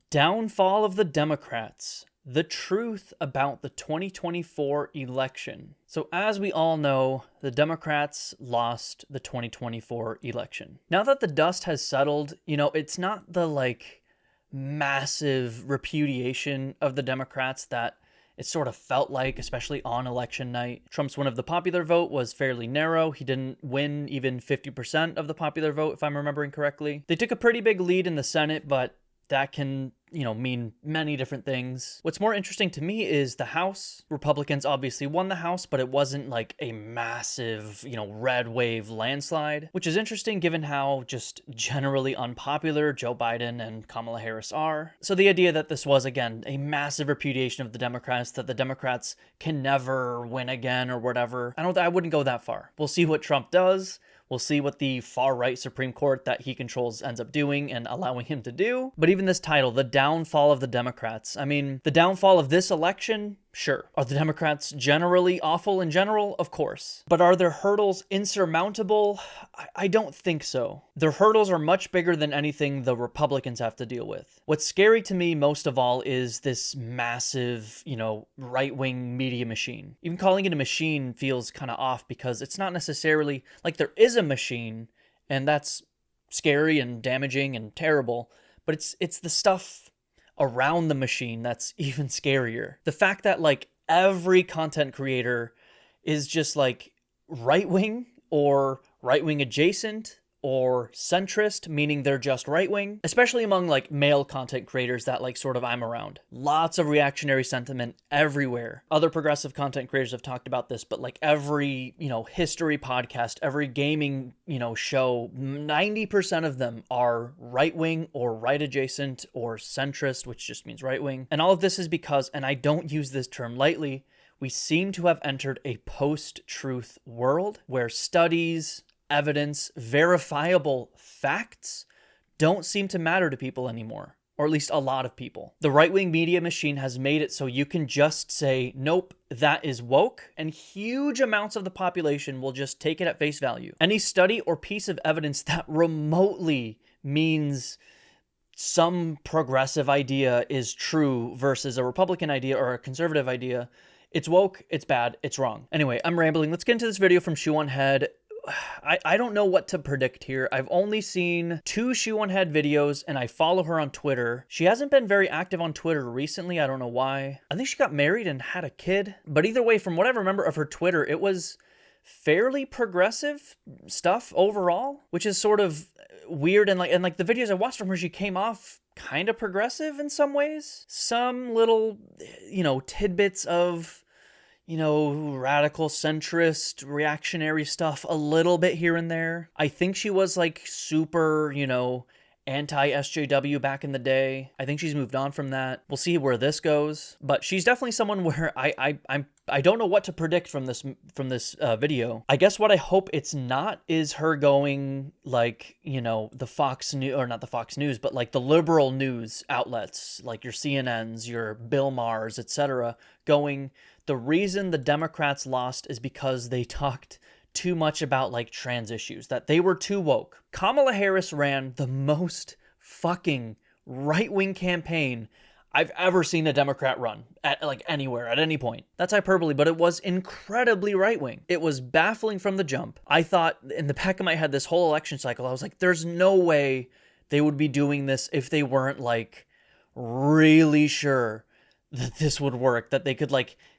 Downfall of the Democrats. The truth about the 2024 election. So, as we all know, the Democrats lost the 2024 election. Now that the dust has settled, it's not the massive repudiation of the Democrats that it sort of felt like, especially on election night. Trump's win of the popular vote was fairly narrow. He didn't win even 50% of the popular vote, if I'm remembering correctly. They took a pretty big lead in the Senate, but that can, mean many different things. What's more interesting to me is the House. Republicans obviously won the House, but it wasn't like a massive, red wave landslide, which is interesting given how just generally unpopular Joe Biden and Kamala Harris are. So the idea that this was, again, a massive repudiation of the Democrats, that the Democrats can never win again or whatever, I wouldn't go that far. We'll see what Trump does. We'll see what the far-right Supreme Court that he controls ends up doing and allowing him to do. But even this title, The Downfall of the Democrats. I mean, the downfall of this election? Sure. Are the Democrats generally awful in general? Of course. But are their hurdles insurmountable? I don't think so. Their hurdles are much bigger than anything the Republicans have to deal with. What's scary to me most of all is this massive, right-wing media machine. Even calling it a machine feels kind of off because it's not necessarily like there is a machine, and that's scary and damaging and terrible, but it's the stuff around the machine that's even scarier. The fact that every content creator is just right-wing or right-wing adjacent or centrist, meaning they're just right-wing, especially among male content creators that sort of I'm around. Lots of reactionary sentiment everywhere. Other progressive content creators have talked about this, but every, history podcast, every gaming, show, 90% of them are right-wing or right adjacent or centrist, which just means right-wing. And all of this is because, and I don't use this term lightly, we seem to have entered a post-truth world where studies, evidence, verifiable facts don't seem to matter to people anymore, or at least a lot of people. The right-wing media machine has made it so you can just say, nope, that is woke, and huge amounts of the population will just take it at face value. Any study or piece of evidence that remotely means some progressive idea is true versus a Republican idea or a conservative idea, it's woke, it's bad, it's wrong. Anyway, I'm rambling. Let's get into this video from Shoe on Head. I don't know what to predict here. I've only seen 2 Shoe on Head videos, and I follow her on Twitter. She hasn't been very active on Twitter recently. I don't know why. I think she got married and had a kid. But either way, from what I remember of her Twitter, it was fairly progressive stuff overall, which is sort of weird. And the videos I watched from her, she came off kind of progressive in some ways. Some little, tidbits of radical centrist reactionary stuff a little bit here and there. I think she was super, anti-SJW back in the day. I think she's moved on from that. We'll see where this goes, but she's definitely someone where I don't know what to predict from this video. I guess what I hope it's not is her going the Fox News, or not the Fox News, but the liberal news outlets, your CNNs, your Bill Maher's, etc., going, the reason the Democrats lost is because they talked too much about trans issues, that they were too woke. Kamala Harris ran the most fucking right-wing campaign I've ever seen a Democrat run at anywhere, at any point. That's hyperbole, but it was incredibly right-wing. It was baffling from the jump. I thought in the back of my head this whole election cycle, I was like, there's no way they would be doing this if they weren't really sure that this would work, that they could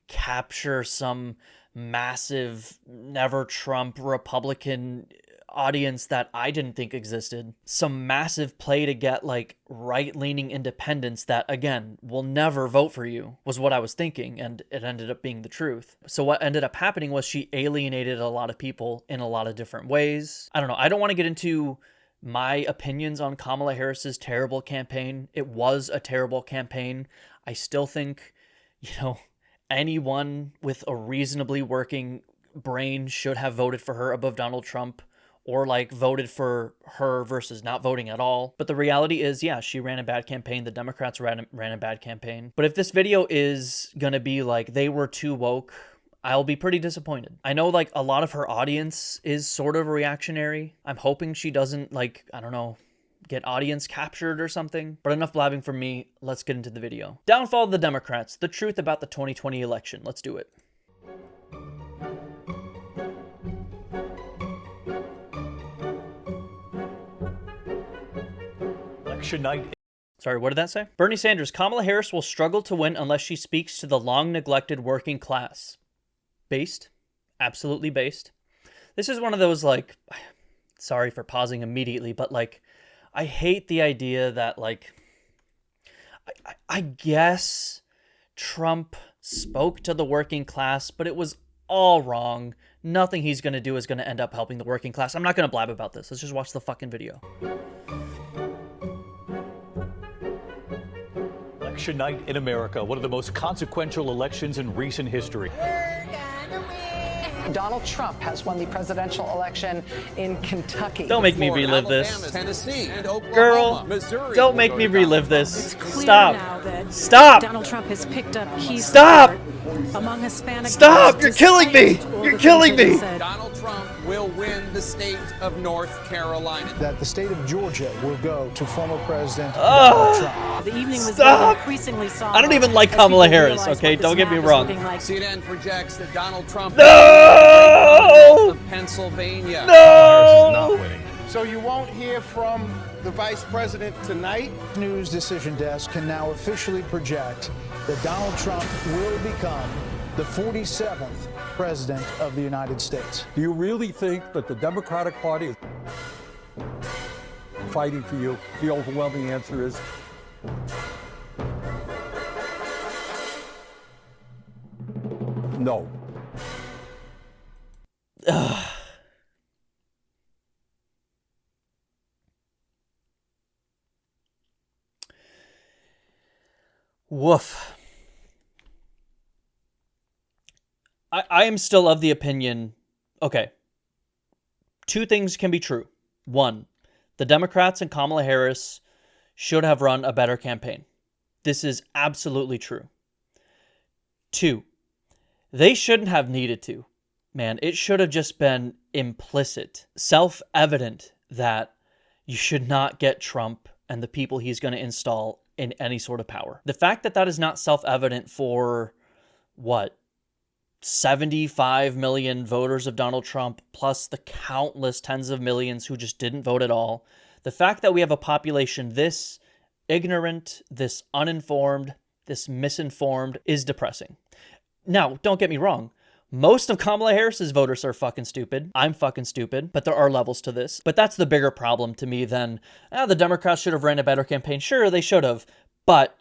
capture some massive never Trump Republican audience that I didn't think existed. Some massive play to get right-leaning independents that, again, will never vote for you, was what I was thinking, and it ended up being the truth. So what ended up happening was she alienated a lot of people in a lot of different ways. I don't know. I don't want to get into my opinions on Kamala Harris's terrible campaign. It was a terrible campaign. I still think, anyone with a reasonably working brain should have voted for her above Donald Trump, or voted for her versus not voting at all. But the reality is, yeah, she ran a bad campaign. The Democrats ran a bad campaign. But if this video is gonna be they were too woke, I'll be pretty disappointed. I know a lot of her audience is sort of reactionary. I'm hoping she doesn't get audience captured or something. But enough blabbing from me. Let's get into the video. Downfall of the Democrats. The truth about the 2020 election. Let's do it. Election night. Sorry, what did that say? Bernie Sanders. Kamala Harris will struggle to win unless she speaks to the long-neglected working class. Based. Absolutely based. This is one of those, like, sorry for pausing immediately, but, like, I hate the idea that, like, I guess Trump spoke to the working class, but it was all wrong. Nothing he's going to do is going to end up helping the working class. I'm not going to blab about this. Let's just watch the fucking video. Election night in America, one of the most consequential elections in recent history. Donald Trump has won the presidential election in Kentucky. Don't make me relive this. Tennessee, and Oklahoma, Girl, Missouri. don't make me relive this. It's clear Stop. now that Stop. Donald Trump has picked up key Stop. support among Hispanic Stop. voters, You're killing me. despite all You're the killing things me. that he said. Donald Trump will win the state of North Carolina. That the state of Georgia will go to former President Donald Trump. The evening was Stop. increasingly somber. I don't even like as Kamala people Harris, realize okay? what this Don't get me map is wrong. looking like. CNN projects that Donald Trump No. of Pennsylvania. No. So you won't hear from the vice president tonight? News Decision Desk can now officially project that Donald Trump will become the 47th President of the United States. Do you really think that the Democratic Party is fighting for you? The overwhelming answer is no. Woof. I am still of the opinion, okay, two things can be true. One, the Democrats and Kamala Harris should have run a better campaign. This is absolutely true. Two, they shouldn't have needed to. Man, it should have just been implicit, self-evident that you should not get Trump and the people he's going to install in any sort of power. The fact that that is not self-evident for, what, 75 million voters of Donald Trump, plus the countless tens of millions who just didn't vote at all. The fact that we have a population this ignorant, this uninformed, this misinformed is depressing. Now, don't get me wrong. Most of Kamala Harris's voters are fucking stupid. I'm fucking stupid, but there are levels to this. But that's the bigger problem to me than, the Democrats should have ran a better campaign. Sure, they should have, but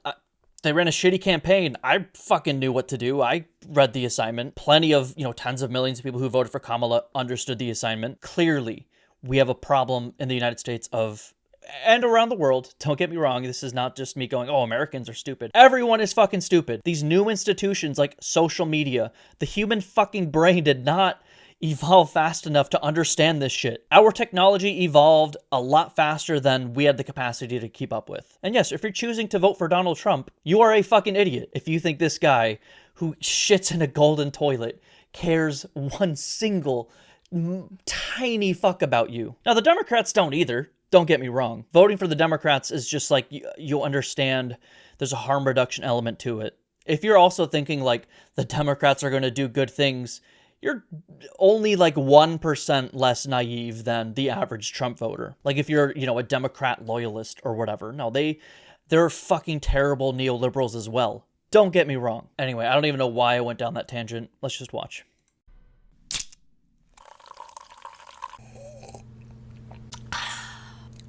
they ran a shitty campaign. I fucking knew what to do. I read the assignment. Plenty of, tens of millions of people who voted for Kamala understood the assignment. Clearly, we have a problem in the United States and around the world. Don't get me wrong. This is not just me going, oh, Americans are stupid. Everyone is fucking stupid. These new institutions like social media, the human fucking brain did not evolve fast enough to understand this shit. Our technology evolved a lot faster than we had the capacity to keep up with. And yes, if you're choosing to vote for Donald Trump, you are a fucking idiot if you think this guy who shits in a golden toilet cares one single tiny fuck about you. Now, the Democrats don't either. Don't get me wrong. Voting for the Democrats is just like, you'll understand there's a harm reduction element to it. If you're also thinking like the Democrats are going to do good things, you're only like 1% less naive than the average Trump voter. Like if you're, a Democrat loyalist or whatever. No, they're fucking terrible neoliberals as well. Don't get me wrong. Anyway, I don't even know why I went down that tangent. Let's just watch.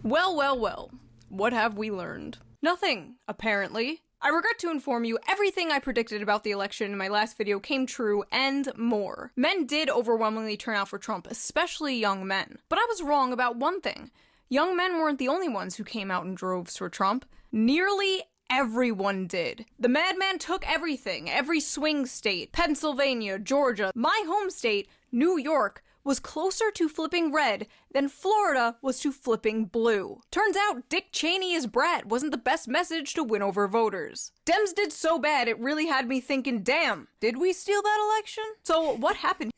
Well, well, well. What have we learned? Nothing, apparently. I regret to inform you, everything I predicted about the election in my last video came true, and more. Men did overwhelmingly turn out for Trump, especially young men. But I was wrong about one thing. Young men weren't the only ones who came out in droves for Trump. Nearly everyone did. The madman took everything, every swing state, Pennsylvania, Georgia, my home state, New York, was closer to flipping red than Florida was to flipping blue. Turns out Dick Cheney as Brat wasn't the best message to win over voters. Dems did so bad it really had me thinking, damn, did we steal that election? So what happened?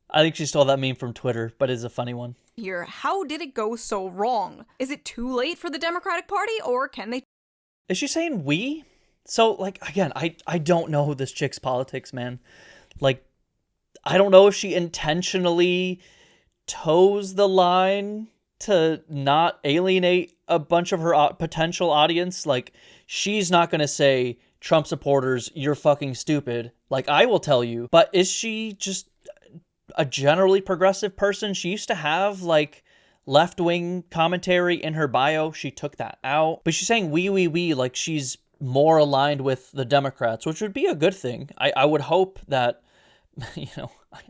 I think she stole that meme from Twitter, but it's a funny one. Here, how did it go so wrong? Is it too late for the Democratic Party, or can they? Is she saying we? So, like, again, I don't know this chick's politics, man. Like, I don't know if she intentionally toes the line to not alienate a bunch of her potential audience. Like, she's not going to say, Trump supporters, you're fucking stupid. Like, I will tell you. But is she just a generally progressive person? She used to have, like, left-wing commentary in her bio. She took that out. But she's saying we, like she's more aligned with the Democrats, which would be a good thing. I would hope that,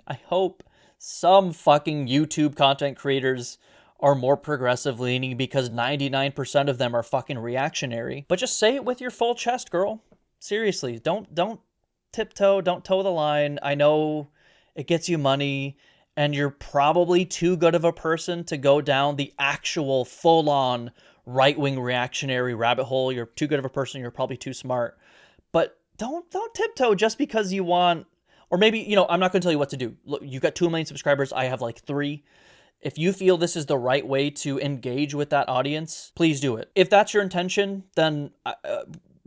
I hope some fucking YouTube content creators are more progressive leaning, because 99% of them are fucking reactionary. But just say it with your full chest, girl. Seriously, don't tiptoe, don't toe the line. I know it gets you money, and you're probably too good of a person to go down the actual full-on right-wing reactionary rabbit hole. You're too good of a person. You're probably too smart. But don't tiptoe just because you want, or maybe, I'm not going to tell you what to do. Look, you've got 2 million subscribers. I have like 3. If you feel this is the right way to engage with that audience, please do it. If that's your intention, then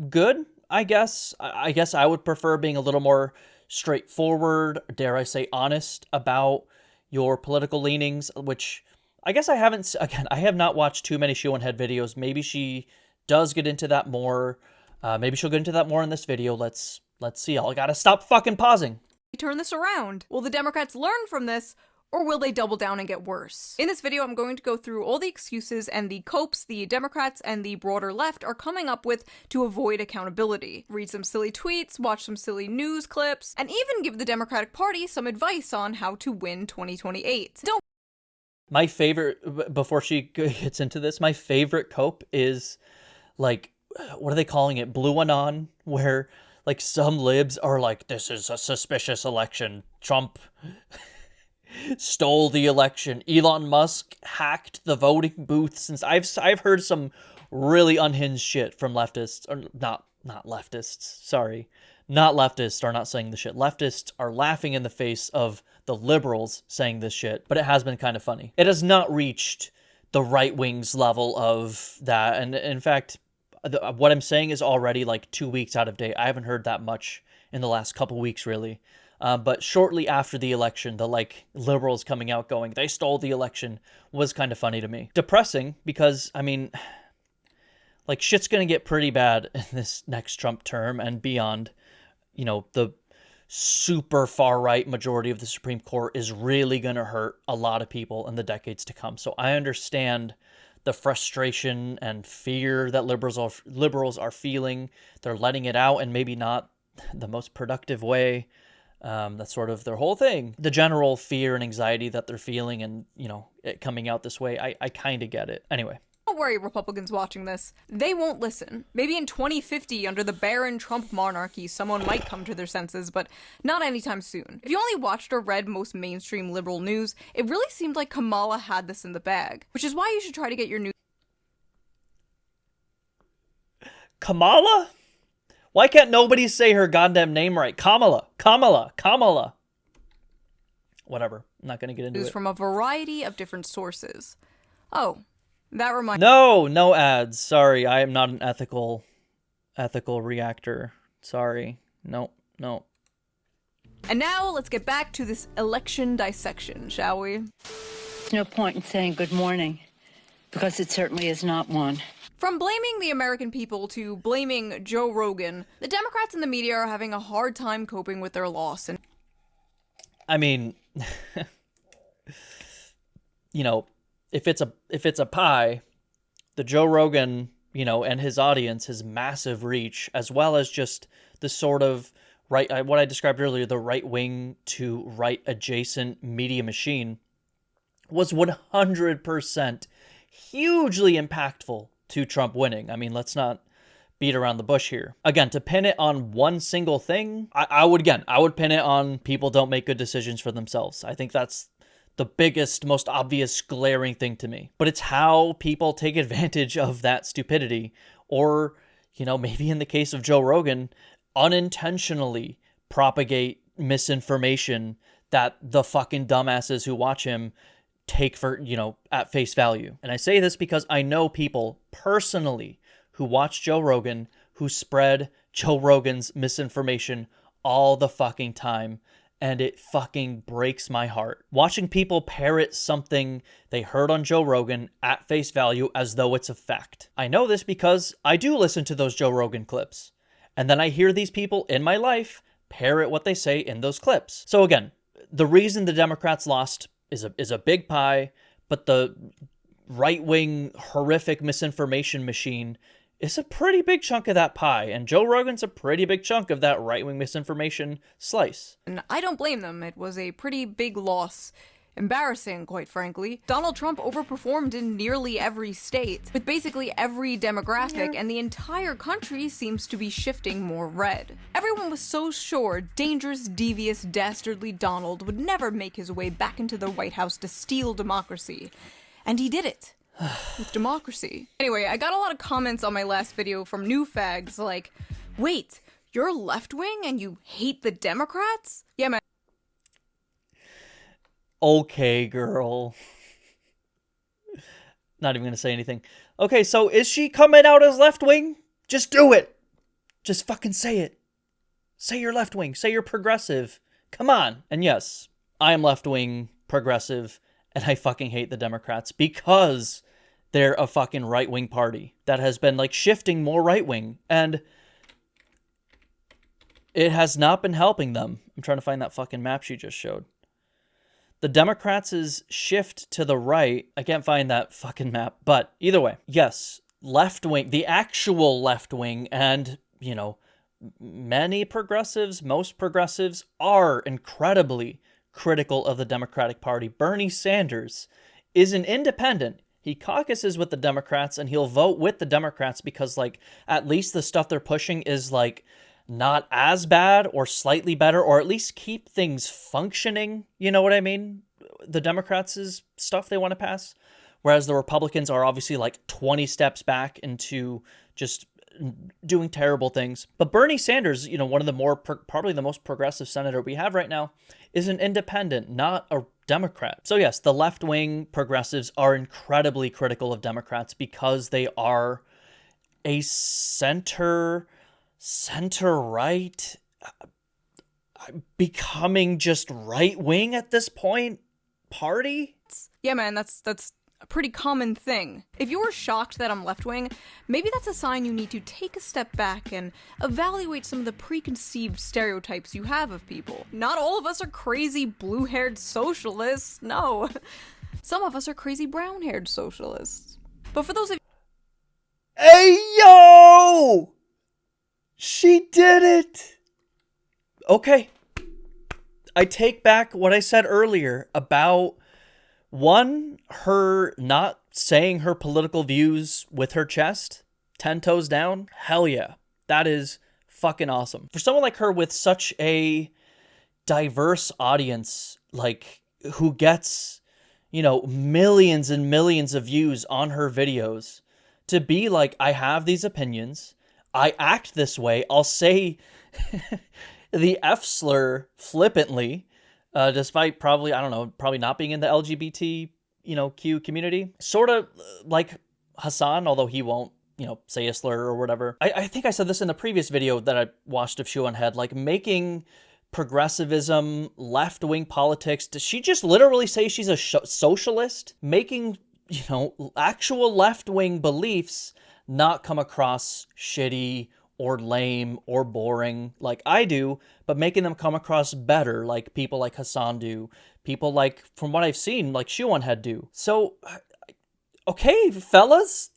good, I guess. I guess I would prefer being a little more straightforward, dare I say honest, about your political leanings, which I guess I have not watched too many Shoe and Head videos. Maybe she does get into that more. Maybe she'll get into that more in this video. Let's see. I gotta stop fucking pausing. Turn this around? Will the Democrats learn from this, or will they double down and get worse? In this video, I'm going to go through all the excuses and the copes the Democrats and the broader left are coming up with to avoid accountability. Read some silly tweets, watch some silly news clips, and even give the Democratic Party some advice on how to win 2028. Don't. My favorite, before she gets into this, my favorite cope is, like, what are they calling it? Blue Anon, where, like, some libs are like, this is a suspicious election. Trump stole the election. Elon Musk hacked the voting booths. Since I've heard some really unhinged shit from leftists, or not leftists. Sorry, not leftists are not saying the shit. Leftists are laughing in the face of the liberals saying this shit, but it has been kind of funny. It has not reached the right wing's level of that, and in fact, what I'm saying is already like 2 weeks out of date. I haven't heard that much in the last couple weeks, really. But shortly after the election, the liberals coming out going, they stole the election, was kind of funny to me. Depressing, because, I mean, shit's gonna get pretty bad in this next Trump term and beyond. The super far-right majority of the Supreme Court is really gonna hurt a lot of people in the decades to come. So I understand the frustration and fear that liberals are feeling. They're letting it out, and maybe not the most productive way. That's sort of their whole thing. The general fear and anxiety that they're feeling, and, it coming out this way, I kind of get it. Anyway. Don't worry, Republicans watching this. They won't listen. Maybe in 2050, under the barren Trump monarchy, someone might come to their senses, but not anytime soon. If you only watched or read most mainstream liberal news, it really seemed like Kamala had this in the bag, which is why you should try to get your news. Kamala? Why can't nobody say her goddamn name right? Kamala. Whatever. I'm not going to get into it. From a variety of different sources. Oh, that reminds No ads. Sorry, I am not an ethical reactor. Sorry. No. And now let's get back to this election dissection, shall we? There's no point in saying good morning, because it certainly is not one. From blaming the American people to blaming Joe Rogan, the Democrats and the media are having a hard time coping with their loss. And I mean, if it's a pie, the Joe Rogan, and his audience, his massive reach, as well as just the sort of what I described earlier, the right wing to right adjacent media machine, was 100% hugely impactful to Trump winning. I mean, let's not beat around the bush here. Again, to pin it on one single thing, I would pin it on people don't make good decisions for themselves. I think that's the biggest, most obvious, glaring thing to me. But it's how people take advantage of that stupidity, or, maybe in the case of Joe Rogan, unintentionally propagate misinformation that the fucking dumbasses who watch him take for, at face value. And I say this because I know people personally who watch Joe Rogan who spread Joe Rogan's misinformation all the fucking time. And it fucking breaks my heart. Watching people parrot something they heard on Joe Rogan at face value as though it's a fact. I know this because I do listen to those Joe Rogan clips. And then I hear these people in my life parrot what they say in those clips. So again, the reason the Democrats lost is a big pie, but the right-wing horrific misinformation machine is a pretty big chunk of that pie, and Joe Rogan's a pretty big chunk of that right-wing misinformation slice. And I don't blame them. It was a pretty big loss. Embarrassing, quite frankly. Donald Trump overperformed in nearly every state, with basically every demographic, and the entire country seems to be shifting more red. Everyone was so sure dangerous, devious, dastardly Donald would never make his way back into the White House to steal democracy. And he did it. With democracy. Anyway, I got a lot of comments on my last video from new fags like, wait, you're left-wing and you hate the Democrats? Yeah, man. Okay, girl. Not even gonna say anything. Okay, so is she coming out as left-wing? Just do it. Just fucking say it. Say you're left-wing. Say you're progressive. Come on. And yes, I am left-wing, progressive, and I fucking hate the Democrats because they're a fucking right-wing party that has been, shifting more right-wing. And it has not been helping them. I'm trying to find that fucking map she just showed. The Democrats' shift to the right, I can't find that fucking map, but either way, yes, left-wing, the actual left-wing, and, many progressives, most progressives are incredibly critical of the Democratic Party. Bernie Sanders is an independent. He caucuses with the Democrats and he'll vote with the Democrats because, at least the stuff they're pushing is, not as bad or slightly better, or at least keep things functioning. You know what I mean? The Democrats' stuff they want to pass. Whereas the Republicans are obviously 20 steps back into just doing terrible things. But Bernie Sanders, one of the probably the most progressive senator we have right now, is an independent, not a Democrat. So yes, the left-wing progressives are incredibly critical of Democrats because they are a center-right, becoming just right-wing at this point party. Yeah, man, that's a pretty common thing. If you're shocked that I'm left-wing, maybe that's a sign you need to take a step back and evaluate some of the preconceived stereotypes you have of people. Not all of us are crazy blue-haired socialists, no. Some of us are crazy brown-haired socialists. But for those of you— Hey, yo! She did it! Okay. I take back what I said earlier about her not saying her political views with her chest, 10 toes down. Hell yeah. That is fucking awesome. For someone like her with such a diverse audience, who gets, millions and millions of views on her videos, to be I have these opinions, I act this way, I'll say the F slur flippantly, despite probably not being in the LGBT, Q community. Sort of like Hassan, although he won't, say a slur or whatever. I think I said this in the previous video that I watched of Shoe on Head, making progressivism, left-wing politics. Does she just literally say she's a socialist? Making, actual left-wing beliefs not come across shitty or lame or boring like I do, but making them come across better like people like Hassan do, people from what I've seen, Shoe on Head do. So, okay, fellas,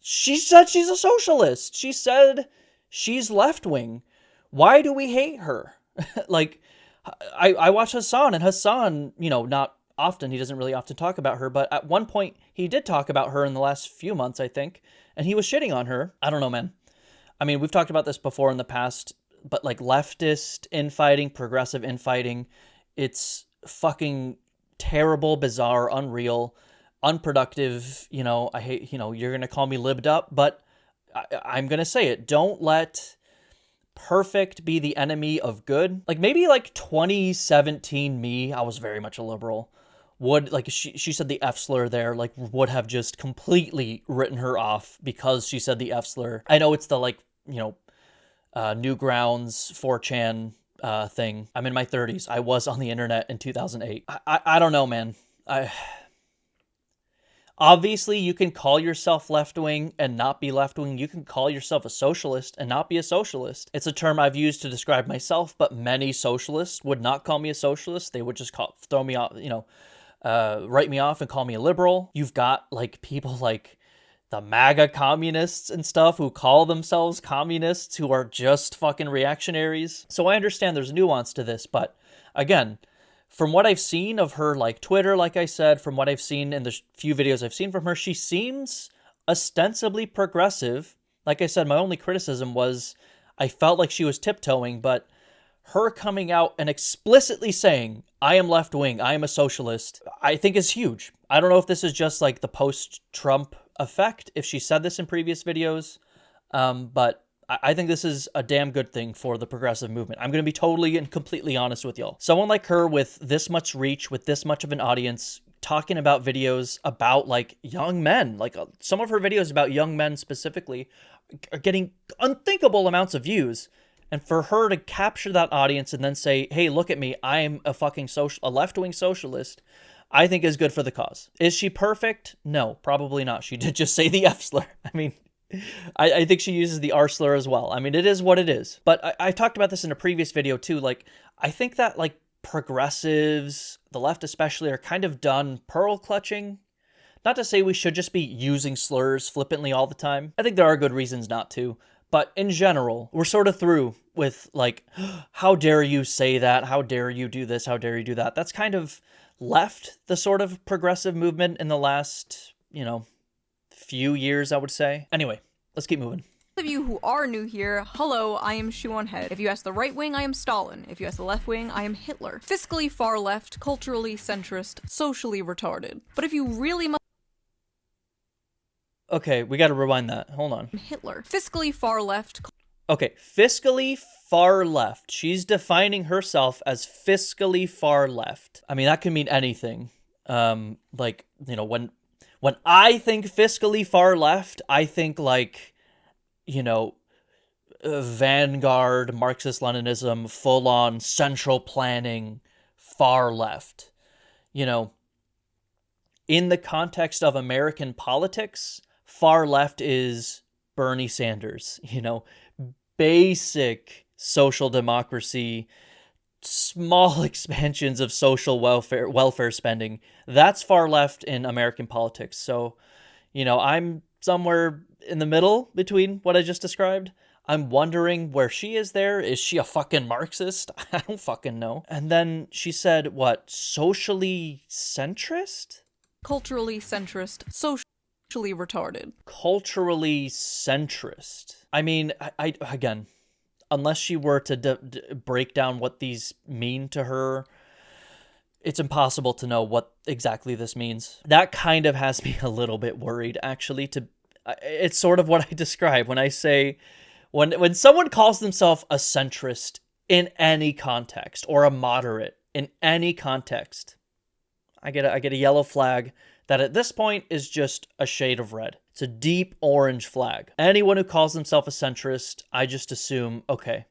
she said she's a socialist. She said she's left-wing. Why do we hate her? I watch Hassan, and Hassan, not often, he doesn't really often talk about her, but at one point he did talk about her in the last few months, I think, and he was shitting on her. I don't know, man. I mean, we've talked about this before in the past, but leftist infighting, progressive infighting, it's fucking terrible, bizarre, unreal, unproductive. I hate, you're going to call me libbed up, but I'm going to say it. Don't let perfect be the enemy of good? Like maybe like 2017 me, I was very much a liberal, would, like she said the F slur there, like would have just completely written her off because she said the F slur. I know it's the like, you know, Newgrounds 4chan thing. I'm in my 30s. I was on the internet in 2008. I don't know, man. Obviously, you can call yourself left-wing and not be left-wing. You can call yourself a socialist and not be a socialist. It's a term I've used to describe myself, but many socialists would not call me a socialist. They would just throw me off, you know, write me off and call me a liberal. You've got like people like the MAGA communists and stuff who call themselves communists who are just fucking reactionaries. So I understand there's nuance to this, but again, from what I've seen of her, like Twitter, like I said, from what I've seen in the few videos I've seen from her, she seems ostensibly progressive. Like I said, my only criticism was I felt like she was tiptoeing, but her coming out and explicitly saying, I am left-wing, I am a socialist, I think is huge. I don't know if this is just like the post-Trump effect, if she said this in previous videos, but I think this is a damn good thing for the progressive movement. I'm going to be totally and completely honest with y'all. Someone like her with this much reach, with this much of an audience, talking about videos about like young men, like some of her videos about young men specifically are getting unthinkable amounts of views. And for her to capture that audience and then say, hey, look at me, I am a fucking a left-wing socialist, I think is good for the cause. Is she perfect? No, probably not. She did just say the F slur. I mean, I think she uses the R slur as well. I mean, it is what it is. But I talked about this in a previous video too. Like, I think that like progressives, the left especially, are kind of done pearl clutching. Not to say we should just be using slurs flippantly all the time. I think there are good reasons not to. But in general, we're sort of through with like, how dare you say that? How dare you do this? How dare you do that? That's kind of left the sort of progressive movement in the last, you know, few years, I would say. Anyway, let's keep moving. Those of you who are new here, hello, I am Shoe on Head. If you ask the right wing, I am Stalin. If you ask the left wing, I am Hitler. Fiscally far left, culturally centrist, socially retarded. But if you really must... Okay, we gotta rewind that. Hold on. Hitler. Fiscally far left... Okay, fiscally far left. She's defining herself as fiscally far left. I mean, that can mean anything. Like, you know, when I think fiscally far left, I think like, you know, vanguard, Marxist-Leninism, full-on central planning, far left. You know, in the context of American politics, far left is Bernie Sanders, you know, basic social democracy, small expansions of social welfare spending. That's far left in American politics. So, you know, I'm somewhere in the middle between what I just described. I'm wondering where she is there. Is she a fucking Marxist? I don't fucking know. And then she said, what, socially centrist? Culturally centrist, socially retarded. Culturally centrist. I mean, I again, unless she were to break down what these mean to her, it's impossible to know what exactly this means. That kind of has me a little bit worried, actually. It's sort of what I describe when I say, when someone calls themselves a centrist in any context, or a moderate in any context, I get a yellow flag that at this point is just a shade of red. It's a deep orange flag. Anyone who calls themselves a centrist, I just assume, okay,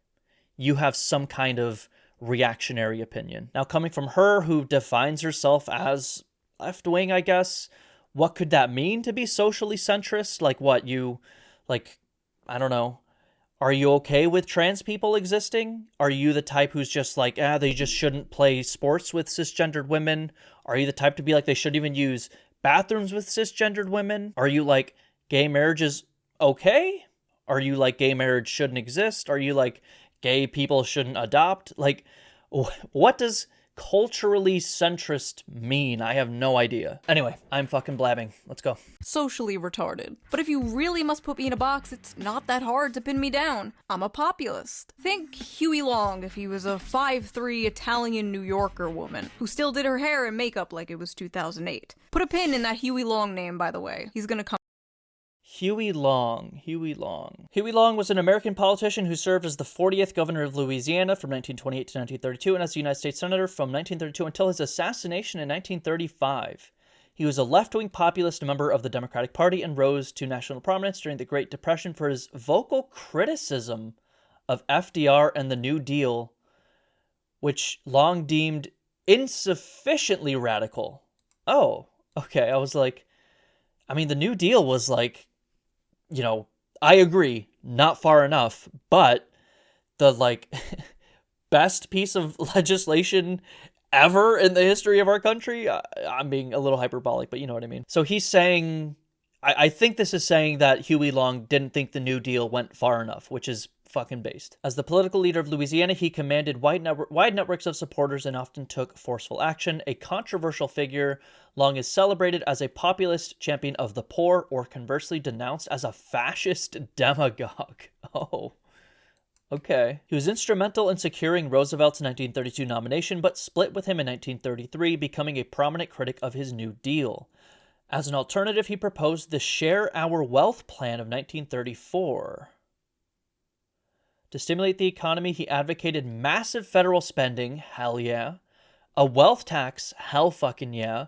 you have some kind of reactionary opinion. Now, coming from her who defines herself as left-wing, I guess, what could that mean to be socially centrist? Like what, I don't know. Are you okay with trans people existing? Are you the type who's just like, they just shouldn't play sports with cisgendered women? Are you the type to be like, they shouldn't even use bathrooms with cisgendered women? Are you like, gay marriage is okay? Are you like, gay marriage shouldn't exist? Are you like, gay people shouldn't adopt? Like, what does culturally centrist mean? I have no idea. Anyway, I'm fucking blabbing. Let's go. Socially retarded. But if you really must put me in a box, it's not that hard to pin me down. I'm a populist. Think Huey Long if he was a 5'3" Italian New Yorker woman who still did her hair and makeup like it was 2008. Put a pin in that Huey Long name, by the way. He's gonna come. Huey Long. Huey Long was an American politician who served as the 40th governor of Louisiana from 1928 to 1932 and as the United States Senator from 1932 until his assassination in 1935. He was a left-wing populist member of the Democratic Party and rose to national prominence during the Great Depression for his vocal criticism of FDR and the New Deal, which Long deemed insufficiently radical. Oh, okay. I was like, I mean, the New Deal was like, you know, I agree, not far enough, but the like best piece of legislation ever in the history of our country. I'm being a little hyperbolic, but you know what I mean. So he's saying, I think this is saying that Huey Long didn't think the New Deal went far enough, which is fucking based. As the political leader of Louisiana, he commanded wide networks of supporters and often took forceful action. A controversial figure, Long is celebrated as a populist champion of the poor, or conversely denounced as a fascist demagogue. Oh, okay. He was instrumental in securing Roosevelt's 1932 nomination, but split with him in 1933, becoming a prominent critic of his New Deal. As an alternative, he proposed the Share Our Wealth Plan of 1934. To stimulate the economy, he advocated massive federal spending, hell yeah, a wealth tax, hell fucking yeah,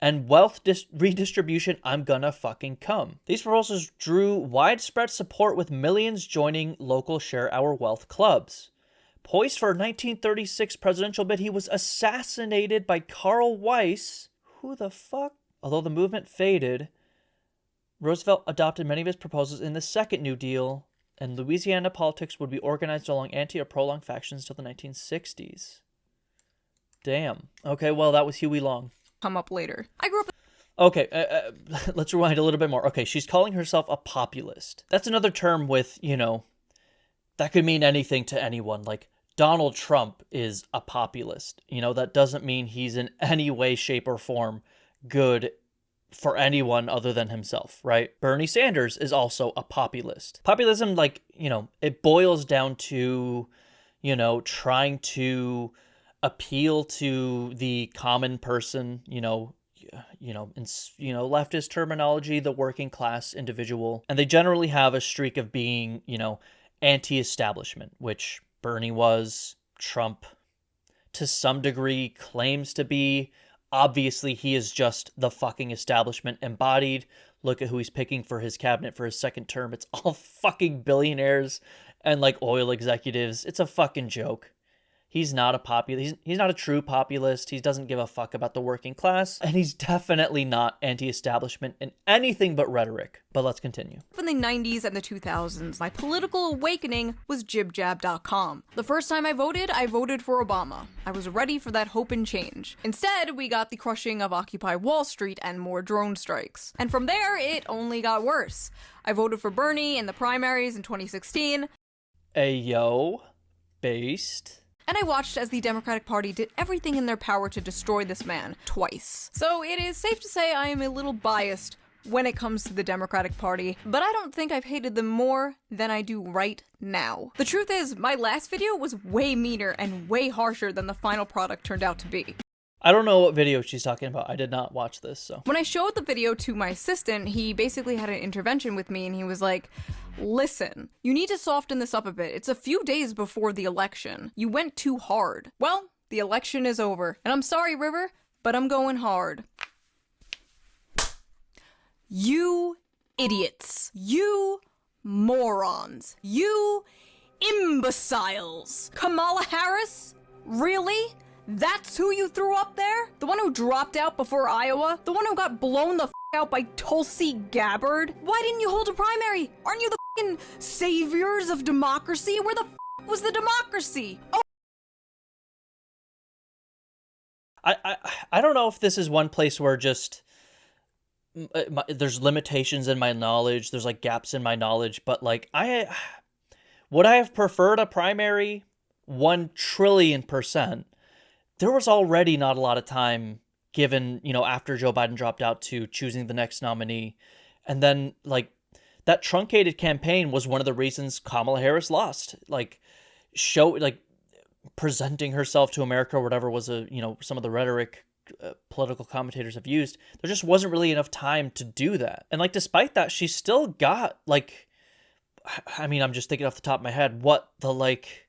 and wealth redistribution, I'm gonna fucking come. These proposals drew widespread support with millions joining local Share Our Wealth clubs. Poised for a 1936 presidential bid, he was assassinated by Carl Weiss. Who the fuck? Although the movement faded, Roosevelt adopted many of his proposals in the Second New Deal, and Louisiana politics would be organized along anti- or pro-Long factions till the 1960s. Damn. Okay, well, that was Huey Long. Come up later. I grew up... Okay, let's rewind a little bit more. Okay, she's calling herself a populist. That's another term with, you know, that could mean anything to anyone. Like, Donald Trump is a populist. You know, that doesn't mean he's in any way, shape, or form good for anyone other than himself, right? Bernie Sanders is also a populist. Populism, like, you know, it boils down to, you know, trying to appeal to the common person, in leftist terminology, the working class individual. And they generally have a streak of being, you know, anti-establishment, which Bernie was. Trump, to some degree, claims to be. Obviously, he is just the fucking establishment embodied. Look at who he's picking for his cabinet for his second term. It's all fucking billionaires and like oil executives. It's a fucking joke. He's not a populist. He's not a true populist. He doesn't give a fuck about the working class. And he's definitely not anti-establishment in anything but rhetoric. But let's continue. In the 90s and the 2000s, my political awakening was jibjab.com. The first time I voted for Obama. I was ready for that hope and change. Instead, we got the crushing of Occupy Wall Street and more drone strikes. And from there, it only got worse. I voted for Bernie in the primaries in 2016. Ayo, based. And I watched as the Democratic Party did everything in their power to destroy this man twice. So it is safe to say I am a little biased when it comes to the Democratic Party, but I don't think I've hated them more than I do right now. The truth is, my last video was way meaner and way harsher than the final product turned out to be. I don't know what video she's talking about. I did not watch this, so. When I showed the video to my assistant, he basically had an intervention with me and he was like, listen, you need to soften this up a bit. It's a few days before the election. You went too hard. Well, the election is over. And I'm sorry, River, but I'm going hard. You idiots. You morons. You imbeciles. Kamala Harris? Really? That's who you threw up there? The one who dropped out before Iowa? The one who got blown the out by Tulsi Gabbard? Why didn't you hold a primary? Aren't you the f***ing saviors of democracy? Where the f*** was the democracy? Oh. I don't know if this is one place where just there's limitations in my knowledge, there's like gaps in my knowledge, but like would I have preferred a primary 1,000,000,000%? There was already not a lot of time given, you know, after Joe Biden dropped out to choosing the next nominee. And then, like, that truncated campaign was one of the reasons Kamala Harris lost. Like, presenting herself to America or whatever was some of the rhetoric political commentators have used, there just wasn't really enough time to do that. And like, despite that, she still got like, I mean, I'm just thinking off the top of my head, what the like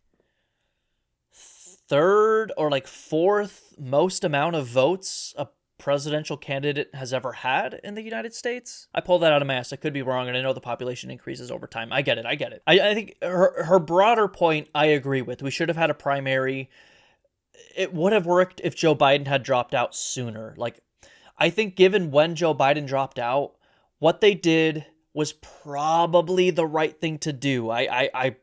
third or like fourth most amount of votes a presidential candidate has ever had in the United States. I pulled that out of my ass. I could be wrong, and I know the population increases over time. I get it. I think her broader point I agree with. We should have had a primary. It would have worked if Joe Biden had dropped out sooner. Like, I think given when Joe Biden dropped out, what they did was probably the right thing to do. I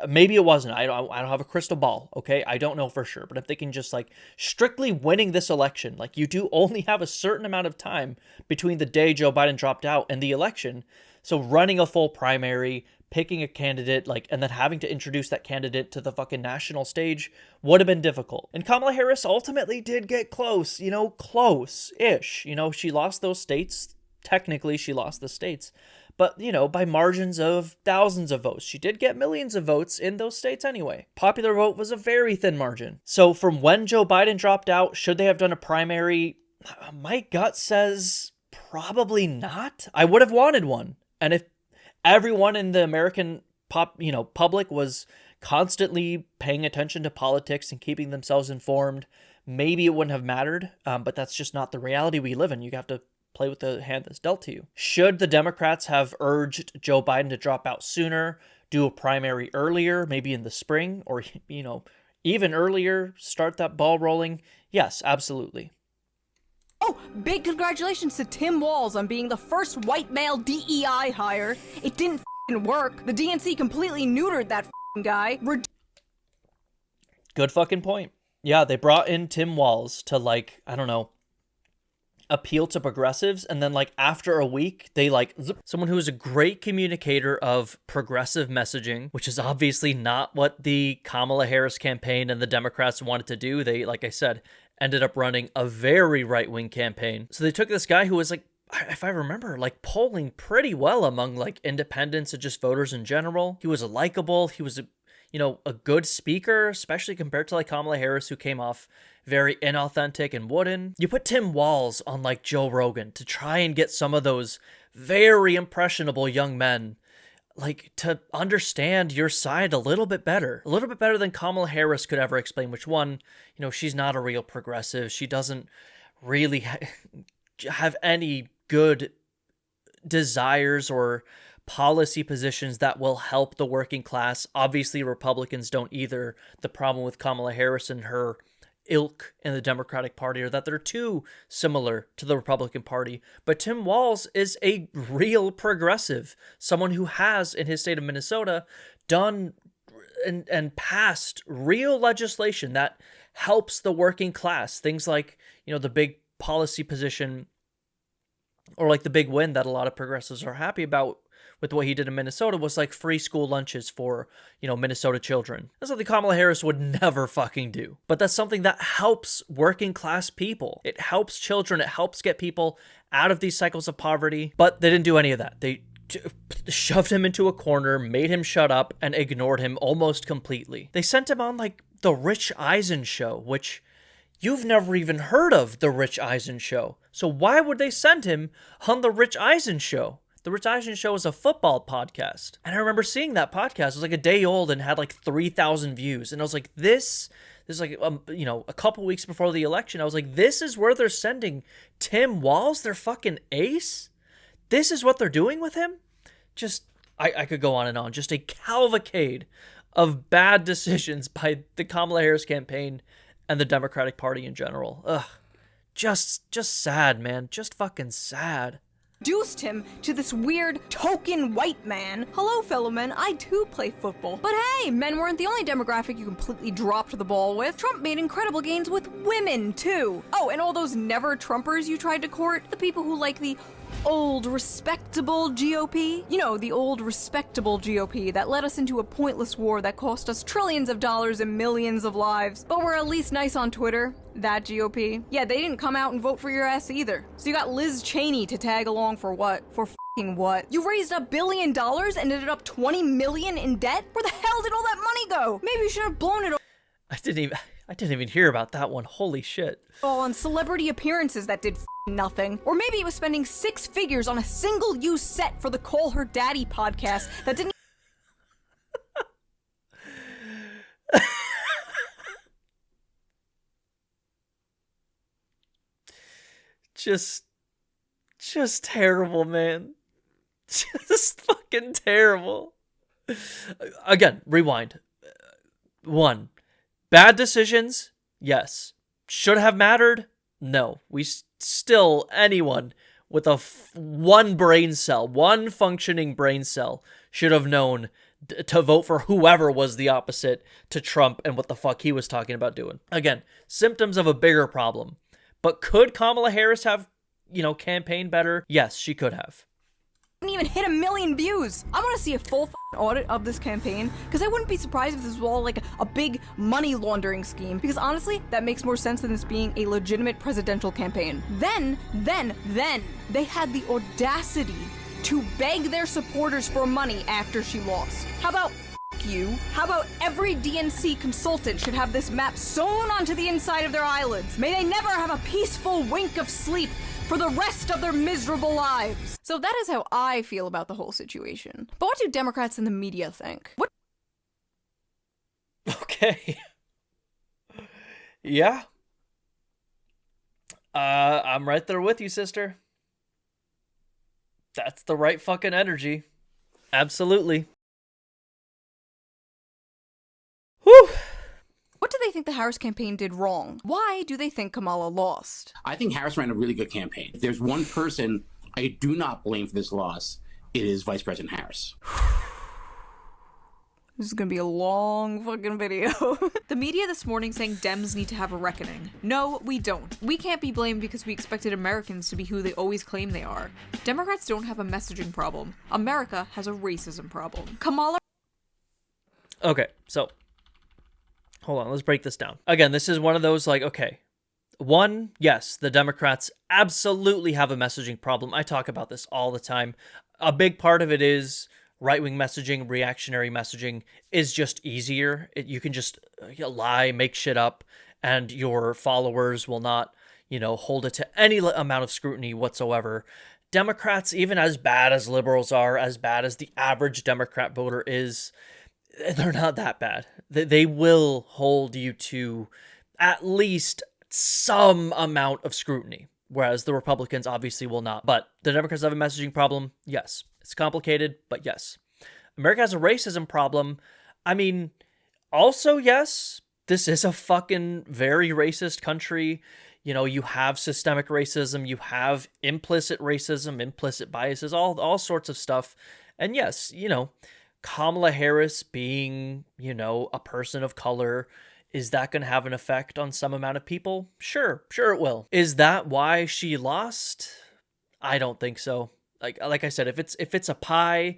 maybe it wasn't. I don't have a crystal ball, okay? I don't know for sure. But I'm thinking just like strictly winning this election, like you do only have a certain amount of time between the day Joe Biden dropped out and the election. So running a full primary, picking a candidate, like, and then having to introduce that candidate to the fucking national stage would have been difficult. And Kamala Harris ultimately did get close, you know, close-ish. You know, she lost those states. Technically, she lost the states. But, you know, by margins of thousands of votes. She did get millions of votes in those states anyway. Popular vote was a very thin margin. So from when Joe Biden dropped out, should they have done a primary? My gut says probably not. I would have wanted one. And if everyone in the American public was constantly paying attention to politics and keeping themselves informed, maybe it wouldn't have mattered. But that's just not the reality we live in. You have to play with the hand that's dealt to you. Should the Democrats have urged Joe Biden to drop out sooner, do a primary earlier, maybe in the spring, or, you know, even earlier, start that ball rolling? Yes, absolutely. Oh, big congratulations to Tim Walz on being the first white male DEI hire. It didn't work. The DNC completely neutered that guy. Good fucking point. Yeah, they brought in Tim Walz to, like, I don't know, appeal to progressives, and then like after a week they like someone who is a great communicator of progressive messaging, which is obviously not what the Kamala Harris campaign and the Democrats wanted to do. They, like I said, ended up running a very right-wing campaign. So they took this guy who was like, if I remember, like polling pretty well among like independents and just voters in general. He was likable. He was a good speaker, especially compared to like Kamala Harris, who came off very inauthentic and wooden. You put Tim Walz on like Joe Rogan to try and get some of those very impressionable young men like to understand your side a little bit better than Kamala Harris could ever explain, which one, she's not a real progressive. She doesn't really have any good desires or policy positions that will help the working class. Obviously, Republicans don't either. The problem with Kamala Harris and her ilk in the Democratic Party are that they're too similar to the Republican Party. But Tim Walz is a real progressive, someone who has, in his state of Minnesota, done and passed real legislation that helps the working class. Things like, the big policy position or like the big win that a lot of progressives are happy about with what he did in Minnesota was like free school lunches for, Minnesota children. That's something Kamala Harris would never fucking do. But that's something that helps working class people. It helps children. It helps get people out of these cycles of poverty. But they didn't do any of that. They shoved him into a corner, made him shut up, and ignored him almost completely. They sent him on like the Rich Eisen show, which you've never even heard of the Rich Eisen show. So why would they send him on the Rich Eisen show? The Rich Eisen show is a football podcast. And I remember seeing that podcast. It was like a day old and had like 3,000 views. And I was like, this is like, a couple weeks before the election. I was like, this is where they're sending Tim Walz, their fucking ace? This is what they're doing with him? Just, I could go on and on. Just a cavalcade of bad decisions by the Kamala Harris campaign and the Democratic Party in general. Ugh. Just sad, man. Just fucking sad. Introduced him to this weird token white man. Hello, fellow men, I too play football. But hey, men weren't the only demographic you completely dropped the ball with. Trump made incredible gains with women, too. Oh, and all those never-Trumpers you tried to court, the people who like the old, respectable GOP. The old, respectable GOP that led us into a pointless war that cost us trillions of dollars and millions of lives. But we're at least nice on Twitter. That GOP. Yeah, they didn't come out and vote for your ass either. So you got Liz Cheney to tag along for what? For f***ing what? You raised $1 billion and ended up $20 million in debt? Where the hell did all that money go? Maybe you should have blown it. I didn't even hear about that one. Holy shit. On celebrity appearances that did nothing. Or maybe it was spending 6 figures on a single-use set for the Call Her Daddy podcast that didn't Just terrible, man. Just fucking terrible. Again, rewind. 1. Bad decisions? Yes. Should have mattered? No. Still, anyone with one brain cell, one functioning brain cell, should have known to vote for whoever was the opposite to Trump and what the fuck he was talking about doing. Again, symptoms of a bigger problem. But could Kamala Harris have, campaigned better? Yes, she could have. Didn't even hit 1 million views. I want to see a full audit of this campaign, because I wouldn't be surprised if this was all like a big money laundering scheme, because honestly, that makes more sense than this being a legitimate presidential campaign. Then, they had the audacity to beg their supporters for money after she lost. How about you? How about every DNC consultant should have this map sewn onto the inside of their eyelids? May they never have a peaceful wink of sleep for the rest of their miserable lives. So that is how I feel about the whole situation. But what do Democrats and the media think? What? Okay. Yeah. I'm right there with you, sister. That's the right fucking energy. Absolutely. Whew. What do they think the Harris campaign did wrong? Why do they think Kamala lost? I think Harris ran a really good campaign. If there's one person I do not blame for this loss, it is Vice President Harris. This is gonna be a long fucking video. The media this morning saying Dems need to have a reckoning. No, we don't. We can't be blamed because we expected Americans to be who they always claim they are. Democrats don't have a messaging problem. America has a racism problem. Kamala... Okay, so... hold on, let's break this down. Again, this is one of those, okay. 1, yes, the Democrats absolutely have a messaging problem. I talk about this all the time. A big part of it is right-wing messaging, reactionary messaging is just easier. You can just lie, make shit up, and your followers will not, hold it to any amount of scrutiny whatsoever. Democrats, even as bad as liberals are, as bad as the average Democrat voter is, they're not that bad. They will hold you to at least some amount of scrutiny, whereas the Republicans obviously will not. But the Democrats have a messaging problem? Yes. It's complicated, but yes. America has a racism problem. I mean, also, yes, this is a fucking very racist country. You have systemic racism, you have implicit racism, implicit biases, all sorts of stuff. And yes, Kamala Harris being, a person of color, is that going to have an effect on some amount of people? Sure it will. Is that why she lost? I don't think so. Like I said, if it's a pie,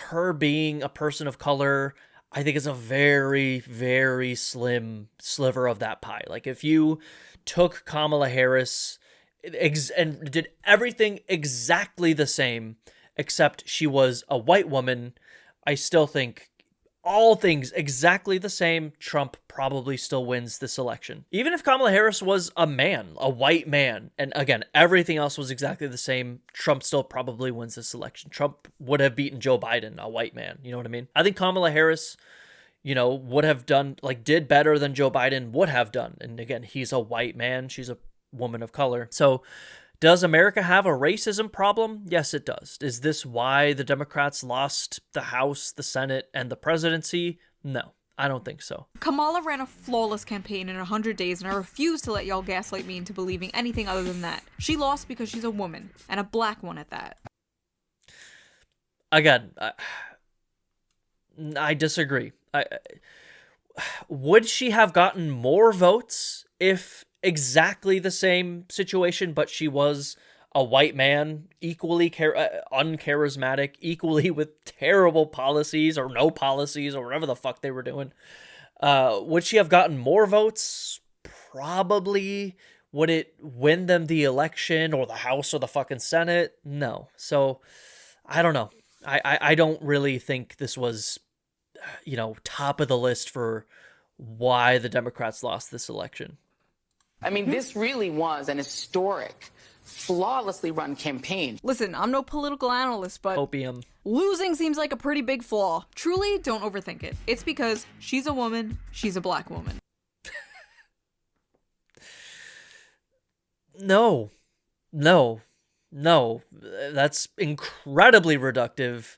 her being a person of color, I think is a very, very slim sliver of that pie. If you took Kamala Harris and did everything exactly the same, except she was a white woman, I still think all things exactly the same, Trump probably still wins this election. Even if Kamala Harris was a man, a white man, and again, everything else was exactly the same, Trump still probably wins this election. Trump would have beaten Joe Biden, a white man. You know what I mean? I think Kamala Harris, would have did better than Joe Biden would have done. And again, he's a white man. She's a woman of color. So does America have a racism problem? Yes, it does. Is this why the Democrats lost the House, the Senate, and the presidency? No, I don't think so. Kamala ran a flawless campaign in 100 days, and I refuse to let y'all gaslight me into believing anything other than that. She lost because she's a woman, and a black one at that. Again, I disagree. Would she have gotten more votes if exactly the same situation, but she was a white man, equally uncharismatic, equally with terrible policies or no policies or whatever the fuck they were doing? Would she have gotten more votes? Probably. Would it win them the election or the House or the fucking Senate? No. So I don't know. I don't really think this was, top of the list for why the Democrats lost this election. I mean, this really was an historic, flawlessly run campaign. Listen, I'm no political analyst, but Opium. Losing seems like a pretty big flaw. Truly, don't overthink it. It's because she's a woman, she's a black woman. No. That's incredibly reductive.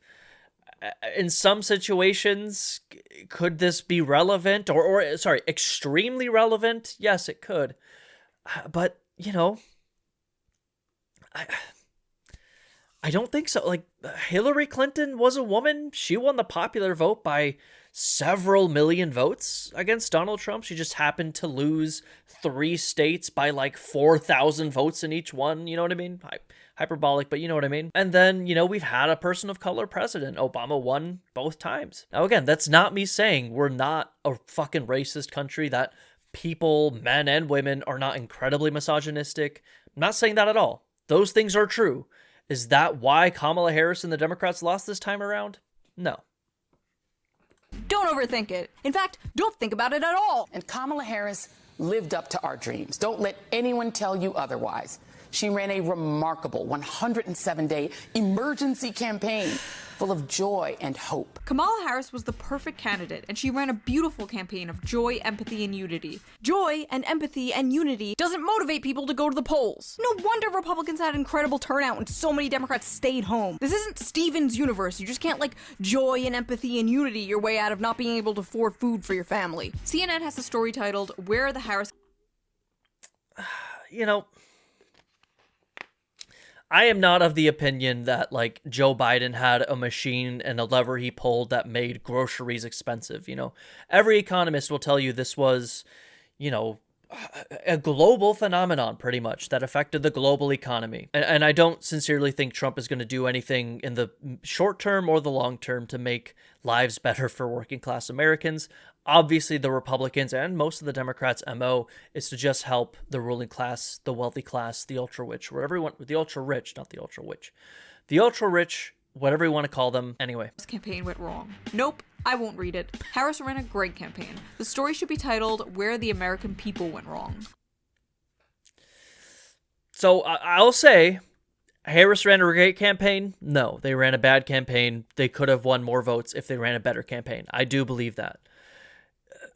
In some situations, could this be relevant? Or sorry, extremely relevant? Yes, it could. But, you know, I don't think so. Like, Hillary Clinton was a woman. She won the popular vote by several million votes against Donald Trump. She just happened to lose 3 states by like 4,000 votes in each one. You know what I mean? Hyperbolic, but you know what I mean? And then, you know, we've had a person of color president. Obama won both times. Now, again, that's not me saying we're not a fucking racist country, that people, men and women, are not incredibly misogynistic. I'm not saying that at all. Those things are true. Is that why Kamala Harris and the Democrats lost this time around? No. Don't overthink it. In fact, don't think about it at all. And Kamala Harris lived up to our dreams. Don't let anyone tell you otherwise. She ran a remarkable 107-day emergency campaign full of joy and hope. Kamala Harris was the perfect candidate, and she ran a beautiful campaign of joy, empathy, and unity. Joy and empathy and unity doesn't motivate people to go to the polls. No wonder Republicans had incredible turnout and so many Democrats stayed home. This isn't Steven's universe. You just can't, like, joy and empathy and unity your way out of not being able to afford food for your family. CNN has a story titled, "Where are the Harris..." You know, I am not of the opinion that, like, Joe Biden had a machine and a lever he pulled that made groceries expensive, you know. Every economist will tell you this was, you know, a global phenomenon, pretty much, that affected the global economy. And I don't sincerely think Trump is going to do anything in the short term or the long term to make lives better for working class Americans. Obviously, the Republicans and most of the Democrats' MO is to just help the ruling class, the wealthy class, the ultra-rich, where everyone, the ultra-rich, not the ultra-witch. The ultra-rich, whatever you want to call them. Anyway. This campaign went wrong. Nope, I won't read it. Harris ran a great campaign. The story should be titled, "Where the American People Went Wrong." So I'll say, Harris ran a great campaign? No, they ran a bad campaign. They could have won more votes if they ran a better campaign. I do believe that.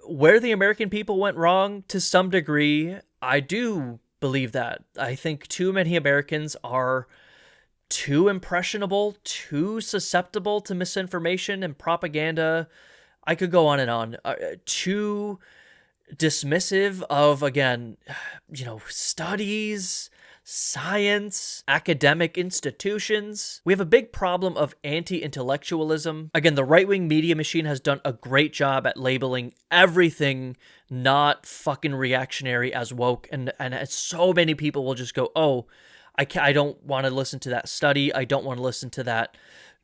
Where the American people went wrong, to some degree, I do believe that. I think too many Americans are too impressionable, too susceptible to misinformation and propaganda. I could go on and on. Too dismissive of, again, you know, studies, science, academic institutions. We have a big problem of anti-intellectualism. Again, the right-wing media machine has done a great job at labeling everything not fucking reactionary as woke, and so many people will just go, oh, I don't want to listen to that study, I don't want to listen to that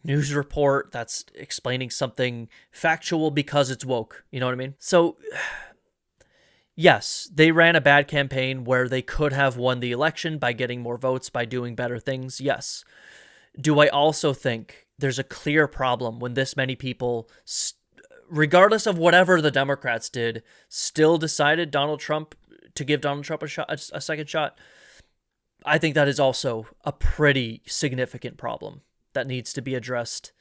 news report that's explaining something factual because it's woke. You know what I mean? So yes, they ran a bad campaign where they could have won the election by getting more votes, by doing better things. Yes. Do I also think there's a clear problem when this many people, regardless of whatever the Democrats did, still decided to give Donald Trump a second shot? I think that is also a pretty significant problem that needs to be addressed.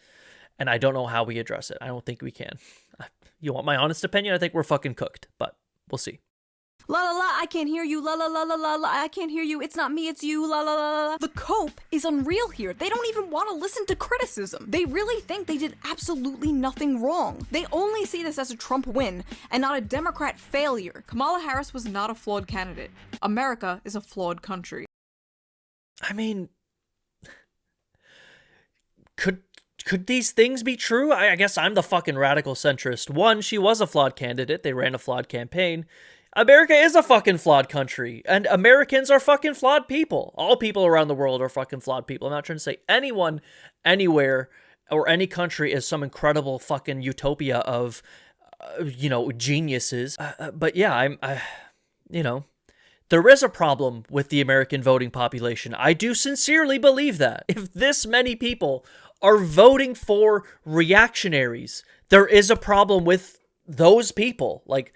And I don't know how we address it. I don't think we can. You want my honest opinion? I think we're fucking cooked, but we'll see. La la la, I can't hear you. La la la la la la, I can't hear you. It's not me, it's you. La la la la. The cope is unreal here. They don't even want to listen to criticism. They really think they did absolutely nothing wrong. They only see this as a Trump win and not a Democrat failure. Kamala Harris was not a flawed candidate. America is a flawed country. I mean, could these things be true? I guess I'm the fucking radical centrist. One, she was a flawed candidate. They ran a flawed campaign. America is a fucking flawed country, and Americans are fucking flawed people. All people around the world are fucking flawed people. I'm not trying to say anyone, anywhere, or any country is some incredible fucking utopia of, geniuses. But yeah, there is a problem with the American voting population. I do sincerely believe that. If this many people are voting for reactionaries, there is a problem with those people, like,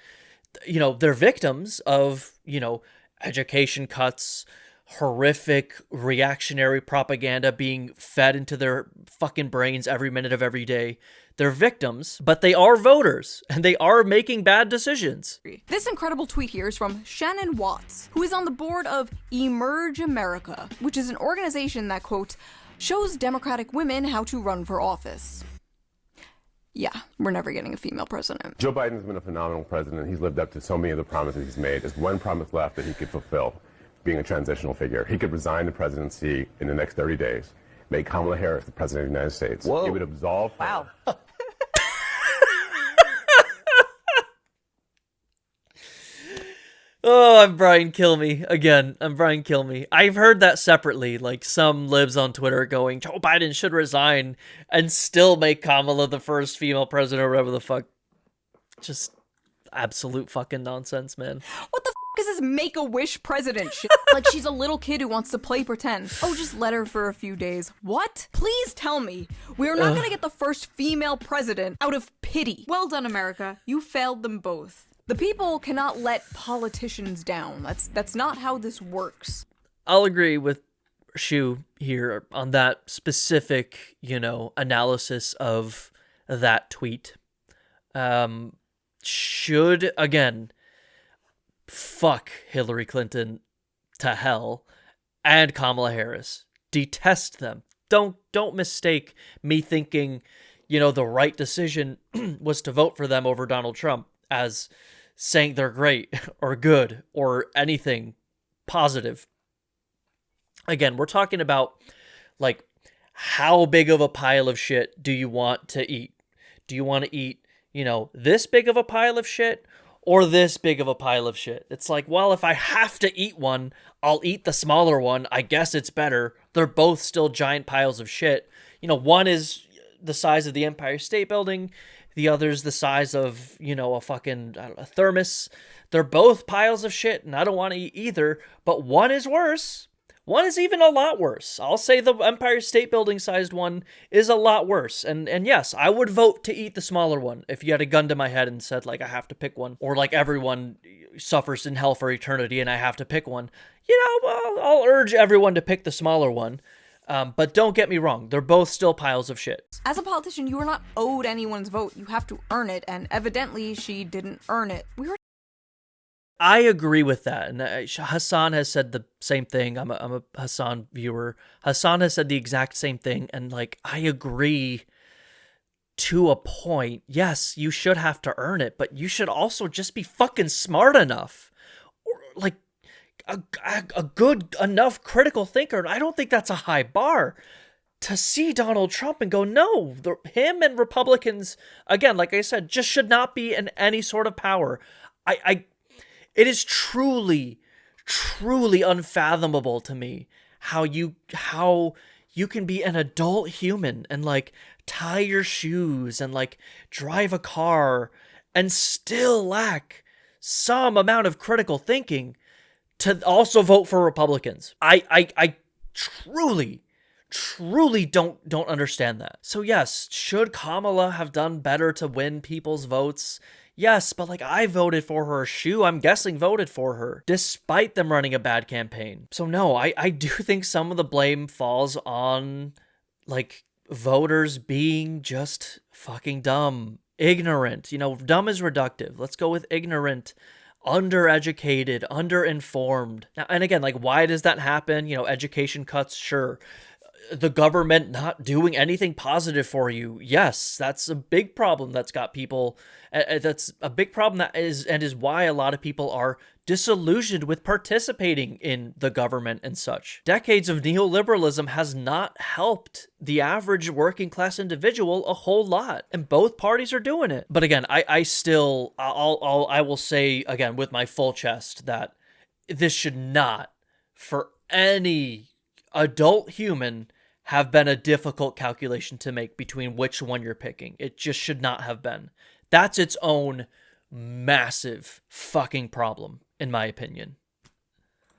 you know, they're victims of, you know, education cuts, horrific reactionary propaganda being fed into their fucking brains every minute of every day. They're victims, but they are voters, and they are making bad decisions. This incredible tweet here is from Shannon Watts, who is on the board of Emerge America, which is an organization that, quote, shows Democratic women how to run for office. Yeah, we're never getting a female president. Joe Biden's been a phenomenal president. He's lived up to so many of the promises he's made. There's one promise left that he could fulfill, being a transitional figure. He could resign the presidency in the next 30 days, make Kamala Harris the president of the United States. Whoa. It would absolve her. Wow. Oh, I'm Brian Kilme. Again, I'm Brian Kilme. I've heard that separately, like some libs on Twitter going, Joe Biden should resign and still make Kamala the first female president or whatever the fuck. Just absolute fucking nonsense, man. What the f*** is this Make-A-Wish president shit? Like she's a little kid who wants to play pretend. Oh, just let her for a few days. What? Please tell me we're not gonna get the first female president out of pity. Well done, America. You failed them both. The people cannot let politicians down. That's not how this works. I'll agree with Shu here on that specific, you know, analysis of that tweet. Should, again, fuck Hillary Clinton to hell and Kamala Harris. Detest them. Don't mistake me thinking, you know, the right decision was to vote for them over Donald Trump as saying they're great or good or anything positive. Again, we're talking about, like, how big of a pile of shit do you want to eat? Do you want to eat, you know, this big of a pile of shit or this big of a pile of shit? It's like, well, if I have to eat one, I'll eat the smaller one. I guess it's better. They're both still giant piles of shit. You know, one is the size of the Empire State Building. The other's the size of, you know, a thermos. They're both piles of shit, and I don't want to eat either, but one is worse. One is even a lot worse. I'll say the Empire State Building sized one is a lot worse. And yes, I would vote to eat the smaller one if you had a gun to my head and said, like, I have to pick one. Or like everyone suffers in hell for eternity and I have to pick one. You know, well, I'll urge everyone to pick the smaller one. But don't get me wrong, they're both still piles of shit. As a politician, you are not owed anyone's vote. You have to earn it, and evidently she didn't earn it. I agree with that, and Hassan has said the same thing. I'm a Hassan viewer. Hassan has said the exact same thing, and like, I agree to a point. Yes, you should have to earn it, but you should also just be fucking smart enough, or like a good enough critical thinker. And I don't think that's a high bar to see Donald Trump and go, no, him and Republicans, again, like I said, just should not be in any sort of power. It is truly, truly unfathomable to me how you can be an adult human and like tie your shoes and like drive a car and still lack some amount of critical thinking to also vote for Republicans. I truly don't understand that. So yes, should Kamala have done better to win people's votes? Yes, but like, I voted for her. Shu, I'm guessing, voted for her, despite them running a bad campaign. So no, I do think some of the blame falls on, like, voters being just fucking dumb, ignorant. You know, dumb is reductive. Let's go with ignorant, undereducated, underinformed. Now, and again, like, why does that happen? You know, education cuts, sure. The government not doing anything positive for you, yes, that's a big problem that's got people, that's a big problem that is why a lot of people are disillusioned with participating in the government and such. Decades of neoliberalism has not helped the average working class individual a whole lot, and both parties are doing it. But again, I will say again with my full chest that this should not, for any adult human, have been a difficult calculation to make between which one you're picking. It just should not have been. That's its own massive fucking problem, in my opinion.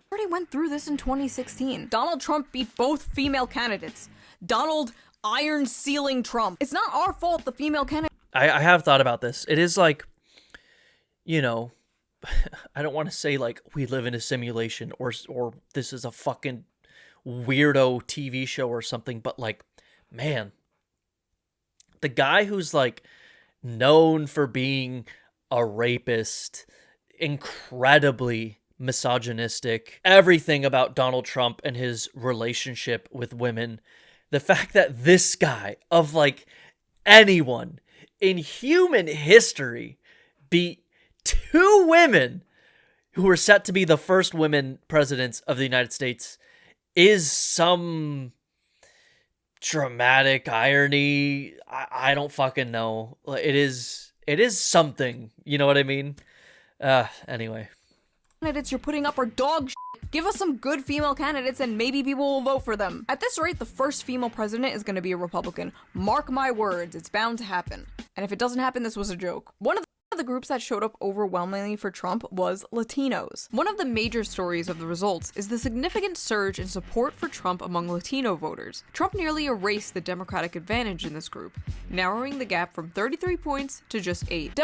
Already went through this in 2016. Donald Trump beat both female candidates. Donald iron sealing Trump. It's not our fault the female candidate. I have thought about this. It is like, you know, I don't want to say like we live in a simulation or this is a fucking weirdo TV show or something, but like, man, the guy who's like known for being a rapist, incredibly misogynistic, everything about Donald Trump and his relationship with women, the fact that this guy, of like anyone in human history, beat two women who were set to be the first women presidents of the United States is some dramatic irony. I don't fucking know. It is something. You know what I mean? Anyway. Candidates you're putting up are dog shit. Give us some good female candidates and maybe people will vote for them. At this rate, the first female president is going to be a Republican. Mark my words, it's bound to happen. And if it doesn't happen, this was a joke. One of the groups that showed up overwhelmingly for Trump was Latinos. One of the major stories of the results is the significant surge in support for Trump among Latino voters. Trump nearly erased the Democratic advantage in this group, narrowing the gap from 33 points to just 8.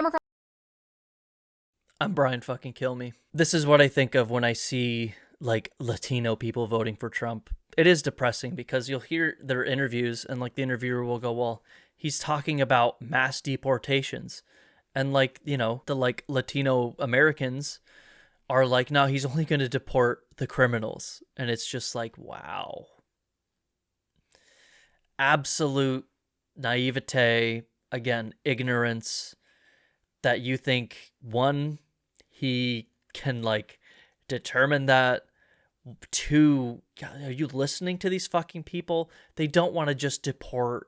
I'm Brian fucking Kill Me. This is what I think of when I see like Latino people voting for Trump. It is depressing because you'll hear their interviews and like the interviewer will go, well, he's talking about mass deportations. And like, you know, the like Latino Americans are like, no, he's only going to deport the criminals. And it's just like, wow. Absolute naivete, again, ignorance, that you think, one, he can like determine that. Two, God, are you listening to these fucking people? They don't want to just deport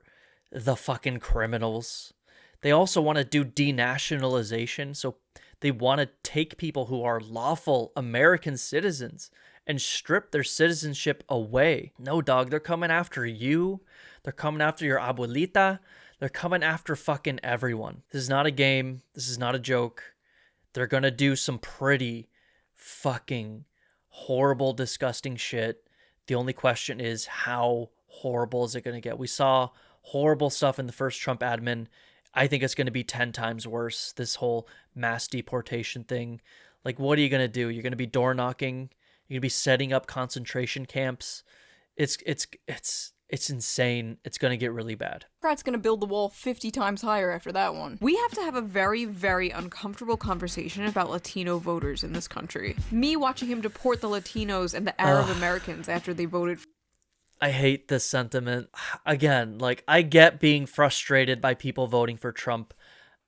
the fucking criminals. They also want to do denationalization. So they want to take people who are lawful American citizens and strip their citizenship away. No, dog, they're coming after you. They're coming after your abuelita. They're coming after fucking everyone. This is not a game. This is not a joke. They're going to do some pretty fucking horrible, disgusting shit. The only question is, how horrible is it going to get? We saw horrible stuff in the first Trump admin. I think it's going to be 10 times worse, this whole mass deportation thing. Like, what are you going to do? You're going to be door knocking? You're going to be setting up concentration camps? It's insane. It's going to get really bad. Democrats going to build the wall 50 times higher after that one. We have to have a very, very uncomfortable conversation about Latino voters in this country. Me watching him deport the Latinos and the Arab Americans after they voted. I hate this sentiment. Again, like, I get being frustrated by people voting for Trump.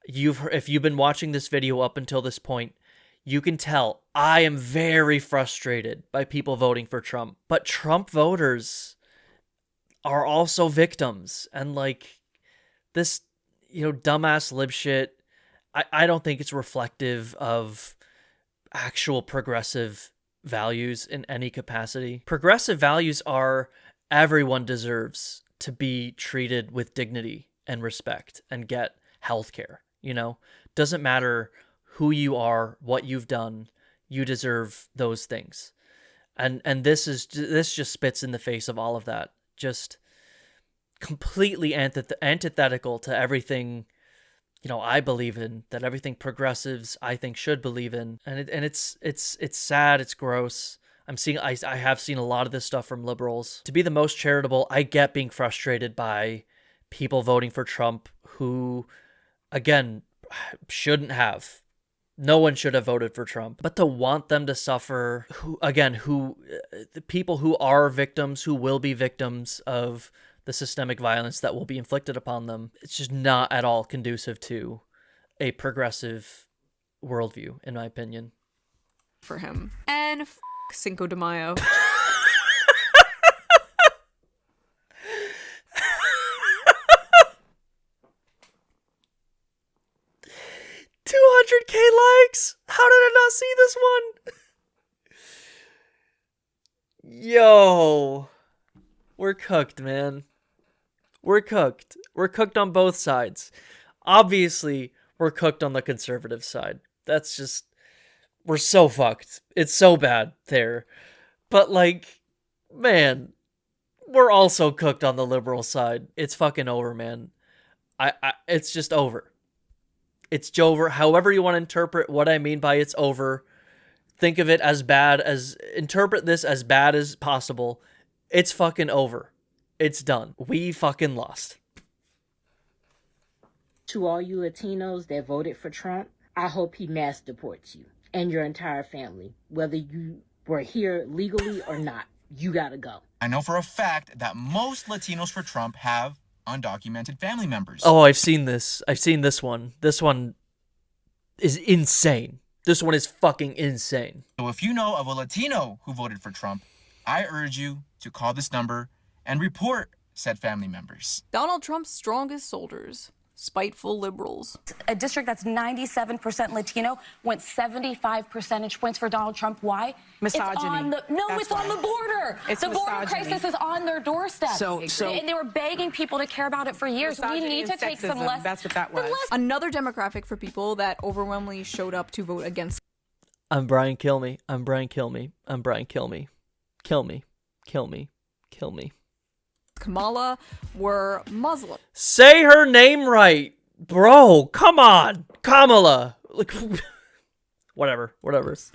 If you've been watching this video up until this point, you can tell I am very frustrated by people voting for Trump. But Trump voters are also victims. And like this, dumbass lib shit, I don't think it's reflective of actual progressive values in any capacity. Progressive values are everyone deserves to be treated with dignity and respect and get healthcare. Doesn't matter who you are, what you've done, you deserve those things. And this just spits in the face of all of that. Just completely antithetical to everything, I believe in, that everything progressives I think should believe in. And it's sad, it's gross. I have seen a lot of this stuff from liberals. To be the most charitable, I get being frustrated by people voting for Trump who, again, shouldn't have. No one should have voted for Trump. But to want them to suffer, the people who are victims, who will be victims of the systemic violence that will be inflicted upon them, it's just not at all conducive to a progressive worldview, in my opinion. For him. And Cinco de Mayo. 200K likes? How did I not see this one? Yo. We're cooked, man. We're cooked. We're cooked on both sides. Obviously, we're cooked on the conservative side. That's just... We're so fucked. It's so bad there. But like, man, we're also cooked on the liberal side. It's fucking over, man. It's just over. It's over. However you want to interpret what I mean by it's over. Think of it interpret this as bad as possible. It's fucking over. It's done. We fucking lost. To all you Latinos that voted for Trump, I hope he mass deports you and your entire family. Whether you were here legally or not, you gotta go. I know for a fact that most Latinos for Trump have undocumented family members. Oh, I've seen this. I've seen this one. This one is insane. This one is fucking insane. So if you know of a Latino who voted for Trump, I urge you to call this number and report said family members. Donald Trump's strongest soldiers. Spiteful liberals. A district that's 97% Latino went 75 percentage points for Donald Trump. Why? Misogyny. It's on the border. It's the border misogyny. crisis is on their doorstep. And they were begging people to care about it for years. We need to take some less. That's what that was. Another demographic for people that overwhelmingly showed up to vote against. I'm Brian Kilme. I'm Brian Kilme. I'm Brian Kilme. Kill me. Kill me. Kill me. Kamala were Muslim. Say her name right, bro. Come on, Kamala. Like, whatever.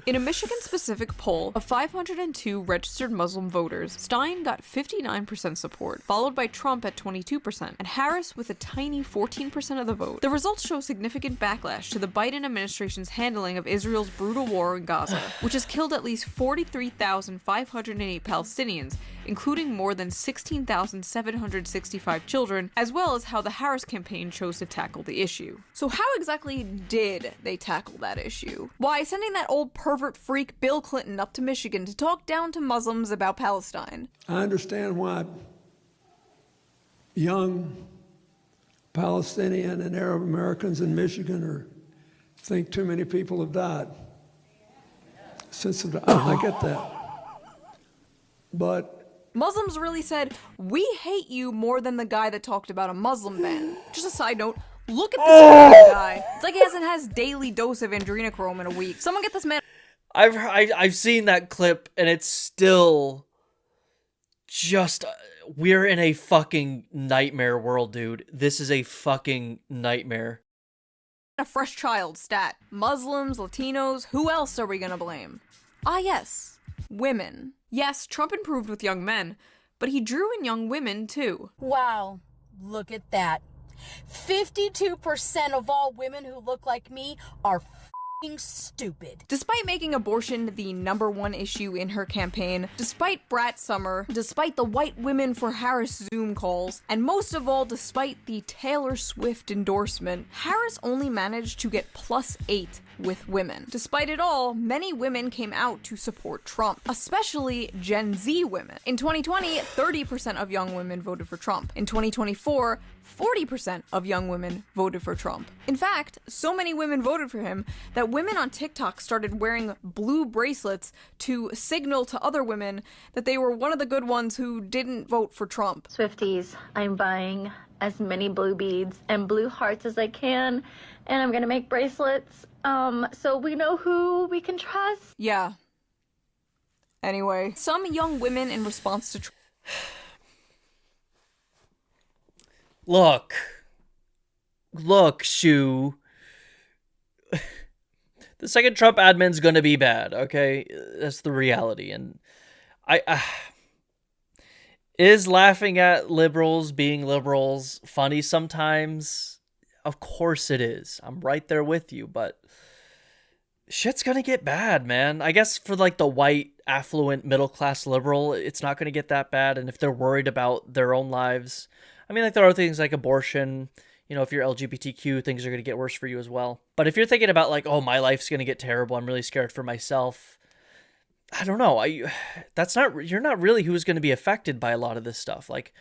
In a Michigan-specific poll of 502 registered Muslim voters, Stein got 59% support, followed by Trump at 22%, and Harris with a tiny 14% of the vote. The results show significant backlash to the Biden administration's handling of Israel's brutal war in Gaza, which has killed at least 43,508 Palestinians, including more than 16,765 children, as well as how the Harris campaign chose to tackle the issue. So how exactly did they tackle that issue? Why, sending that old pervert freak Bill Clinton up to Michigan to talk down to Muslims about Palestine. I understand why young Palestinian and Arab Americans in Michigan think too many people have died. I get that. But Muslims really said, we hate you more than the guy that talked about a Muslim ban. Just a side note, look at this guy. It's like he hasn't had his daily dose of adrenochrome in a week. Someone get this man. I've seen that clip, and it's still just, we're in a fucking nightmare world, dude. This is a fucking nightmare. A fresh child stat. Muslims, Latinos, who else are we gonna blame? Ah yes, women. Yes, Trump improved with young men, but he drew in young women too. Wow, look at that. 52% of all women who look like me are f***ing stupid. Despite making abortion the #1 issue in her campaign, despite Brat Summer, despite the white women for Harris Zoom calls, and most of all despite the Taylor Swift endorsement, Harris only managed to get +8 with women. Despite it all, many women came out to support Trump, especially Gen Z women. In 2020, 30% of young women voted for Trump. In 2024, 40% of young women voted for Trump. In fact, so many women voted for him that women on TikTok started wearing blue bracelets to signal to other women that they were one of the good ones who didn't vote for Trump. Swifties, I'm buying as many blue beads and blue hearts as I can, and I'm gonna make bracelets so we know who we can trust. Yeah. Anyway, some young women in response to Look, Shu. The second Trump admin's gonna be bad, okay? That's the reality. And is laughing at liberals being liberals funny sometimes? Of course it is. I'm right there with you, but shit's gonna get bad, man. I guess for like the white, affluent, middle-class liberal, it's not gonna get that bad. And if they're worried about their own lives, I mean, like there are things like abortion. You know, if you're LGBTQ, things are gonna get worse for you as well. But if you're thinking about like, oh, my life's gonna get terrible, I'm really scared for myself, I don't know. You're not really who's gonna be affected by a lot of this stuff. Like,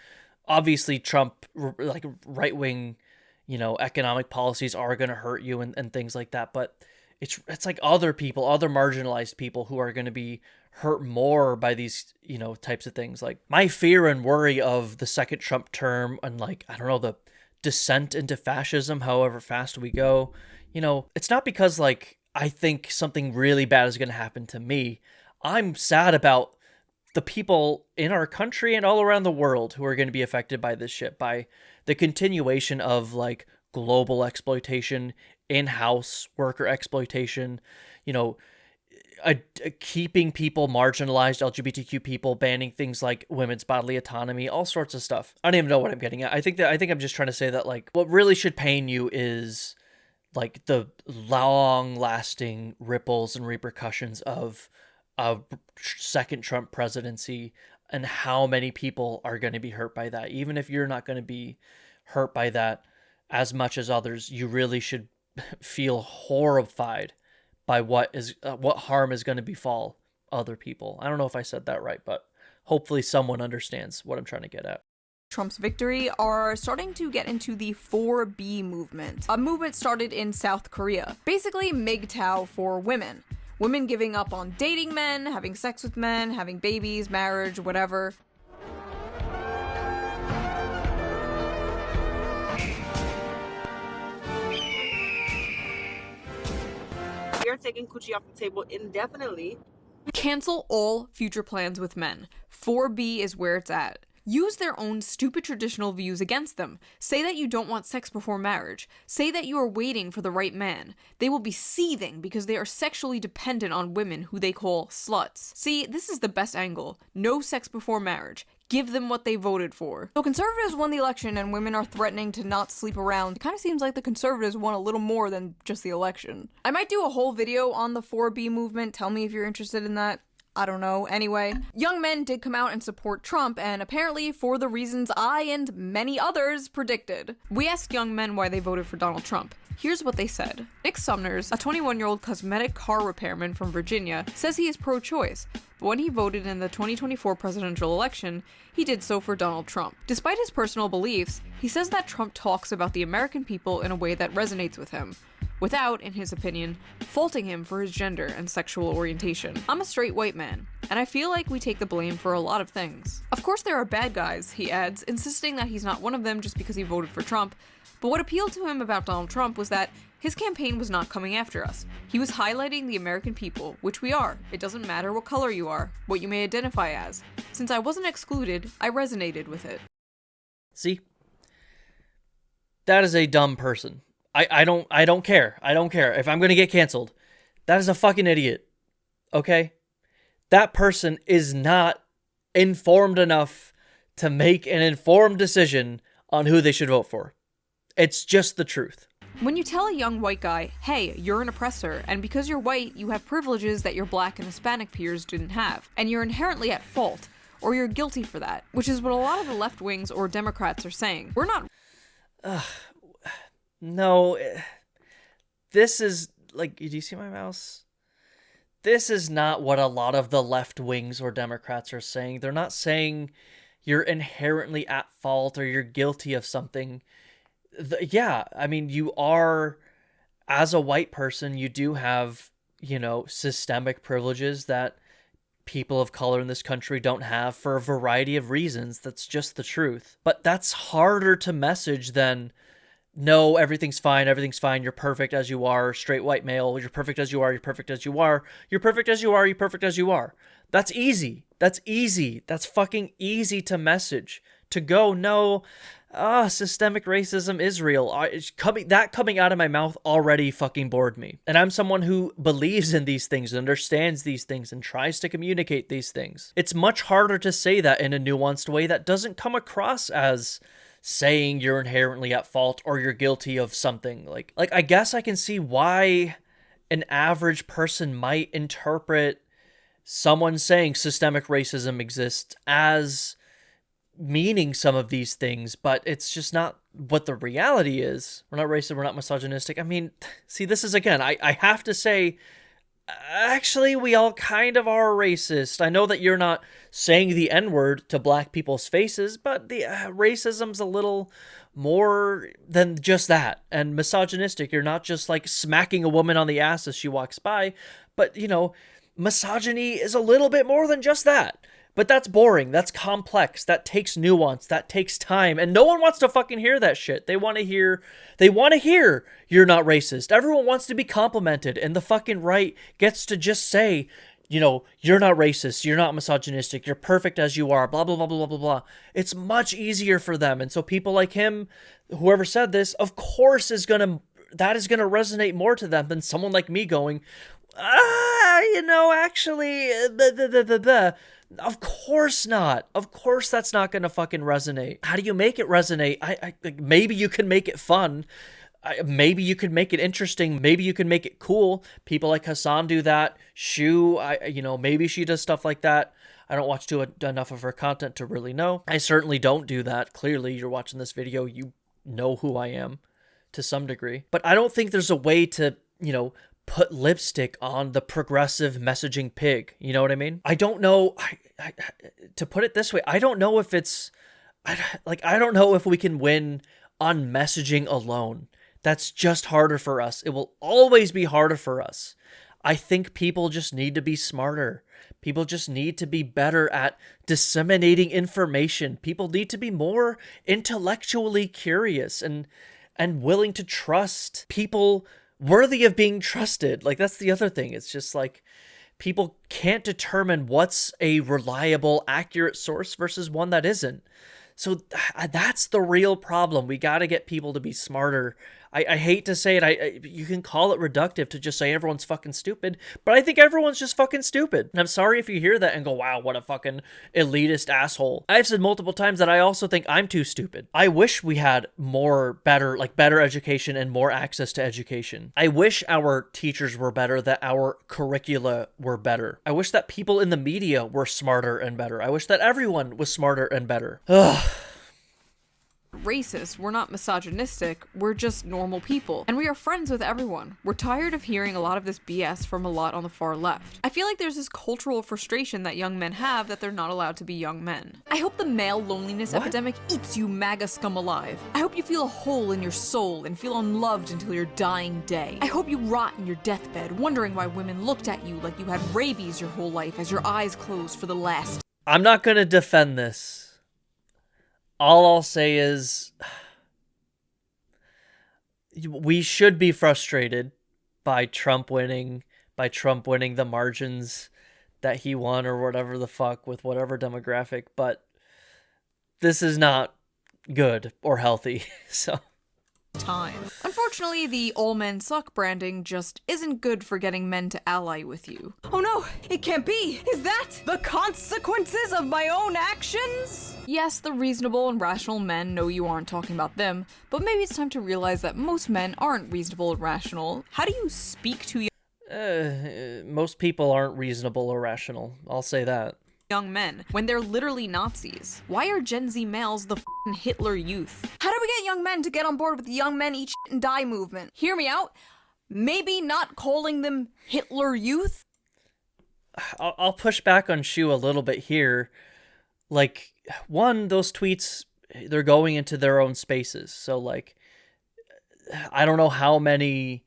obviously, Trump, like right-wing, you know, economic policies are gonna hurt you and things like that. But it's like other people, other marginalized people who are going to be hurt more by these, you know, types of things. Like my fear and worry of the second Trump term and like, I don't know, the descent into fascism, however fast we go, you know, it's not because like I think something really bad is going to happen to me. I'm sad about the people in our country and all around the world who are going to be affected by this shit, by the continuation of like global exploitation, in-house worker exploitation, you know, keeping people marginalized, LGBTQ people, banning things like women's bodily autonomy, all sorts of stuff. I don't even know what I'm getting at. I think I'm just trying to say that, like, what really should pain you is like the long-lasting ripples and repercussions of a second Trump presidency and how many people are going to be hurt by that. Even if you're not going to be hurt by that as much as others, you really should feel horrified by what harm is going to befall other people. I don't know if I said that right, but hopefully someone understands what I'm trying to get at. Trump's victory are starting to get into the 4B movement. A movement started in South Korea. Basically MGTOW for women. Women giving up on dating men, having sex with men, having babies, marriage, whatever. We are taking coochie off the table indefinitely. Cancel all future plans with men. 4B is where it's at. Use their own stupid traditional views against them. Say that you don't want sex before marriage. Say that you are waiting for the right man. They will be seething because they are sexually dependent on women who they call sluts. See, this is the best angle. No sex before marriage. Give them what they voted for. So conservatives won the election and women are threatening to not sleep around. It kind of seems like the conservatives won a little more than just the election. I might do a whole video on the 4B movement. Tell me if you're interested in that. I don't know. Anyway, young men did come out and support Trump, and apparently for the reasons I and many others predicted. We asked young men why they voted for Donald Trump. Here's what they said. Nick Sumners, a 21-year-old cosmetic car repairman from Virginia, says he is pro-choice, but when he voted in the 2024 presidential election, he did so for Donald Trump. Despite his personal beliefs, he says that Trump talks about the American people in a way that resonates with him, without, in his opinion, faulting him for his gender and sexual orientation. I'm a straight white man, and I feel like we take the blame for a lot of things. Of course there are bad guys, he adds, insisting that he's not one of them just because he voted for Trump, but what appealed to him about Donald Trump was that his campaign was not coming after us. He was highlighting the American people, which we are. It doesn't matter what color you are, what you may identify as. Since I wasn't excluded, I resonated with it. See? That is a dumb person. I don't care. I don't care. If I'm going to get canceled, that is a fucking idiot. Okay? That person is not informed enough to make an informed decision on who they should vote for. It's just the truth. When you tell a young white guy, hey, you're an oppressor, and because you're white, you have privileges that your black and Hispanic peers didn't have, and you're inherently at fault, or you're guilty for that, which is what a lot of the left wings or Democrats are saying. We're not... No, this is, like, do you see my mouse? This is not what a lot of the left wings or Democrats are saying. They're not saying you're inherently at fault or you're guilty of something. Yeah, I mean, you are, as a white person, you do have, you know, systemic privileges that people of color in this country don't have for a variety of reasons. That's just the truth. But that's harder to message than... No, everything's fine, you're perfect as you are, straight white male, you're perfect as you are, you're perfect as you are, you're perfect as you are, you're perfect as you are. That's easy. That's easy. That's fucking easy to message. To go, no, systemic racism is real. Coming out of my mouth already fucking bored me. And I'm someone who believes in these things, understands these things, and tries to communicate these things. It's much harder to say that in a nuanced way that doesn't come across as... saying you're inherently at fault or you're guilty of something. Like I guess I can see why an average person might interpret someone saying systemic racism exists as meaning some of these things, but it's just not what the reality is. We're not racist, we're not misogynistic. I mean, see, this is, again, I have to say, actually, we all kind of are racist. I know that you're not saying the N-word to black people's faces, but the racism's a little more than just that. And misogynistic, you're not just like smacking a woman on the ass as she walks by, but, you know, misogyny is a little bit more than just that. But that's boring, that's complex, that takes nuance, that takes time, and no one wants to fucking hear that shit. They want to hear you're not racist. Everyone wants to be complimented, and the fucking right gets to just say, you know, you're not racist, you're not misogynistic, you're perfect as you are, blah, blah, blah, blah, blah, blah. It's much easier for them, and so people like him, whoever said this, of course is going to that is going to resonate more to them than someone like me going, actually, of course not. Of course that's not going to fucking resonate. How do you make it resonate? Maybe you can make it fun. Maybe you could make it interesting. Maybe you can make it cool. People like Hassan do that. Shu, maybe she does stuff like that. I don't watch enough of her content to really know. I certainly don't do that. Clearly, you're watching this video. You know who I am to some degree. But I don't think there's a way to, put lipstick on the progressive messaging pig. You know what I mean? I don't know. To put it this way, I don't know if it's... I don't know if we can win on messaging alone. That's just harder for us. It will always be harder for us. I think people just need to be smarter. People just need to be better at disseminating information. People need to be more intellectually curious and willing to trust people worthy of being trusted. Like, that's the other thing. It's just like people can't determine what's a reliable, accurate source versus one that isn't. So that's the real problem. We got to get people to be smarter. I hate to say it. You can call it reductive to just say everyone's fucking stupid, but I think everyone's just fucking stupid. And I'm sorry if you hear that and go, wow, what a fucking elitist asshole. I've said multiple times that I also think I'm too stupid. I wish we had better education and more access to education. I wish our teachers were better, that our curricula were better. I wish that people in the media were smarter and better. I wish that everyone was smarter and better. Ugh. Racist, we're not misogynistic, we're just normal people. And we are friends with everyone. We're tired of hearing a lot of this BS from a lot on the far left. I feel like there's this cultural frustration that young men have that they're not allowed to be young men. I hope the male loneliness epidemic eats you MAGA scum alive. I hope you feel a hole in your soul and feel unloved until your dying day. I hope you rot in your deathbed, wondering why women looked at you like you had rabies your whole life as your eyes closed for the last. I'm not gonna defend this. All I'll say is we should be frustrated by Trump winning the margins that he won or whatever the fuck with whatever demographic, but this is not good or healthy. So time. Unfortunately, the all men suck branding just isn't good for getting men to ally with you. Oh no, it can't be! Is that the consequences of my own actions? Yes, the reasonable and rational men know you aren't talking about them, but maybe it's time to realize that most men aren't reasonable and rational. How do you speak to most people aren't reasonable or rational. I'll say that. Young men when they're literally Nazis? Why are Gen Z males the f***ing Hitler youth? How do we get young men to get on board with the young men eat shit and die movement? Hear me out. Maybe not calling them Hitler youth? I'll push back on Shu a little bit here. Like, one, those tweets, they're going into their own spaces. So, like, I don't know how many,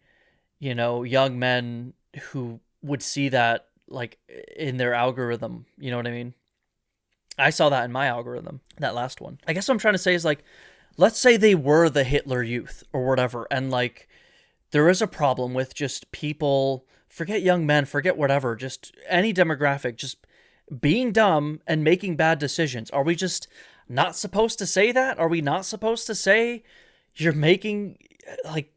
young men who would see that like in their algorithm, you know what I mean? I saw that in my algorithm, that last one. I guess what I'm trying to say is, like, let's say they were the Hitler youth or whatever, and like there is a problem with just people, forget young men, forget whatever, just any demographic, just being dumb and making bad decisions. Are we just not supposed to say that? Are we not supposed to say you're making, like,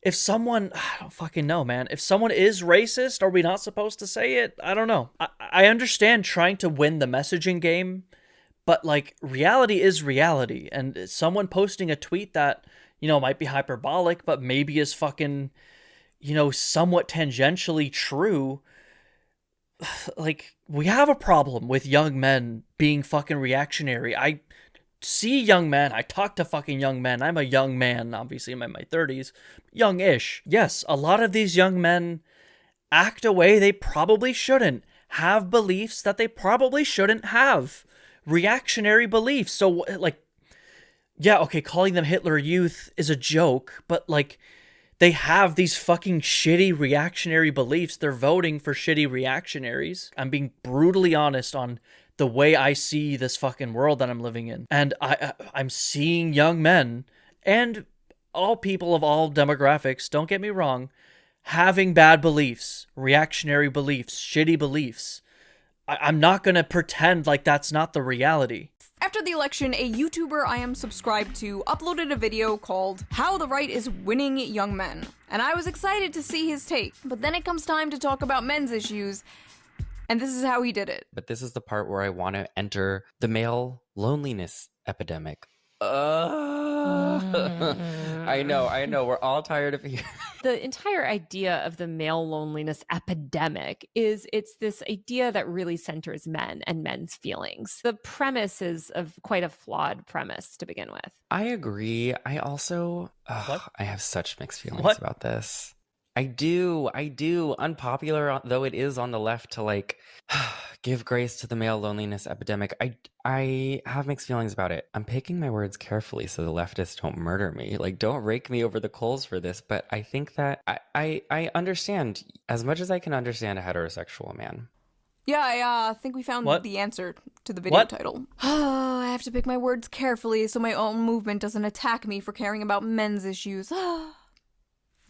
if someone, I don't fucking know, man. If someone is racist, are we not supposed to say it? I don't know. I understand trying to win the messaging game, but like reality is reality. And someone posting a tweet that, might be hyperbolic, but maybe is fucking, somewhat tangentially true. Like, we have a problem with young men being fucking reactionary. I see young men. I talk to fucking young men. I'm a young man, obviously I'm in my 30s, young-ish. Yes, a lot of these young men act a way they probably shouldn't, have beliefs that they probably shouldn't have, reactionary beliefs. So, like, yeah, okay, calling them Hitler youth is a joke, but like, they have these fucking shitty reactionary beliefs. They're voting for shitty reactionaries. I'm being brutally honest on the way I see this fucking world that I'm living in. And I'm seeing young men and all people of all demographics, don't get me wrong, having bad beliefs, reactionary beliefs, shitty beliefs. I'm not going to pretend like that's not the reality. After the election, a YouTuber I am subscribed to uploaded a video called How the Right is Winning Young Men, and I was excited to see his take. But then it comes time to talk about men's issues, and this is how he did it. But this is the part where I want to enter the male loneliness epidemic. I know. We're all tired of hearing. The entire idea of the male loneliness epidemic is it's this idea that really centers men and men's feelings. The premise is quite a flawed premise to begin with. I agree. I also, I have such mixed feelings about this. I do. Unpopular though it is on the left to like give grace to the male loneliness epidemic. I have mixed feelings about it. I'm picking my words carefully so the leftists don't murder me. Like, don't rake me over the coals for this. But I think that I understand as much as I can understand a heterosexual man. Yeah, I think we found the answer to the video title. I have to pick my words carefully so my own movement doesn't attack me for caring about men's issues.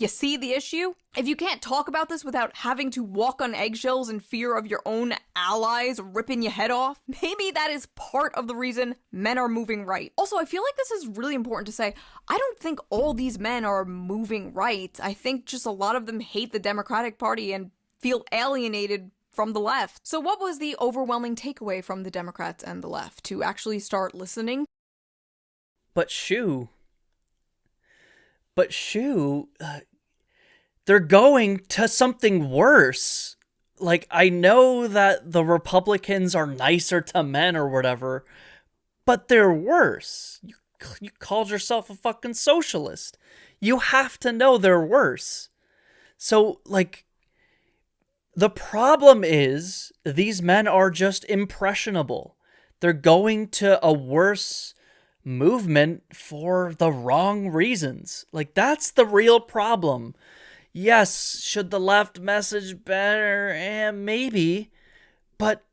You see the issue? If you can't talk about this without having to walk on eggshells in fear of your own allies ripping your head off, maybe that is part of the reason men are moving right. Also, I feel like this is really important to say. I don't think all these men are moving right. I think just a lot of them hate the Democratic Party and feel alienated from the left. So what was the overwhelming takeaway from the Democrats and the left? To actually start listening? But they're going to something worse. Like, I know that the Republicans are nicer to men or whatever, but they're worse. You called yourself a fucking socialist. You have to know they're worse. So, like, the problem is these men are just impressionable. They're going to a worse movement for the wrong reasons. Like, that's the real problem. Yes, should the left message better? Maybe, but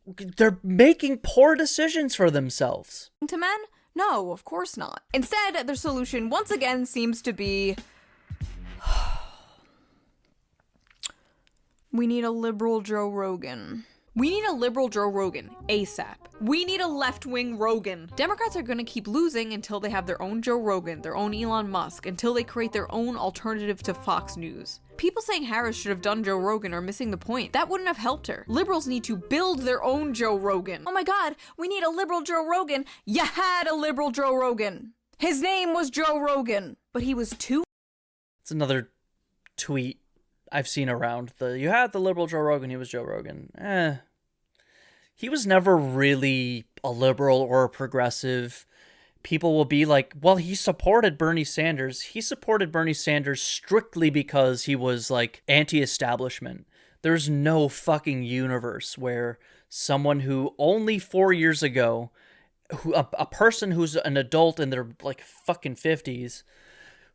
they're making poor decisions for themselves. To men? No, of course not. Instead, their solution once again seems to be we need a liberal Joe Rogan. We need a liberal Joe Rogan, ASAP. We need a left-wing Rogan. Democrats are gonna keep losing until they have their own Joe Rogan, their own Elon Musk, until they create their own alternative to Fox News. People saying Harris should have done Joe Rogan are missing the point. That wouldn't have helped her. Liberals need to build their own Joe Rogan. Oh my god, we need a liberal Joe Rogan. You had a liberal Joe Rogan. His name was Joe Rogan, but he was too... It's another tweet I've seen around. You had the liberal Joe Rogan, he was Joe Rogan. He was never really a liberal or a progressive. People will be like, well, he supported Bernie Sanders. He supported Bernie Sanders strictly because he was like anti-establishment. There's no fucking universe where someone who only 4 years ago, a person who's an adult in their like fucking 50s,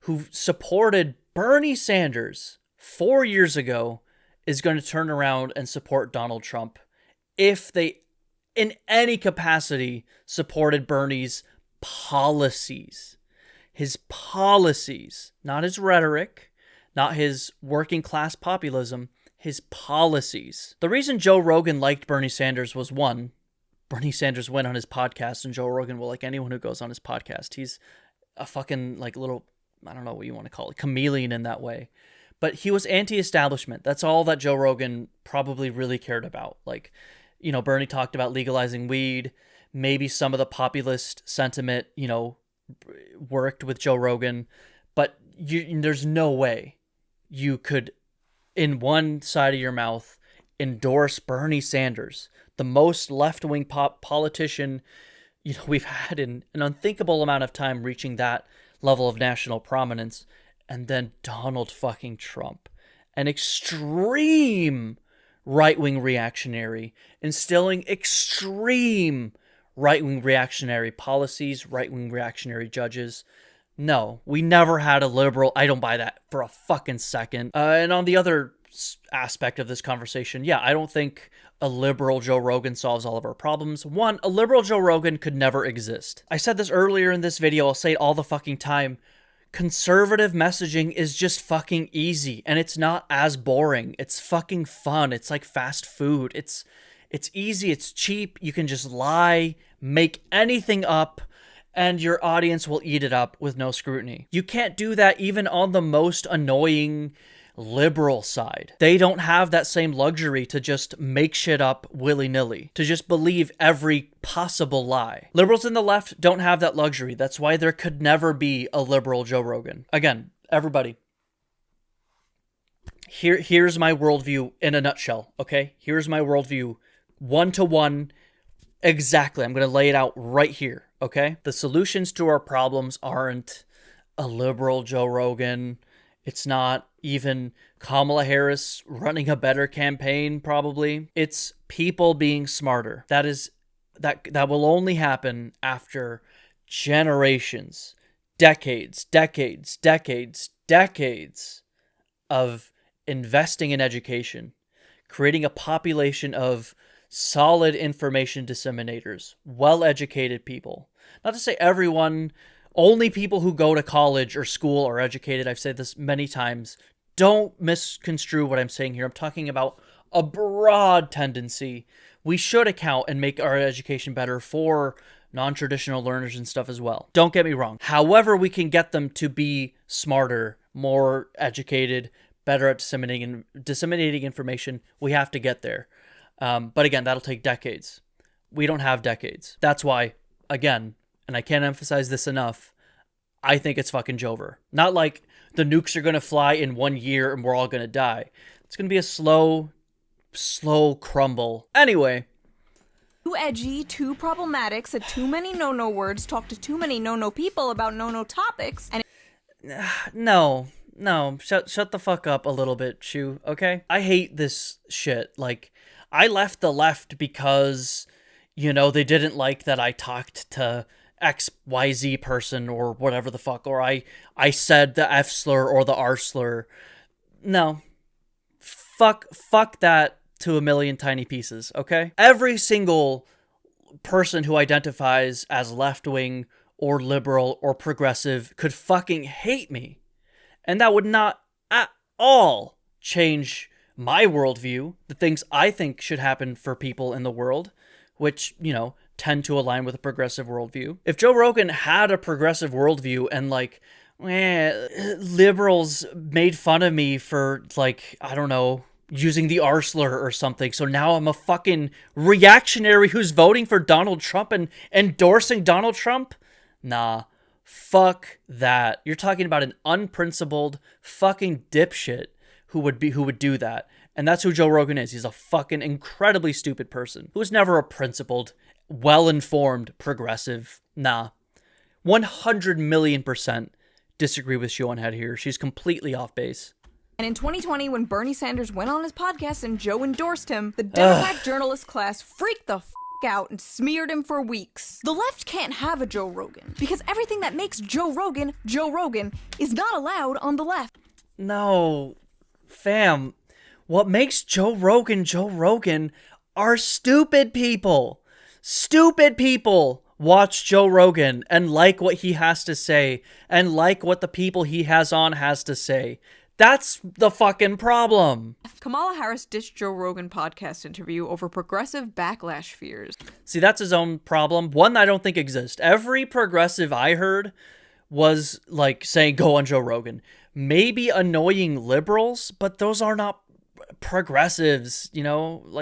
who supported Bernie Sanders 4 years ago is going to turn around and support Donald Trump if they, in any capacity, supported Bernie's policies. His policies, not his rhetoric, not his working class populism, his policies. The reason Joe Rogan liked Bernie Sanders was, one, Bernie Sanders went on his podcast, and Joe Rogan will like anyone who goes on his podcast. He's a fucking like little, I don't know what you want to call it, chameleon in that way. But he was anti-establishment. That's all that Joe Rogan probably really cared about. Like, you know, Bernie talked about legalizing weed. Maybe some of the populist sentiment, you know, worked with Joe Rogan. But there's no way you could, in one side of your mouth, endorse Bernie Sanders, the most left-wing politician, you know, we've had in an unthinkable amount of time reaching that level of national prominence, and then Donald fucking Trump, an extreme right-wing reactionary, instilling extreme right-wing reactionary policies, right-wing reactionary judges. No, we never had a liberal. I don't buy that for a fucking second. And on the other aspect of this conversation, yeah, I don't think a liberal Joe Rogan solves all of our problems. One, a liberal Joe Rogan could never exist. I said this earlier in this video, I'll say it all the fucking time. Conservative messaging is just fucking easy, and it's not as boring. It's fucking fun. It's like fast food. It's It's easy, it's cheap. You can just lie, make anything up, and your audience will eat it up with no scrutiny. You can't do that even on the most annoying liberal side. They don't have that same luxury to just make shit up willy-nilly, to just believe every possible lie. Liberals in the left don't have that luxury. That's why there could never be a liberal Joe Rogan. Again, everybody, here's my worldview in a nutshell, okay? Here's my worldview, 1-to-1, exactly. I'm going to lay it out right here, okay? The solutions to our problems aren't a liberal Joe Rogan. It's not even Kamala Harris running a better campaign, probably. It's people being smarter. That will only happen after generations, decades of investing in education, creating a population of solid information disseminators, well-educated people. Not to say everyone, only people who go to college or school are educated. I've said this many times. Don't misconstrue what I'm saying here. I'm talking about a broad tendency. We should account and make our education better for non-traditional learners and stuff as well. Don't get me wrong. However, we can get them to be smarter, more educated, better at disseminating information, we have to get there. But again, that'll take decades. We don't have decades. That's why, again, and I can't emphasize this enough, I think it's fucking Jover. Not like the nukes are going to fly in 1 year and we're all going to die. It's going to be a slow crumble. Anyway. Too edgy, too problematic, said too many no-no words, talked to too many no-no people about no-no topics, and... No, shut the fuck up a little bit, Shu, okay? I hate this shit. Like, I left the left because, they didn't like that I talked to XYZ person or whatever the fuck, or I said the F slur or the R slur. No. Fuck that to a million tiny pieces, okay? Every single person who identifies as left-wing or liberal or progressive could fucking hate me. And that would not at all change my worldview, the things I think should happen for people in the world, which, tend to align with a progressive worldview. If Joe Rogan had a progressive worldview and liberals made fun of me for I don't know, using the R slur or something, so now I'm a fucking reactionary who's voting for Donald Trump and endorsing Donald Trump? Nah, fuck that. You're talking about an unprincipled fucking dipshit who would do that. And that's who Joe Rogan is. He's a fucking incredibly stupid person who was never a principled, well-informed progressive. Nah. 100 million% disagree with Sean Head here. She's completely off base. And in 2020, when Bernie Sanders went on his podcast and Joe endorsed him, the Democrat journalist class freaked the out and smeared him for weeks. The left can't have a Joe Rogan because everything that makes Joe Rogan is not allowed on the left. No, fam. What makes Joe Rogan are stupid people. Stupid people watch Joe Rogan and like what he has to say and like what the people he has on has to say. That's the fucking problem. Kamala Harris ditched Joe Rogan podcast interview over progressive backlash fears. See, that's his own problem. One I don't think exists. Every progressive I heard was saying go on Joe Rogan. Maybe annoying liberals, but those are not progressives,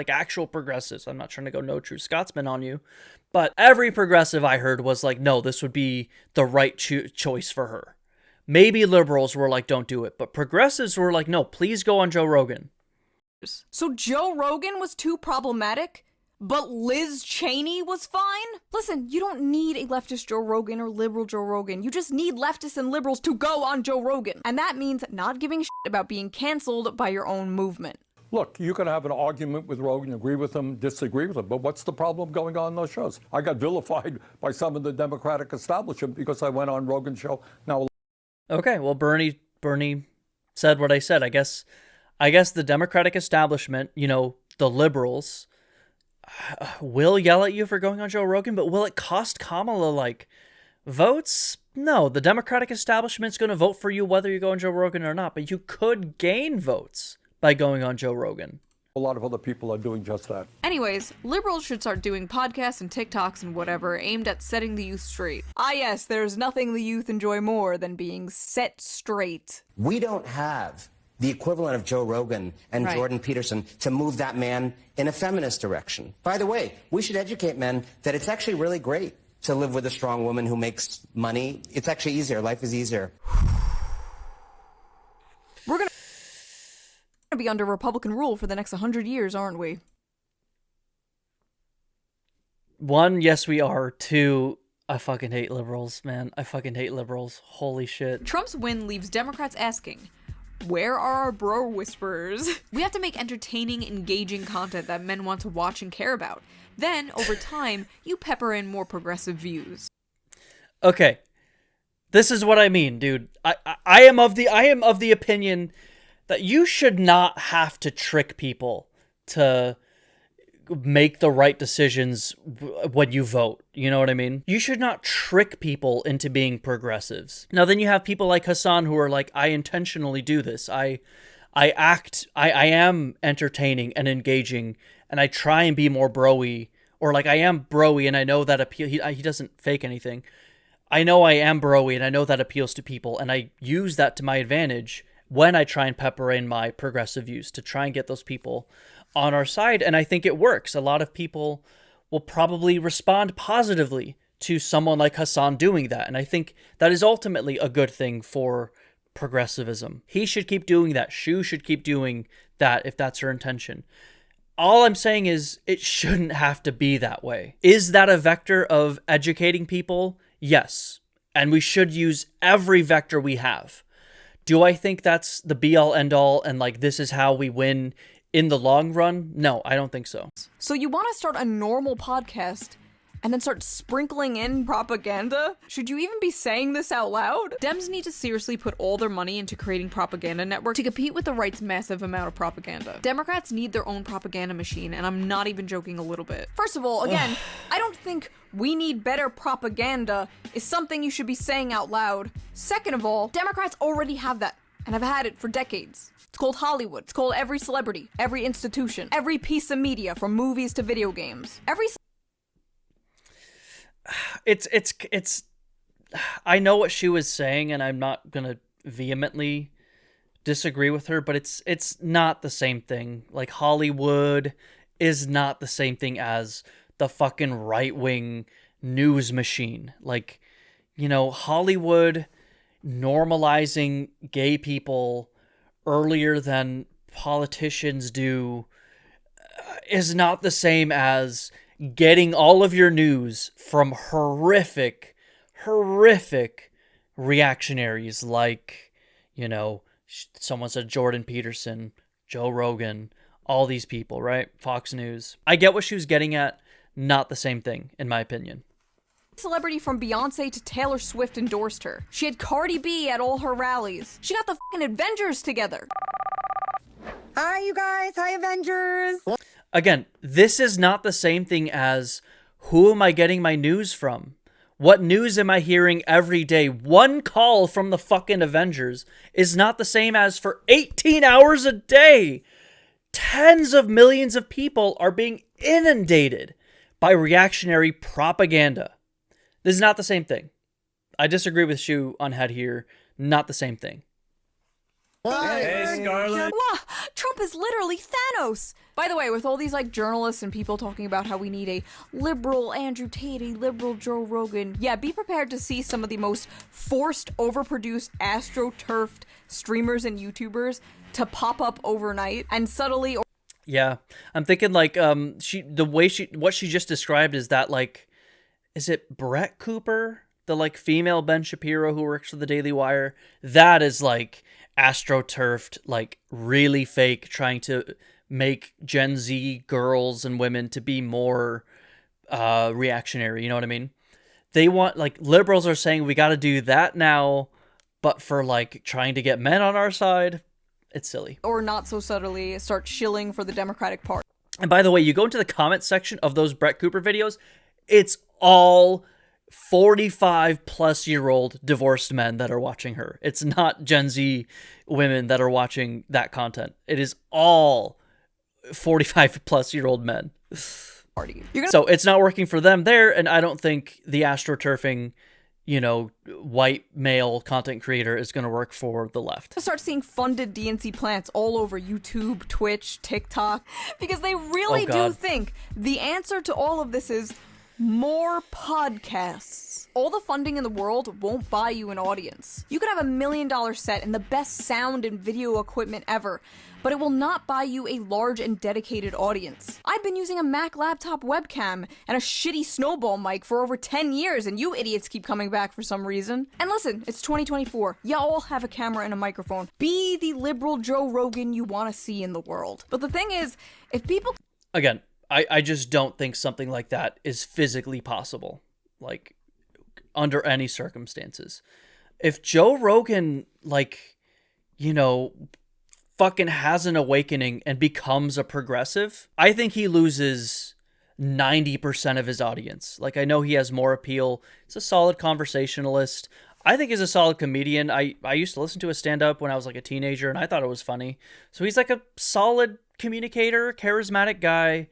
actual progressives. I'm not trying to go no true Scotsman on you, but every progressive I heard was no, this would be the right choice for her. Maybe liberals were don't do it, but progressives were no, please go on Joe Rogan. So Joe Rogan was too problematic, but Liz Cheney was fine? Listen, you don't need a leftist Joe Rogan or liberal Joe Rogan. You just need leftists and liberals to go on Joe Rogan. And that means not giving a shit about being canceled by your own movement. Look, you can have an argument with Rogan, agree with him, disagree with him, but what's the problem going on those shows? I got vilified by some of the Democratic establishment because I went on Rogan's show. Now, okay, well, Bernie said what I said. I guess the Democratic establishment, the liberals, will yell at you for going on Joe Rogan, but will it cost Kamala, votes? No, the Democratic establishment's going to vote for you whether you go on Joe Rogan or not, but you could gain votes by going on Joe Rogan. A lot of other people are doing just that. Anyways, liberals should start doing podcasts and TikToks and whatever aimed at setting the youth straight. Ah yes, there's nothing the youth enjoy more than being set straight. We don't have the equivalent of Joe Rogan and Jordan Peterson to move that man in a feminist direction. By the way, we should educate men that it's actually really great to live with a strong woman who makes money. It's actually easier. Life is easier. We're gonna be under Republican rule for the next 100 years, aren't we? One, yes we are. Two, I fucking hate liberals, man. I fucking hate liberals. Holy shit. Trump's win leaves Democrats asking, where are our bro whisperers? We have to make entertaining, engaging content that men want to watch and care about. Then, over time, you pepper in more progressive views. Okay. This is what I mean, dude. I am of the opinion that you should not have to trick people to make the right decisions when you vote. You know what I mean? You should not trick people into being progressives. Now, then you have people like Hassan who are like, I intentionally do this. I am entertaining and engaging, and I try and be more bro-y, or like I am bro-y and I know that appeal. He doesn't fake anything. I know I am bro-y and I know that appeals to people, and I use that to my advantage when I try and pepper in my progressive views to try and get those people on our side. And I think it works. A lot of people will probably respond positively to someone like Hassan doing that. And I think that is ultimately a good thing for progressivism. He should keep doing that. Shu should keep doing that if that's her intention. All I'm saying is it shouldn't have to be that way. Is that a vector of educating people? Yes. And we should use every vector we have. Do I think that's the be-all, end-all, and like this is how we win in the long run? No, I don't think so. So you want to start a normal podcast and then start sprinkling in propaganda? Should you even be saying this out loud? Dems need to seriously put all their money into creating propaganda networks to compete with the right's massive amount of propaganda. Democrats need their own propaganda machine, and I'm not even joking a little bit. First of all, again, I don't think we need better propaganda is something you should be saying out loud. Second of all, Democrats already have that, and have had it for decades. It's called Hollywood. It's called every celebrity, every institution, every piece of media, from movies to video games. It's I know what she was saying, and I'm not gonna vehemently disagree with her, but it's not the same thing. Like, Hollywood is not the same thing as the fucking right-wing news machine. Like, you know, Hollywood normalizing gay people earlier than politicians do is not the same as getting all of your news from horrific reactionaries like, you know, someone said Jordan Peterson, Joe Rogan, all these people, right? Fox News. I get what she was getting at. Not the same thing, in my opinion. Celebrity from Beyonce to Taylor Swift endorsed her. She had Cardi B at all her rallies. She got the fucking Avengers together. Hi, you guys. Hi, Avengers. Again, this is not the same thing as who am I getting my news from? What news am I hearing every day? One call from the fucking Avengers is not the same as for 18 hours a day. Tens of millions of people are being inundated by reactionary propaganda. This is not the same thing. I disagree with Shu on head here. Not the same thing. Hey, Scarlett. Wow, Trump is literally Thanos. By the way, with all these like journalists and people talking about how we need a liberal Andrew Tate, a liberal Joe Rogan, yeah, be prepared to see some of the most forced, overproduced, astroturfed streamers and YouTubers to pop up overnight and subtly. Yeah, I'm thinking like what she just described is that like, is it Brett Cooper, the like female Ben Shapiro who works for the Daily Wire? That is like astroturfed, like really fake, trying to make Gen Z girls and women to be more reactionary. You know what I mean? They want, like, liberals are saying we got to do that now, but for like trying to get men on our side, it's silly. Or not so subtly start shilling for the Democratic Party. And by the way, you go into the comment section of those Brett Cooper videos, it's all 45-plus-year-old divorced men that are watching her. It's not Gen Z women that are watching that content. It is all 45-plus-year-old men. So it's not working for them there, and I don't think the astroturfing, white male content creator is going to work for the left. Start seeing funded DNC plants all over YouTube, Twitch, TikTok, because they really do think the answer to all of this is more podcasts. All the funding in the world won't buy you an audience. You could have $1 million set and the best sound and video equipment ever, but it will not buy you a large and dedicated audience. I've been using a Mac laptop webcam and a shitty snowball mic for over 10 years, and you idiots keep coming back for some reason. And listen, it's 2024. Y'all have a camera and a microphone. Be the liberal Joe Rogan you want to see in the world. But the thing is, if people... Again, I just don't think something like that is physically possible. Like, under any circumstances. If Joe Rogan, fucking has an awakening and becomes a progressive, I think he loses 90% of his audience. Like, I know he has more appeal. He's a solid conversationalist. I think he's a solid comedian. I used to listen to his stand-up when I was like a teenager, and I thought it was funny. So he's like a solid communicator, charismatic guy.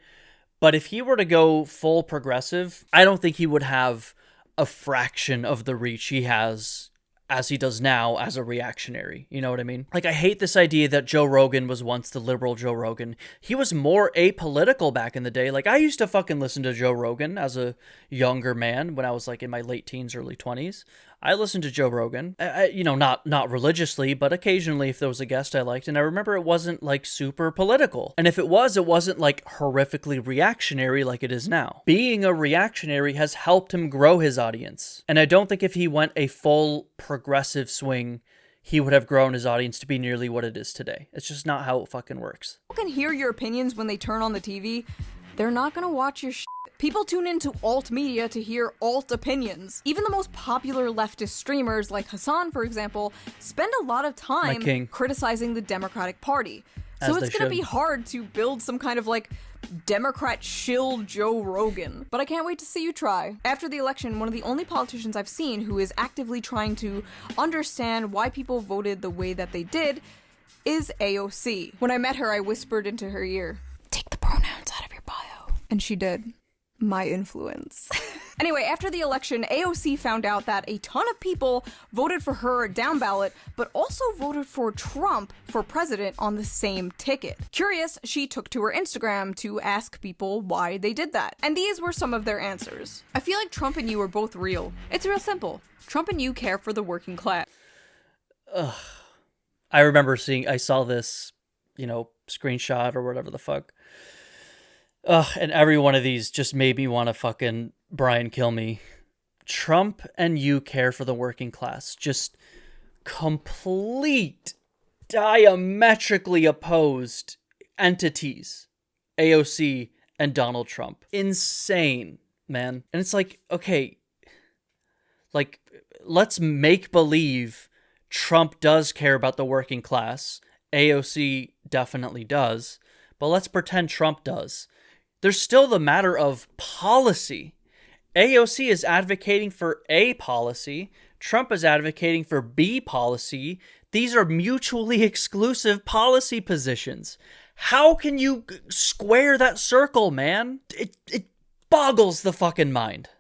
But if he were to go full progressive, I don't think he would have a fraction of the reach he has as he does now as a reactionary. You know what I mean? Like, I hate this idea that Joe Rogan was once the liberal Joe Rogan. He was more apolitical back in the day. Like, I used to fucking listen to Joe Rogan as a younger man when I was like in my late teens, early 20s. I listened to Joe Rogan, not religiously, but occasionally if there was a guest I liked. And I remember it wasn't like super political. And if it wasn't like horrifically reactionary like it is now. Being a reactionary has helped him grow his audience. And I don't think if he went a full progressive swing, he would have grown his audience to be nearly what it is today. It's just not how it fucking works. People can hear your opinions when they turn on the TV. They're not gonna watch your shit. People tune into alt media to hear alt opinions. Even the most popular leftist streamers, like Hassan, for example, spend a lot of time criticizing the Democratic Party. So it's gonna be hard to build some kind of Democrat shill Joe Rogan. But I can't wait to see you try. After the election, one of the only politicians I've seen who is actively trying to understand why people voted the way that they did is AOC. When I met her, I whispered into her ear, "Take the pronouns out of your bio." And she did. My influence. Anyway, after the election, AOC found out that a ton of people voted for her down ballot, but also voted for Trump for president on the same ticket. Curious, she took to her Instagram to ask people why they did that. And these were some of their answers. I feel like Trump and you are both real. It's real simple. Trump and you care for the working class. Ugh. I remember I saw this, screenshot or whatever the fuck. And every one of these just made me want to fucking Brian kill me. Trump and you care for the working class. Just complete, diametrically opposed entities. AOC and Donald Trump. Insane, man. And it's like, okay, let's make believe Trump does care about the working class. AOC definitely does. But let's pretend Trump does. There's still the matter of policy. AOC is advocating for A policy. Trump is advocating for B policy. These are mutually exclusive policy positions. How can you square that circle, man? It boggles the fucking mind.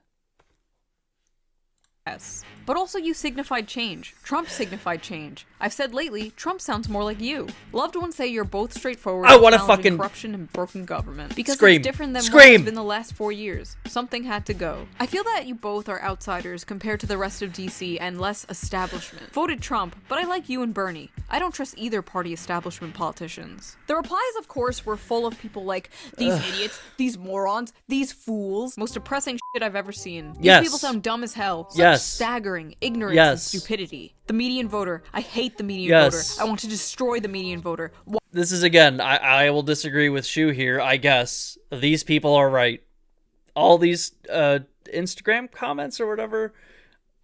Yes. But also you signified change. Trump signified change. I've said lately, Trump sounds more like you. Loved ones say you're both straightforward I want to fucking corruption and broken government. Because scream. It's different than Scream. what's been the last 4 years. Something had to go. I feel that you both are outsiders compared to the rest of DC and less establishment. Voted Trump, but I like you and Bernie. I don't trust either party establishment politicians. The replies, of course, were full of people like, these idiots, these morons, these fools. Most depressing shit I've ever seen. These people sound dumb as hell. Such staggering ignorance and stupidity. The median voter. I hate the median voter. I want to destroy the median voter. This is, again, I will disagree with Shu here, I guess. These people are right. All these Instagram comments or whatever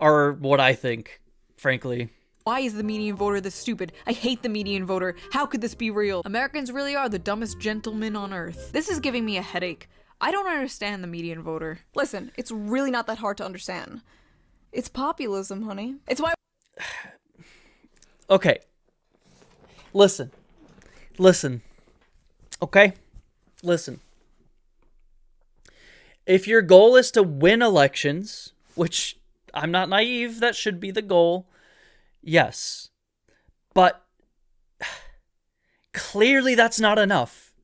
are what I think, frankly. Why is the median voter this stupid? I hate the median voter. How could this be real? Americans really are the dumbest gentlemen on earth. This is giving me a headache. I don't understand the median voter. Listen, it's really not that hard to understand. It's populism, honey. It's why... Okay. Listen. Okay? listen. If your goal is to win elections, which I'm not naive, that should be the goal, yes. But clearly that's not enough,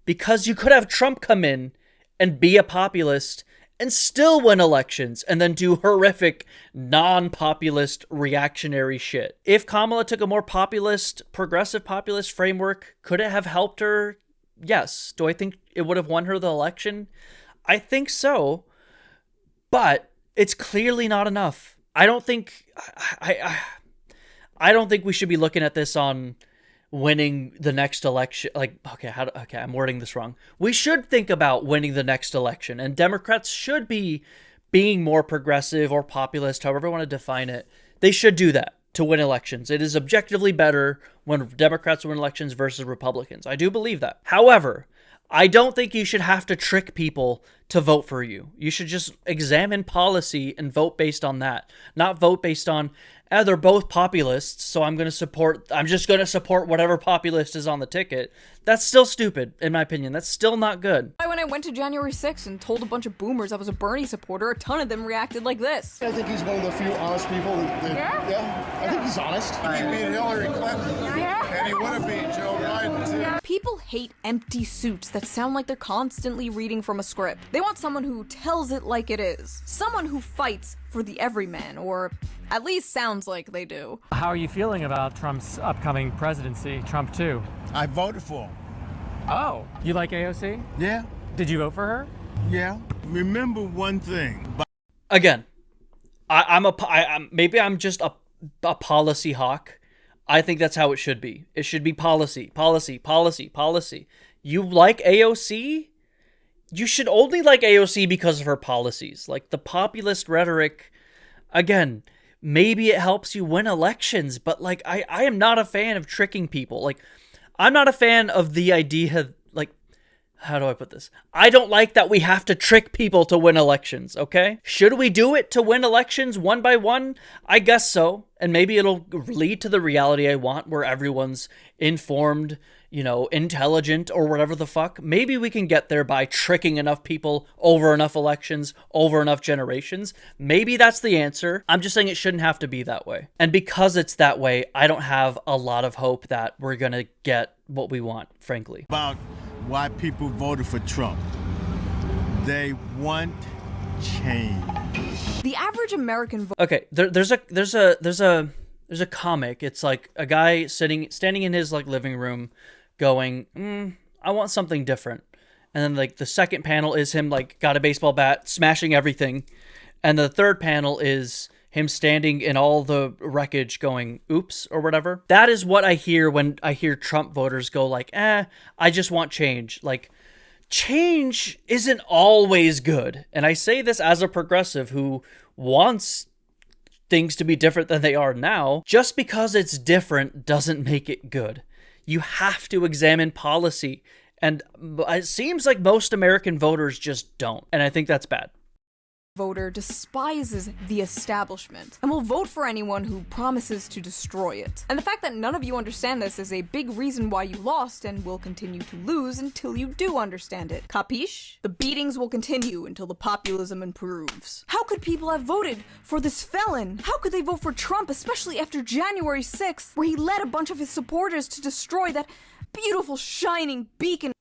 because you could have Trump come in and be a populist and still win elections and then do horrific, non-populist, reactionary shit. If Kamala took a more populist, progressive populist framework, could it have helped her? Yes. Do I think it would have won her the election? I think so. But it's clearly not enough. I don't think we should be looking at this on winning the next election. Like, okay, I'm wording this wrong. We should think about winning the next election, and Democrats should be being more progressive or populist, however you want to define it. They should do that to win elections. It is objectively better when Democrats win elections versus Republicans. I do believe that. However, I don't think you should have to trick people to vote for you. You should just examine policy and vote based on that, not vote based on, they're both populists, so I'm just going to support whatever populist is on the ticket. That's still stupid, in my opinion. That's still not good. When I went to January 6th and told a bunch of boomers I was a Bernie supporter, a ton of them reacted like this. I think he's one of the few honest people yeah, I think he's honest. He beat Hillary Clinton, and he would have beat Joe Biden, too. People hate empty suits that sound like they're constantly reading from a script. They want someone who tells it like it is. Someone who fights for the everyman, or at least sounds like they do. How are you feeling about Trump's upcoming presidency, Trump 2? I voted for him. Oh, you like AOC? Yeah. Did you vote for her? Yeah. Remember one thing. Again, maybe I'm just a policy hawk. I think that's how it should be. It should be policy, policy, policy, policy. You like AOC? You should only like AOC because of her policies. Like, the populist rhetoric, again, maybe it helps you win elections, but like, I am not a fan of tricking people. Like, I'm not a fan of the idea, like, how do I put this? I don't like that we have to trick people to win elections, okay? Should we do it to win elections one by one? I guess so. And maybe it'll lead to the reality I want, where everyone's informed, intelligent, or whatever the fuck. Maybe we can get there by tricking enough people over enough elections, over enough generations. Maybe that's the answer. I'm just saying it shouldn't have to be that way. And because it's that way, I don't have a lot of hope that we're going to get what we want, frankly. About why people voted for Trump. They want change. The average American vote. Okay, there's a comic. It's like a guy standing in his like living room, going, I want something different. And then like the second panel is him like got a baseball bat, smashing everything, and the third panel is him standing in all the wreckage going, oops, or whatever. That is what I hear when I hear Trump voters go like, I just want change. Like, change isn't always good. And I say this as a progressive who wants things to be different than they are now. Just because it's different doesn't make it good. You have to examine policy. And it seems like most American voters just don't. And I think that's bad. Voter despises the establishment and will vote for anyone who promises to destroy it. And the fact that none of you understand this is a big reason why you lost and will continue to lose until you do understand it. Capiche? The beatings will continue until the populism improves. How could people have voted for this felon? How could they vote for Trump, especially after January 6th, where he led a bunch of his supporters to destroy that beautiful shining beacon?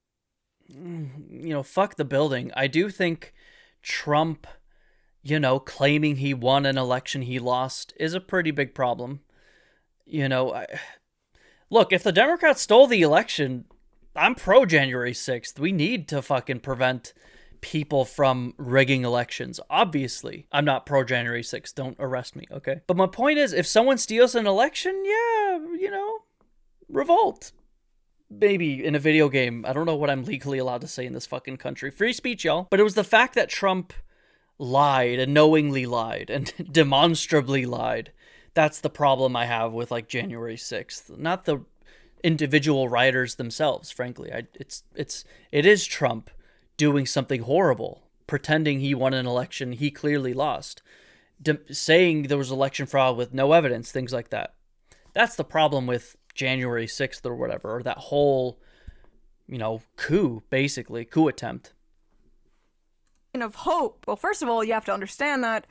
Fuck the building. I do think Trump, claiming he won an election he lost is a pretty big problem. Look, if the Democrats stole the election, I'm pro January 6th. We need to fucking prevent people from rigging elections. Obviously, I'm not pro January 6th. Don't arrest me, okay? But my point is, if someone steals an election, revolt. Maybe in a video game. I don't know what I'm legally allowed to say in this fucking country. Free speech, y'all. But it was the fact that Trump lied and knowingly lied and demonstrably lied. That's the problem I have with like January 6th. Not the individual rioters themselves, frankly. It is Trump doing something horrible, pretending he won an election he clearly lost, saying there was election fraud with no evidence, things like that. That's the problem with January 6th or whatever, or that whole coup, basically. Coup attempt. Of hope. Well, first of all, you have to understand that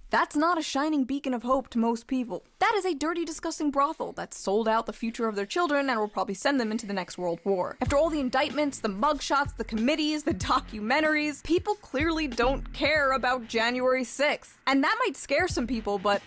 that's not a shining beacon of hope to most people. That is a dirty, disgusting brothel that sold out the future of their children and will probably send them into the next world war. After all the indictments, the mugshots, the committees, the documentaries, people clearly don't care about January 6th. And that might scare some people, but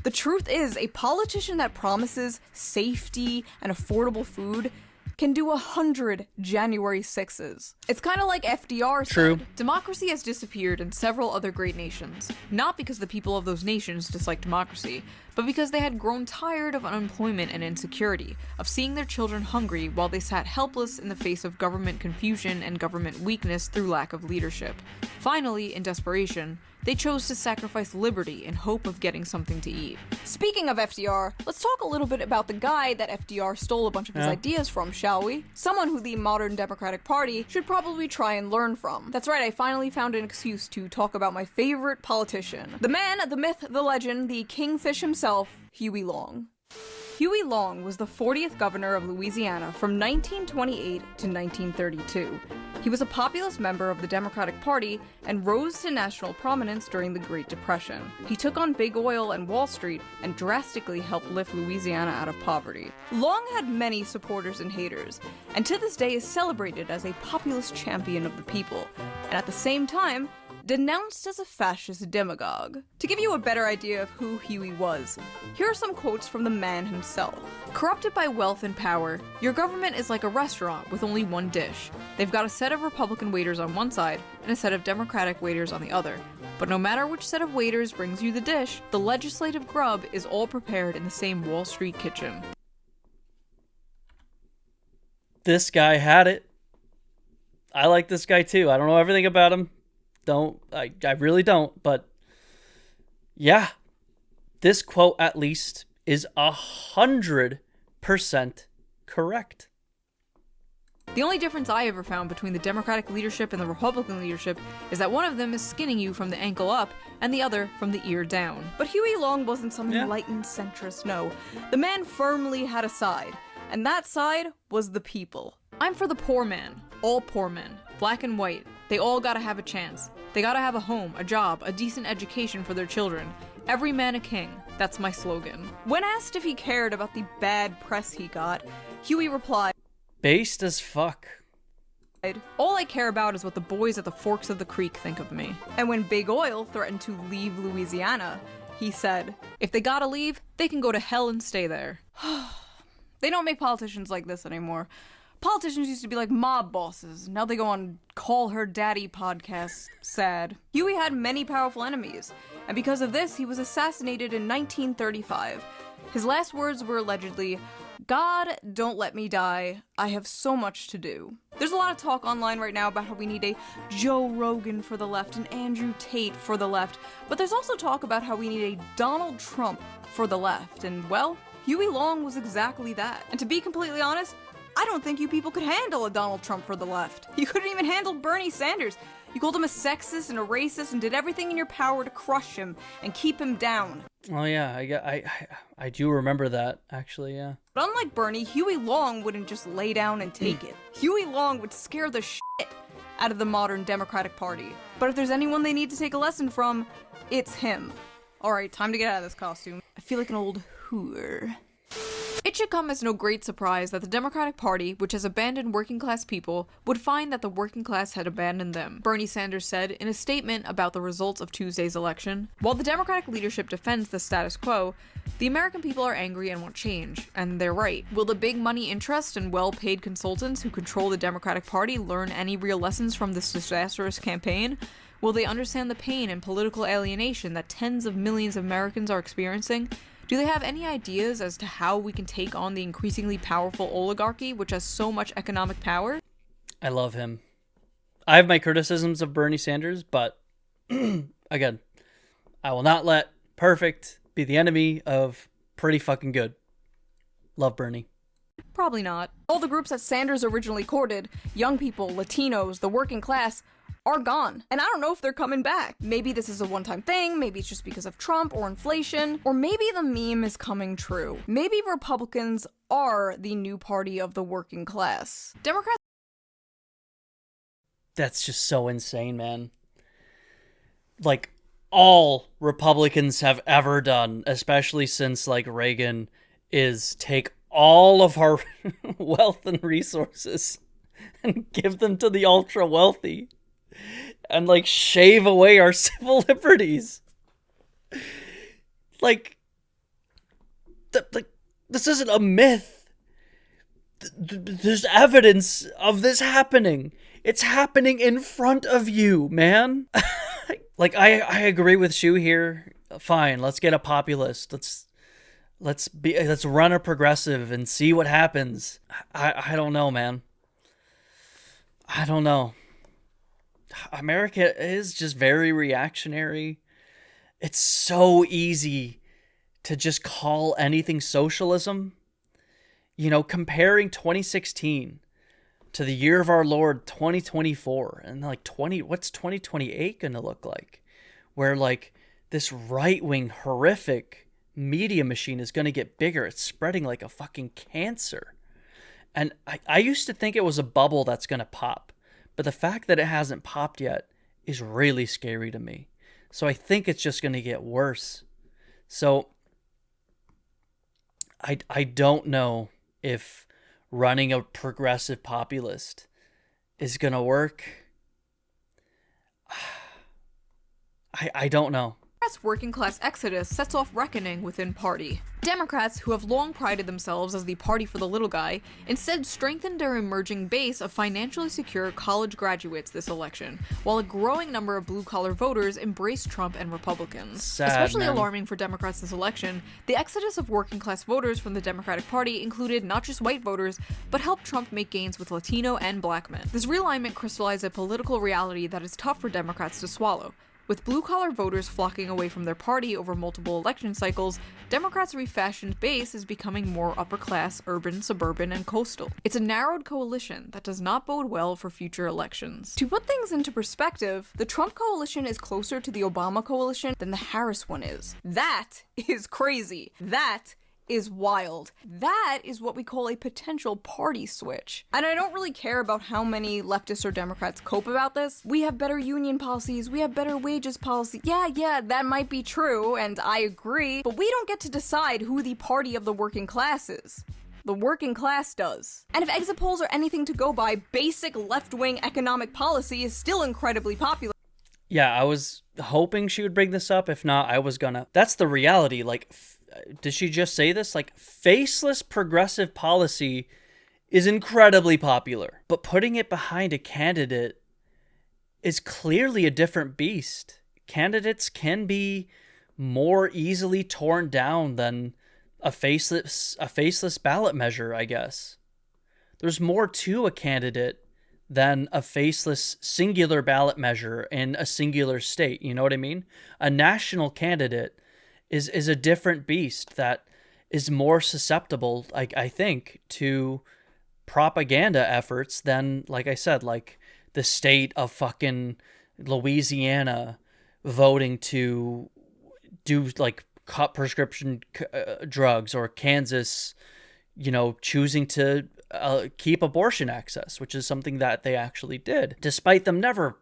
the truth is, a politician that promises safety and affordable food can do 100 January 6s. It's kind of like FDR said. Democracy has disappeared in several other great nations, not because the people of those nations dislike democracy, but because they had grown tired of unemployment and insecurity, of seeing their children hungry while they sat helpless in the face of government confusion and government weakness through lack of leadership. Finally, in desperation, they chose to sacrifice liberty in hope of getting something to eat. Speaking of FDR, let's talk a little bit about the guy that FDR stole a bunch of his ideas from, shall we? Someone who the modern Democratic Party should probably try and learn from. That's right, I finally found an excuse to talk about my favorite politician. The man, the myth, the legend, the kingfish himself, Huey Long. Huey Long was the 40th governor of Louisiana from 1928 to 1932. He was a populist member of the Democratic Party and rose to national prominence during the Great Depression. He took on big oil and Wall Street and drastically helped lift Louisiana out of poverty. Long had many supporters and haters, and to this day is celebrated as a populist champion of the people, and at the same time, denounced as a fascist demagogue. To give you a better idea of who Huey was, here are some quotes from the man himself. Corrupted by wealth and power, your government is like a restaurant with only one dish. They've got a set of Republican waiters on one side and a set of Democratic waiters on the other. But no matter which set of waiters brings you the dish, the legislative grub is all prepared in the same Wall Street kitchen. This guy had it. I like this guy too. I don't know everything about him. I really don't, but yeah, this quote at least is 100% correct. The only difference I ever found between the Democratic leadership and the Republican leadership is that one of them is skinning you from the ankle up and the other from the ear down. But Huey Long wasn't some enlightened centrist, no. The man firmly had a side, and that side was the people. I'm for the poor man, all poor men, black and white. They all gotta have a chance. They gotta have a home, a job, a decent education for their children. Every man a king. That's my slogan. When asked if he cared about the bad press he got, Huey replied, based as fuck. All I care about is what the boys at the forks of the creek think of me. And when Big Oil threatened to leave Louisiana, he said, if they gotta leave, they can go to hell and stay there. They don't make politicians like this anymore. Politicians used to be like mob bosses. Now they go on Call Her Daddy podcasts. Sad. Huey had many powerful enemies, and because of this, he was assassinated in 1935. His last words were allegedly, God, don't let me die. I have so much to do. There's a lot of talk online right now about how we need a Joe Rogan for the left and Andrew Tate for the left, but there's also talk about how we need a Donald Trump for the left, and well, Huey Long was exactly that. And to be completely honest, I don't think you people could handle a Donald Trump for the left. You couldn't even handle Bernie Sanders. You called him a sexist and a racist and did everything in your power to crush him and keep him down. Oh yeah, I do remember that, actually, yeah. But unlike Bernie, Huey Long wouldn't just lay down and take it. Huey Long would scare the shit out of the modern Democratic Party. But if there's anyone they need to take a lesson from, it's him. Alright, time to get out of this costume. I feel like an old hooer. It should come as no great surprise that the Democratic Party, which has abandoned working class people, would find that the working class had abandoned them, Bernie Sanders said in a statement about the results of Tuesday's election. While the Democratic leadership defends the status quo, the American people are angry and want change, and they're right. Will the big money interest and well-paid consultants who control the Democratic Party learn any real lessons from this disastrous campaign? Will they understand the pain and political alienation that tens of millions of Americans are experiencing? Do they have any ideas as to how we can take on the increasingly powerful oligarchy, which has so much economic power? I love him. I have my criticisms of Bernie Sanders, but again, I will not let perfect be the enemy of pretty fucking good. Love Bernie. Probably not. All the groups that Sanders originally courted, young people, Latinos, the working class, are gone. And I don't know if they're coming back. Maybe this is a one-time thing, maybe it's just because of Trump or inflation, or maybe the meme is coming true. Maybe Republicans are the new party of the working class. Democrats That's just so insane, man. Like, all Republicans have ever done, especially since, like, Reagan, is take all of our wealth and resources and give them to the ultra wealthy and, like, shave away our civil liberties. Like, this isn't a myth. There's evidence of this happening. It's happening in front of you, man. Like, I agree with Shu here. Fine, let's get a populist. Let's run a progressive and see what happens. I don't know, man. I don't know. America is just very reactionary. It's so easy to just call anything socialism. You know, comparing 2016 to the year of our Lord 2024, and like what's 2028 gonna look like? Where like this right-wing horrific media machine is gonna get bigger. It's spreading like a fucking cancer. And I used to think it was a bubble that's gonna pop, but the fact that it hasn't popped yet is really scary to me. So I think it's just gonna get worse. So I don't know if running a progressive populist is going to work. I don't know. Democrats' working class exodus sets off reckoning within party. Democrats, who have long prided themselves as the party for the little guy, instead strengthened their emerging base of financially secure college graduates this election, while a growing number of blue-collar voters embraced Trump and Republicans. Sad, Especially man. alarming for Democrats this election, the exodus of working class voters from the Democratic Party included not just white voters, but helped Trump make gains with Latino and black men. This realignment crystallized a political reality that is tough for Democrats to swallow. With blue-collar voters flocking away from their party over multiple election cycles, Democrats' refashioned base is becoming more upper-class, urban, suburban, and coastal. It's a narrowed coalition that does not bode well for future elections. To put things into perspective, the Trump coalition is closer to the Obama coalition than the Harris one is. That is crazy. That is wild. That is what we call a potential party switch. And I don't really care about how many leftists or Democrats cope about this. We have better union policies, we have better wages policy. Yeah, that might be true, and I agree, but we don't get to decide who the party of the working class is. The working class does. And if exit polls are anything to go by, basic left-wing economic policy is still incredibly popular. Yeah, I was hoping she would bring this up. If not, I was gonna. That's the reality. Like, did she just say this? Like, faceless progressive policy is incredibly popular, but putting it behind a candidate is clearly a different beast. Candidates can be more easily torn down than a faceless ballot measure, I guess. There's more to a candidate than a faceless singular ballot measure in a singular state. You know what I mean? A national candidate is a different beast that is more susceptible, I think, to propaganda efforts than, like I said, like the state of fucking Louisiana voting to do like cut prescription drugs, or Kansas, you know, choosing to keep abortion access, which is something that they actually did, despite them never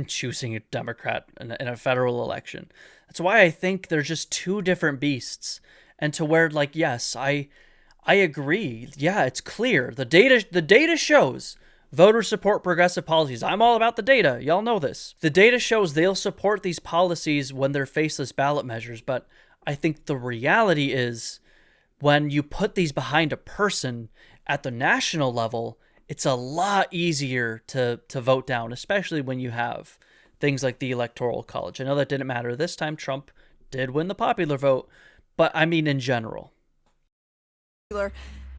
choosing a Democrat in a federal election. That's why I think they're just two different beasts. And to where, like, yes, I agree. Yeah, it's clear. The data shows voters support progressive policies. I'm all about the data. Y'all know this. The data shows they'll support these policies when they're faceless ballot measures. But I think the reality is, when you put these behind a person at the national level, it's a lot easier to vote down, especially when you have things like the Electoral College. I know that didn't matter this time. Trump did win the popular vote, but I mean in general.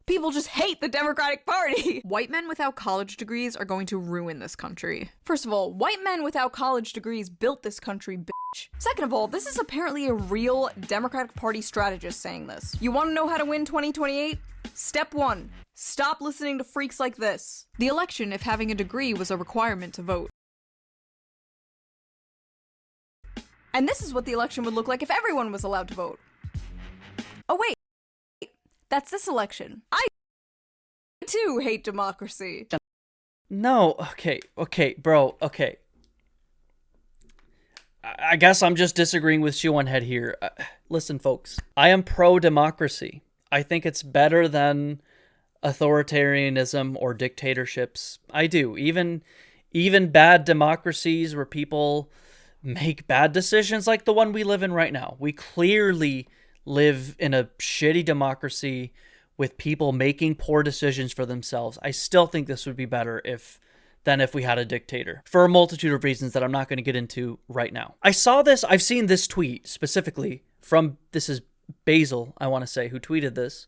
People just hate the Democratic Party. White men without college degrees are going to ruin this country. First of all, white men without college degrees built this country, bitch. Second of all, this is apparently a real Democratic Party strategist saying this. You want to know how to win 2028? Step 1. Stop listening to freaks like this. The election, if having a degree was a requirement to vote. And this is what the election would look like if everyone was allowed to vote. Oh wait, that's this election. I too hate democracy. No, okay, bro, okay. I guess I'm just disagreeing with Shoe on Head here. Listen, folks, I am pro-democracy. I think it's better than authoritarianism or dictatorships. I do. Even bad democracies where people make bad decisions like the one we live in right now. We clearly live in a shitty democracy with people making poor decisions for themselves. I still think this would be better than if we had a dictator, for a multitude of reasons that I'm not going to get into right now. I've seen this tweet specifically from, this is Basil, I want to say, who tweeted this.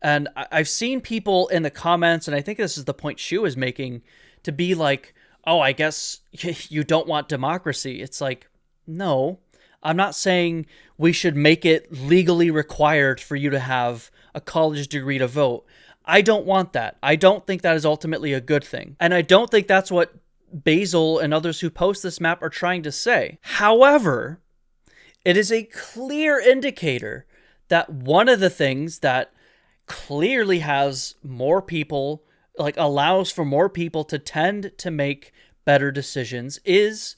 And I've seen people in the comments, and I think this is the point Shu is making, to be like, oh, I guess you don't want democracy. It's like, no, I'm not saying we should make it legally required for you to have a college degree to vote. I don't want that. I don't think that is ultimately a good thing. And I don't think that's what Basil and others who post this map are trying to say. However, it is a clear indicator that one of the things that clearly has more people, like allows for more people to tend to make better decisions, is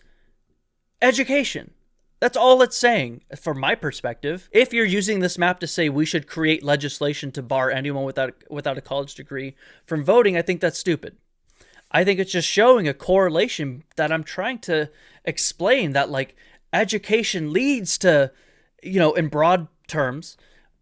education. That's all it's saying, from my perspective. If you're using this map to say we should create legislation to bar anyone without a college degree from voting, I think that's stupid. I think it's just showing a correlation that I'm trying to explain, that like education leads to, in broad terms,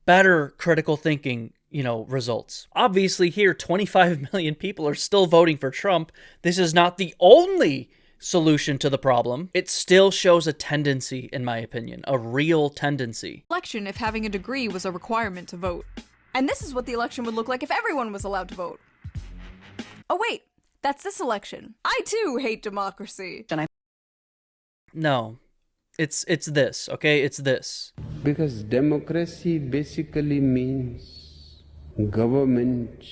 better critical thinking, results. Obviously here, 25 million people are still voting for Trump. This is not the only solution to the problem. It still shows a tendency, in my opinion, a real tendency. Election if having a degree was a requirement to vote. And this is what the election would look like if everyone was allowed to vote. Oh wait, that's this election. I too hate democracy. No, it's this, okay? It's this. Because democracy basically means government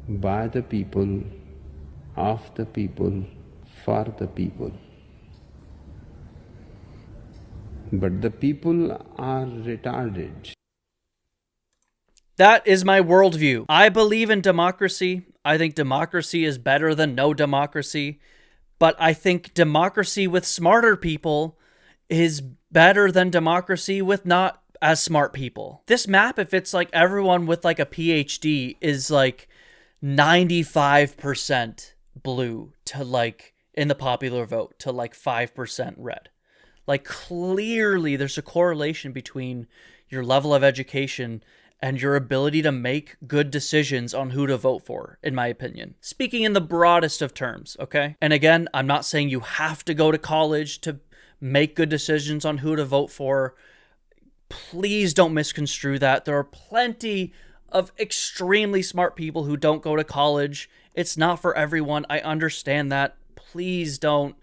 by the people, of the people, for the people. But the people are retarded. That is my worldview. I believe in democracy. I think democracy is better than no democracy. But I think democracy with smarter people is better than democracy with not as smart people. This map, if it's like everyone with like a PhD, is like 95% blue to like, in the popular vote, to like 5% red. Like clearly there's a correlation between your level of education and your ability to make good decisions on who to vote for, in my opinion. Speaking in the broadest of terms, okay? And again, I'm not saying you have to go to college to make good decisions on who to vote for. Please don't misconstrue that. There are plenty of extremely smart people who don't go to college. It's not for everyone. I understand that. Please don't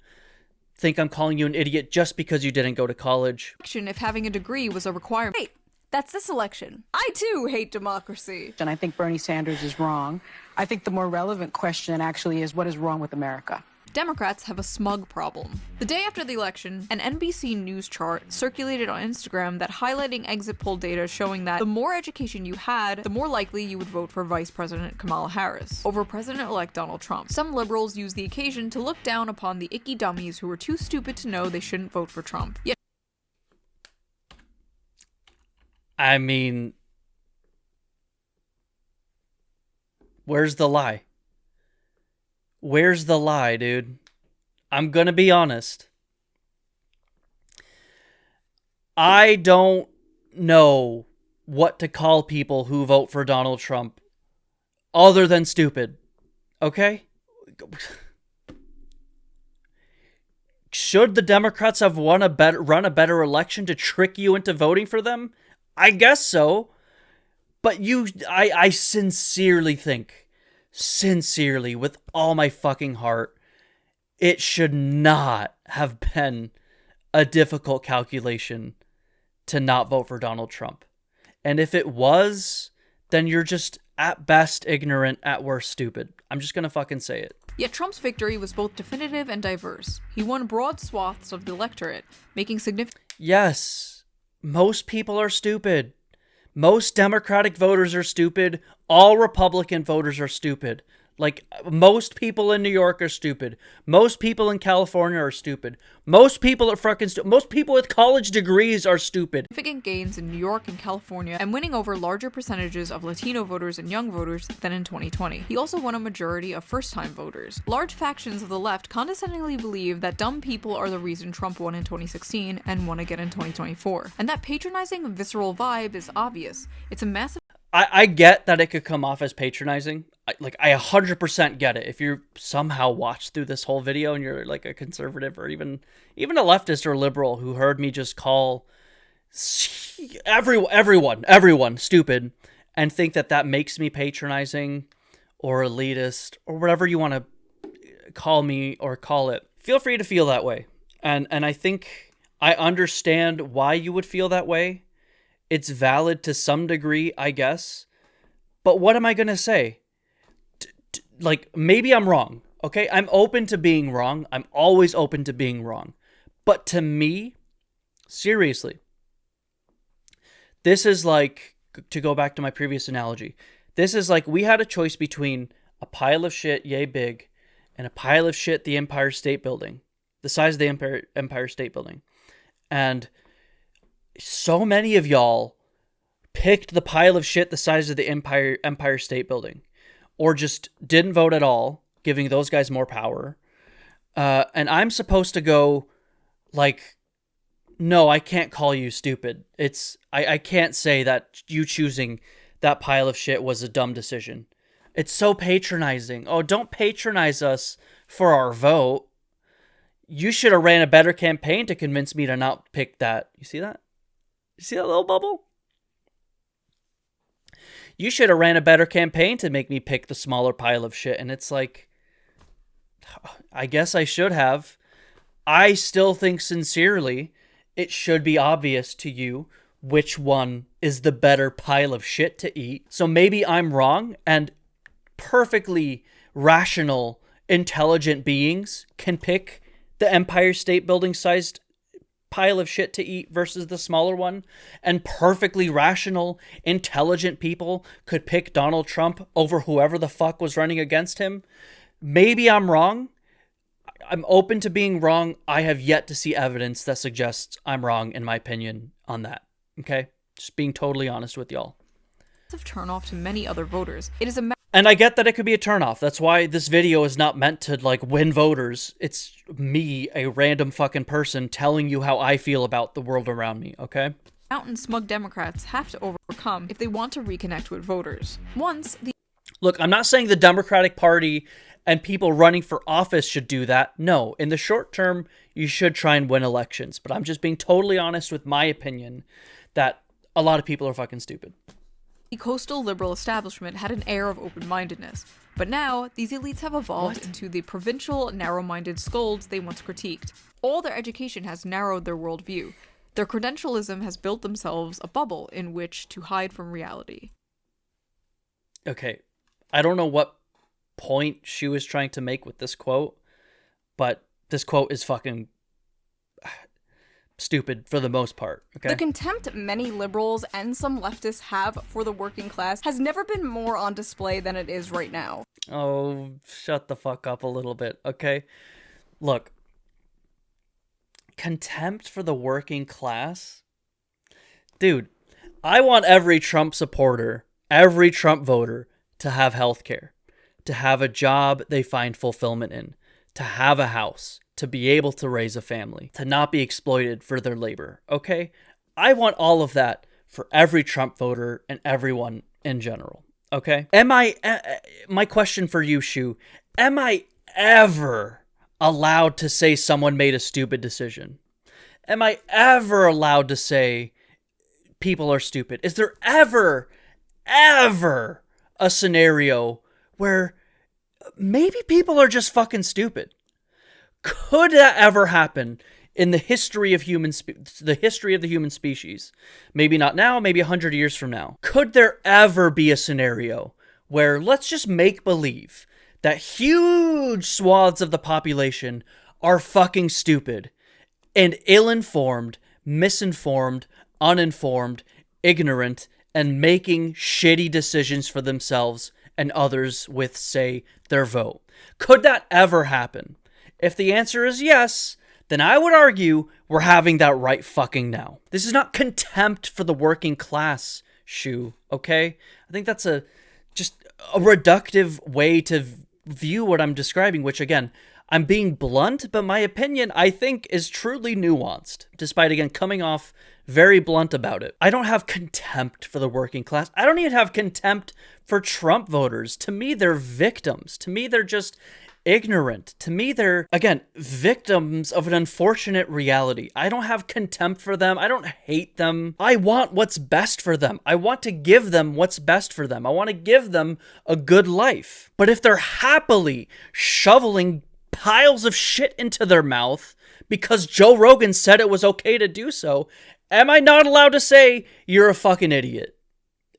think I'm calling you an idiot just because you didn't go to college. Election if having a degree was a requirement. Wait, that's this election. I too hate democracy. And I think Bernie Sanders is wrong. I think the more relevant question actually is, what is wrong with America? Democrats have a smug problem. The day after the election, an NBC News chart circulated on Instagram that highlighting exit poll data showing that the more education you had, the more likely you would vote for Vice President Kamala Harris over President-elect Donald Trump. Some liberals used the occasion to look down upon the icky dummies who were too stupid to know they shouldn't vote for Trump. Yet I mean, where's the lie? Where's the lie, dude? I'm gonna be honest. I don't know what to call people who vote for Donald Trump other than stupid. Okay? Should the Democrats have run a better election to trick you into voting for them? I guess so. But I sincerely think, with all my fucking heart, it should not have been a difficult calculation to not vote for Donald Trump. And if it was, then you're just at best ignorant, at worst stupid. I'm just gonna fucking say it. Yet Trump's victory was both definitive and diverse. He won broad swaths of the electorate, making significant... Yes, most people are stupid. Most Democratic voters are stupid. All Republican voters are stupid. Like, most people in New York are stupid. Most people in California are stupid. Most people are fucking stupid. Most people with college degrees are stupid. Significant gains in New York and California, and winning over larger percentages of Latino voters and young voters than in 2020. He also won a majority of first-time voters. Large factions of the left condescendingly believe that dumb people are the reason Trump won in 2016 and won again in 2024. And that patronizing, visceral vibe is obvious. It's a massive... I get that it could come off as patronizing. I 100% get it. If you somehow watched through this whole video and you're like a conservative or even a leftist or liberal who heard me just call everyone stupid and think that makes me patronizing or elitist or whatever you want to call me or call it, feel free to feel that way. And I think I understand why you would feel that way. It's valid to some degree, I guess. But what am I going to say? Maybe I'm wrong, okay? I'm open to being wrong. I'm always open to being wrong. But to me, seriously, this is like, to go back to my previous analogy, this is like we had a choice between a pile of shit yay big and a pile of shit the Empire State Building, the size of the Empire State Building. And so many of y'all picked the pile of shit the size of the Empire State Building, or just didn't vote at all, giving those guys more power. And I'm supposed to go like, no, I can't call you stupid. I can't say that you choosing that pile of shit was a dumb decision. It's so patronizing. Oh, don't patronize us for our vote. You should have ran a better campaign to convince me to not pick that. You see that? You see that little bubble? You should have ran a better campaign to make me pick the smaller pile of shit. And it's like, I guess I should have. I still think sincerely it should be obvious to you which one is the better pile of shit to eat. So maybe I'm wrong, and perfectly rational, intelligent beings can pick the Empire State Building sized pile of shit to eat versus the smaller one, and perfectly rational, intelligent people could pick Donald Trump over whoever the fuck was running against him. Maybe I'm wrong. I'm open to being wrong. I have yet to see evidence that suggests I'm wrong, in my opinion, on that. Okay? Just being totally honest with y'all. Turnoff to many other voters. It is a And I get that it could be a turnoff. That's why this video is not meant to, win voters. It's me, a random fucking person, telling you how I feel about the world around me, okay? mountain smug Democrats have to overcome if they want to reconnect with voters. Look, I'm not saying the Democratic Party and people running for office should do that. No, in the short term, you should try and win elections. But I'm just being totally honest with my opinion that a lot of people are fucking stupid. The coastal liberal establishment had an air of open-mindedness, but now these elites have evolved into the provincial, narrow-minded scolds they once critiqued. All their education has narrowed their worldview. Their credentialism has built themselves a bubble in which to hide from reality. Okay, I don't know what point she was trying to make with this quote, but this quote is fucking stupid for the most part, okay? The contempt many liberals and some leftists have for the working class has never been more on display than it is right now. Oh, shut the fuck up a little bit, okay? Look, contempt for the working class? Dude, I want every Trump supporter, every Trump voter to have health care, to have a job they find fulfillment in, to have a house, to be able to raise a family, to not be exploited for their labor, okay? I want all of that for every Trump voter and everyone in general, okay? My question for you, Shu, am I ever allowed to say someone made a stupid decision? Am I ever allowed to say people are stupid? Is there ever a scenario where maybe people are just fucking stupid? Could that ever happen in the history of the history of the human species? Maybe not now, maybe 100 years from now. Could there ever be a scenario where let's just make believe that huge swaths of the population are fucking stupid and ill-informed, misinformed, uninformed, ignorant, and making shitty decisions for themselves and others with, say, their vote. Could that ever happen? If the answer is yes, then I would argue we're having that right fucking now. This is not contempt for the working class, Shu, okay? I think that's just a reductive way to view what I'm describing, which, again, I'm being blunt, but my opinion, I think, is truly nuanced, despite, again, coming off very blunt about it. I don't have contempt for the working class. I don't even have contempt for Trump voters. To me, they're victims. To me, they're just ignorant. To me, they're, again, victims of an unfortunate reality. I don't have contempt for them. I don't hate them. I want what's best for them. I want to give them what's best for them. I want to give them a good life. But if they're happily shoveling piles of shit into their mouth because Joe Rogan said it was okay to do so, am I not allowed to say you're a fucking idiot?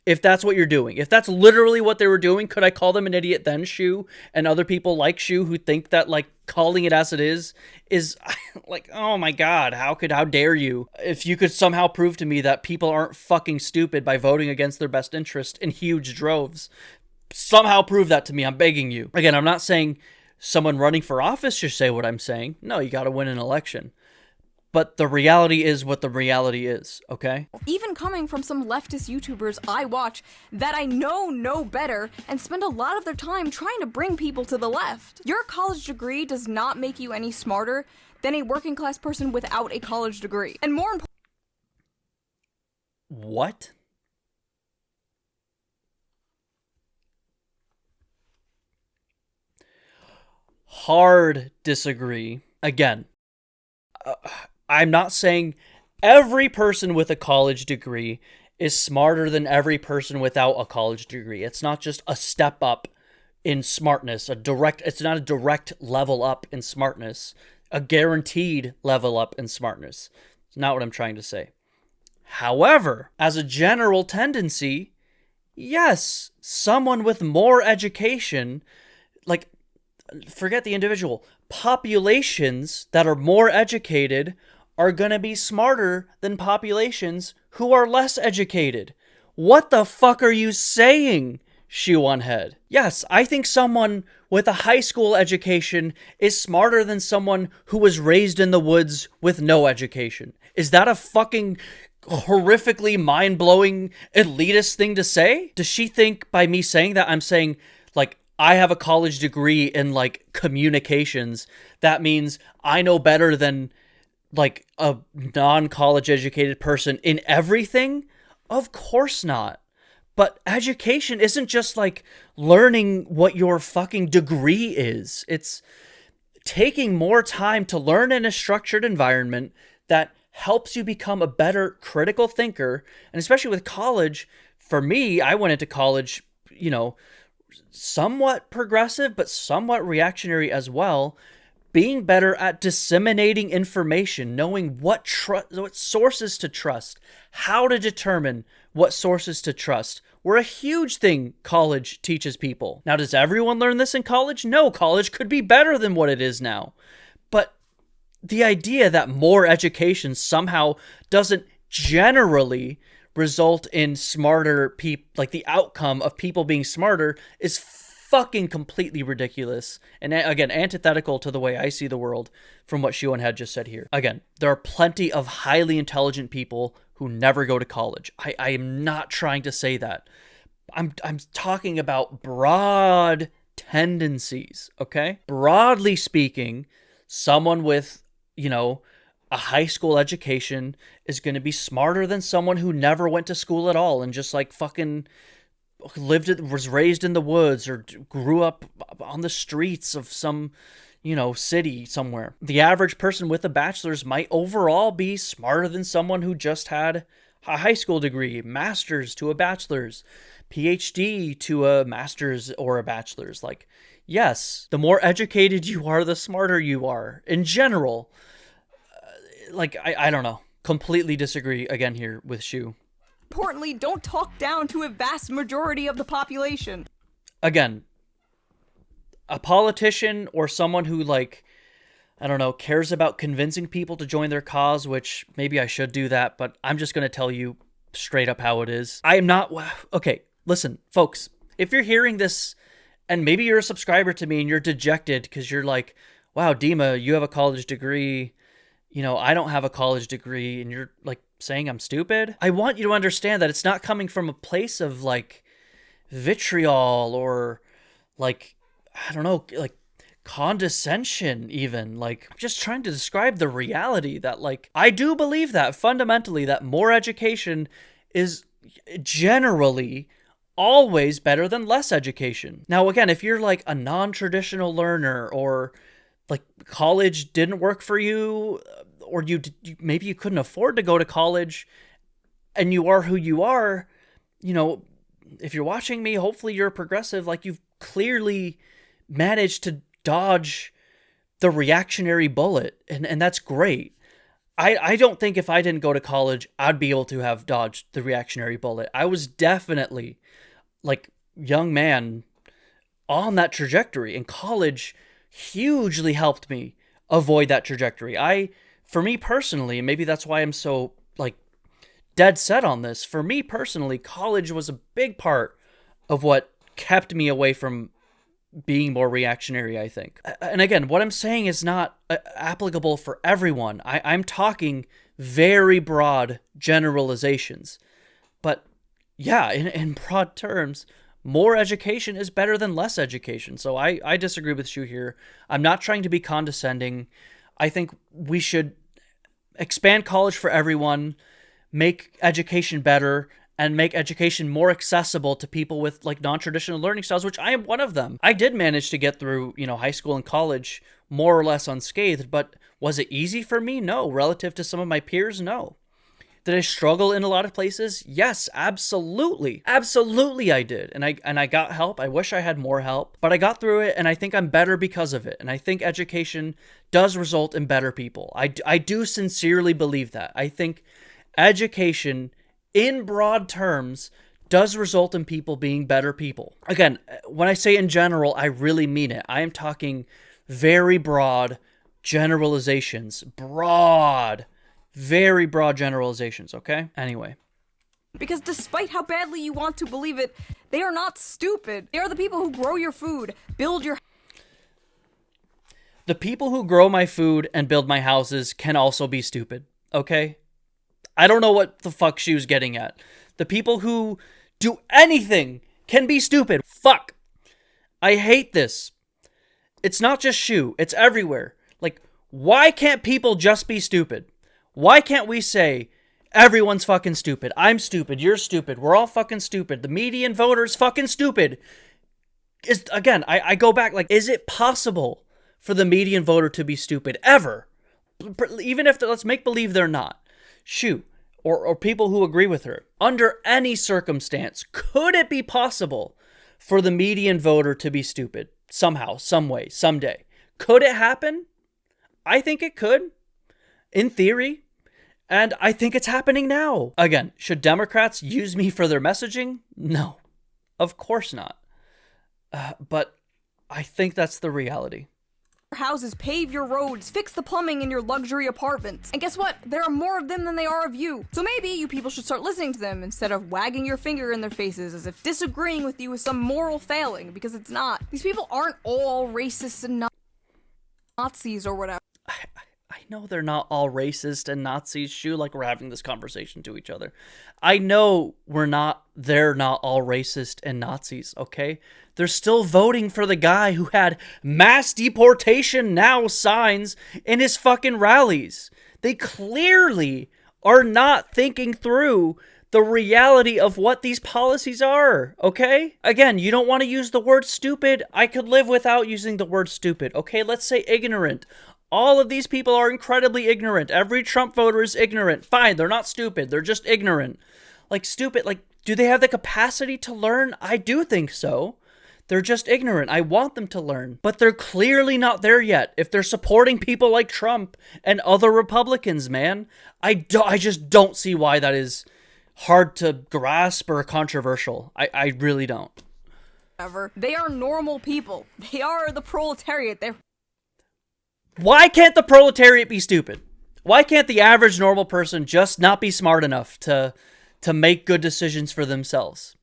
If that's what you're doing, if that's literally what they were doing, could I call them an idiot then, Shu, and other people like Shu who think that, like, calling it as it is like, oh my God, how dare you? If you could somehow prove to me that people aren't fucking stupid by voting against their best interest in huge droves, somehow prove that to me, I'm begging you. Again, I'm not saying someone running for office should say what I'm saying. No, you got to win an election. But the reality is what the reality is, okay? Even coming from some leftist YouTubers I watch that I know better and spend a lot of their time trying to bring people to the left. Your college degree does not make you any smarter than a working class person without a college degree. And more importantly... What? Hard disagree. Again, I'm not saying every person with a college degree is smarter than every person without a college degree. It's not just a step up in smartness, it's not a direct level up in smartness, a guaranteed level up in smartness. It's not what I'm trying to say. However, as a general tendency, yes, someone with more education, like, forget the individual, populations that are more educated are going to be smarter than populations who are less educated. What the fuck are you saying, Shoe on Head? Yes, I think someone with a high school education is smarter than someone who was raised in the woods with no education. Is that a fucking horrifically mind-blowing elitist thing to say? Does she think by me saying that I'm saying, like, I have a college degree in, like, communications, that means I know better than, like, a non-college educated person in everything? Of course not. But education isn't just, like, learning what your fucking degree is. It's taking more time to learn in a structured environment that helps you become a better critical thinker. And especially with college, for me, I went into college, you know, somewhat progressive, but somewhat reactionary as well, being better at disseminating information, knowing what sources to trust, how to determine what sources to trust, were a huge thing college teaches people. Now, does everyone learn this in college? No, college could be better than what it is now. But the idea that more education somehow doesn't generally result in smarter people, like the outcome of people being smarter, is fucking completely ridiculous. And again, antithetical to the way I see the world from what Shuan had just said here. Again, there are plenty of highly intelligent people who never go to college. I am not trying to say that. I'm talking about broad tendencies, okay? Broadly speaking, someone with, you know, a high school education is going to be smarter than someone who never went to school at all and just like fucking was raised in the woods or grew up on the streets of some, you know, city somewhere. The average person with a bachelor's might overall be smarter than someone who just had a high school degree, master's to a bachelor's, PhD to a master's or a bachelor's. Like, yes, the more educated you are, the smarter you are in general. Like, I don't know. Completely disagree again here with Shu. Importantly, don't talk down to a vast majority of the population. Again, a politician or someone who, like, I don't know, cares about convincing people to join their cause, which maybe I should do that, but I'm just going to tell you straight up how it is. I am not... Okay, listen, folks. if you're hearing this and maybe you're a subscriber to me and you're dejected because you're like, wow, Dima, you have a college degree. I don't have a college degree, and you're like saying I'm stupid. I want you to understand that it's not coming from a place of like vitriol or like, I don't know, like condescension even. Like, I'm just trying to describe the reality that like, I do believe that fundamentally that more education is generally always better than less education. Now, again, if you're like a non-traditional learner or like college didn't work for you, or maybe you couldn't afford to go to college and you are who you are, if you're watching me, hopefully you're a progressive, like you've clearly managed to dodge the reactionary bullet. And that's great. I don't think if I didn't go to college, I'd be able to have dodged the reactionary bullet. I was definitely like young man on that trajectory, and college hugely helped me avoid that trajectory. For me personally, and maybe that's why I'm so like dead set on this, for me personally, college was a big part of what kept me away from being more reactionary, I think. And again, what I'm saying is not applicable for everyone. I'm talking very broad generalizations. But yeah, in broad terms, more education is better than less education. So I disagree with you here. I'm not trying to be condescending. I think we should expand college for everyone, make education better, and make education more accessible to people with like non-traditional learning styles, which I am one of them. I did manage to get through, high school and college more or less unscathed, but was it easy for me? No. Relative to some of my peers? No. Did I struggle in a lot of places? Yes, absolutely. Absolutely I did. And I got help. I wish I had more help, but I got through it, and I think I'm better because of it. And I think education does result in better people. I do sincerely believe that. I think education in broad terms does result in people being better people. Again, when I say in general, I really mean it. I am talking very broad generalizations. Very broad generalizations, okay? Anyway. Because despite how badly you want to believe it, they are not stupid. They are the people who grow your food, build your... The people who grow my food and build my houses can also be stupid, okay? I don't know what the fuck she was getting at. The people who do anything can be stupid. Fuck. I hate this. It's not just Shu. It's everywhere. Like, why can't people just be stupid? Why can't we say, everyone's fucking stupid. I'm stupid. You're stupid. We're all fucking stupid. The median voter's fucking stupid. Again, I go back, like, is it possible for the median voter to be stupid? Ever? Even if, let's make believe they're not. Shu, or people who agree with her. Under any circumstance, could it be possible for the median voter to be stupid? Somehow, some way, someday. Could it happen? I think it could. In theory. And I think it's happening now. Again, should Democrats use me for their messaging? No. Of course not. But I think that's the reality. Houses, pave your roads, fix the plumbing in your luxury apartments. And guess what? There are more of them than there are of you. So maybe you people should start listening to them instead of wagging your finger in their faces as if disagreeing with you is some moral failing, because it's not. These people aren't all racists and Nazis or whatever. I know they're not all racist and Nazis, Shu, like we're having this conversation to each other. I know they're not all racist and Nazis, okay? They're still voting for the guy who had mass deportation now signs in his fucking rallies. They clearly are not thinking through the reality of what these policies are, okay? Again, you don't want to use the word stupid. I could live without using the word stupid, okay? Let's say ignorant. All of these people are incredibly ignorant. Every Trump voter is ignorant. Fine, they're not stupid. They're just ignorant. Like, stupid, like, do they have the capacity to learn? I do think so. They're just ignorant. I want them to learn. But they're clearly not there yet. If they're supporting people like Trump and other Republicans, man, I just don't see why that is hard to grasp or controversial. I really don't. They are normal people. They are the proletariat. Why can't the proletariat be stupid? Why can't the average normal person just not be smart enough to make good decisions for themselves?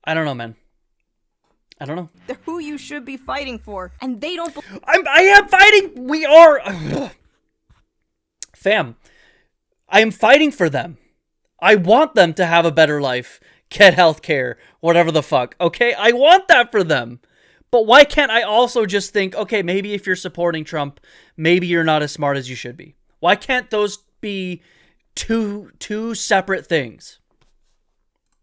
I don't know, man. I don't know. They're who you should be fighting for, and they don't. I am fighting. We are. Fam, I am fighting for them. I want them to have a better life, get health care, whatever the fuck. Okay, I want that for them. But why can't I also just think, okay, maybe if you're supporting Trump, maybe you're not as smart as you should be? Why can't those be two separate things?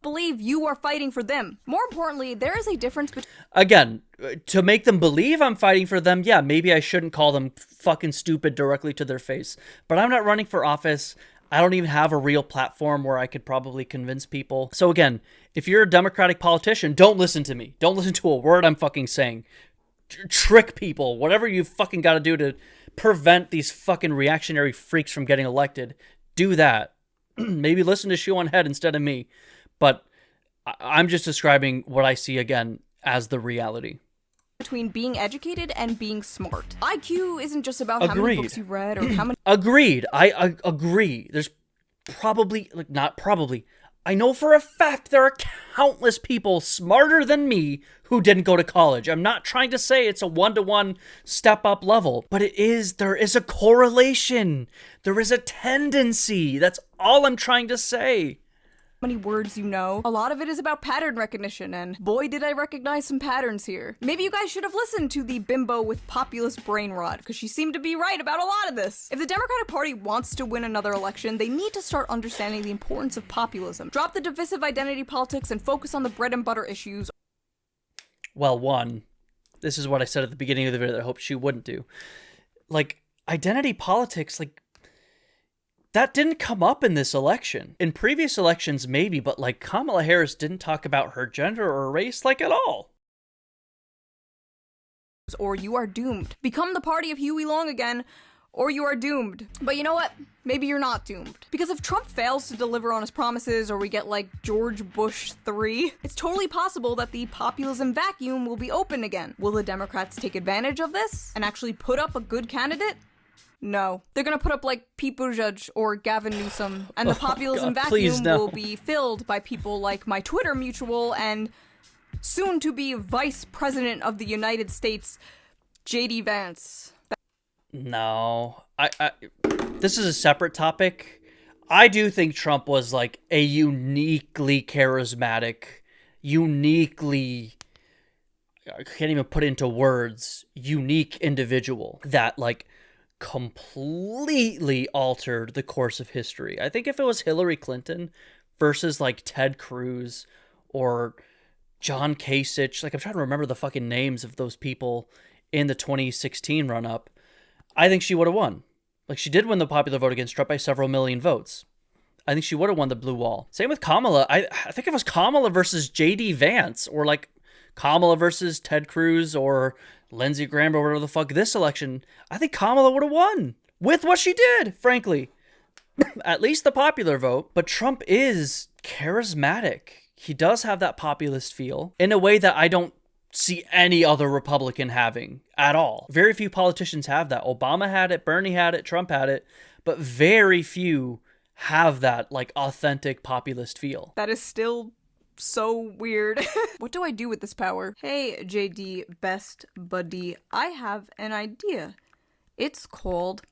Believe you are fighting for them. More importantly, there is a difference between... Again, to make them believe I'm fighting for them, yeah, maybe I shouldn't call them fucking stupid directly to their face. But I'm not running for office. I don't even have a real platform where I could probably convince people. So again, if you're a Democratic politician, don't listen to me. Don't listen to a word I'm fucking saying. Trick people. Whatever you fucking got to do to prevent these fucking reactionary freaks from getting elected, do that. Maybe listen to Shoe on Head instead of me. But I'm just describing what I see, again, as the reality. Between being educated and being smart. IQ isn't just about how many books you've read or how many... Agreed. I agree. There's probably, like, not probably, I know for a fact there are countless people smarter than me who didn't go to college. I'm not trying to say it's a one-to-one step-up level, but there is a correlation. There is a tendency. That's all I'm trying to say. Many words you know. A lot of it is about pattern recognition, and boy did I recognize some patterns here. Maybe you guys should have listened to the bimbo with populist brain rot, because she seemed to be right about a lot of this. If the Democratic Party wants to win another election, they need to start understanding the importance of populism. Drop the divisive identity politics and focus on the bread and butter issues. Well, one, this is what I said at the beginning of the video that I hope she wouldn't do. Like, identity politics, like, that didn't come up in this election. In previous elections, maybe, but like Kamala Harris didn't talk about her gender or race like at all. Or you are doomed. Become the party of Huey Long again, or you are doomed. But you know what? Maybe you're not doomed. Because if Trump fails to deliver on his promises, or we get like George Bush 3, it's totally possible that the populism vacuum will be open again. Will the Democrats take advantage of this and actually put up a good candidate? No. They're gonna put up like Pete Buttigieg or Gavin Newsom, and the populism vacuum will be filled by people like my Twitter mutual and soon-to-be Vice President of the United States, J.D. Vance. No. This is a separate topic. I do think Trump was like a uniquely charismatic, I can't even put into words, unique individual that like completely altered the course of history. I think if it was Hillary Clinton versus like Ted Cruz or John Kasich, like I'm trying to remember the fucking names of those people in the 2016 run-up, I think she would have won. Like she did win the popular vote against Trump by several million votes. I think she would have won the blue wall. Same with Kamala. I think if it was Kamala versus J.D. Vance or like Kamala versus Ted Cruz or Lindsey Graham or whatever the fuck this election, I think Kamala would have won with what she did, frankly. At least the popular vote. But Trump is charismatic. He does have that populist feel in a way that I don't see any other Republican having at all. Very few politicians have that. Obama had it, Bernie had it, Trump had it, but very few have that like authentic populist feel. That is still so weird. What do I do with this power? Hey, JD, best buddy, I have an idea. It's called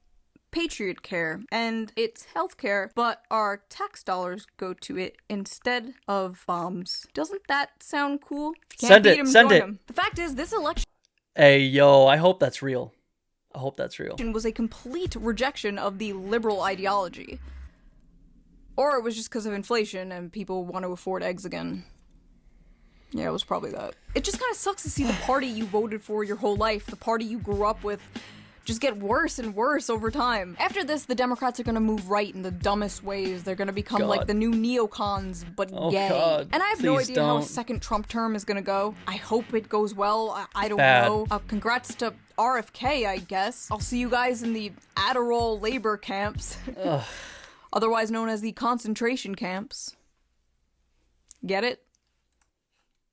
Patriot Care, and it's healthcare, but our tax dollars go to it instead of bombs. Doesn't that sound cool? Send it. The fact is, this election... Hey, yo, I hope that's real. I hope that's real. ...was a complete rejection of the liberal ideology. Or it was just because of inflation and people want to afford eggs again. Yeah, it was probably that. It just kind of sucks to see the party you voted for your whole life, the party you grew up with, just get worse and worse over time. After this, the Democrats are going to move right in the dumbest ways. They're going to become like the new neocons, but gay. God. And I have no idea how a second Trump term is going to go. I hope it goes well. I don't know. Congrats to RFK, I guess. I'll see you guys in the Adderall labor camps. Otherwise known as the concentration camps. Get it?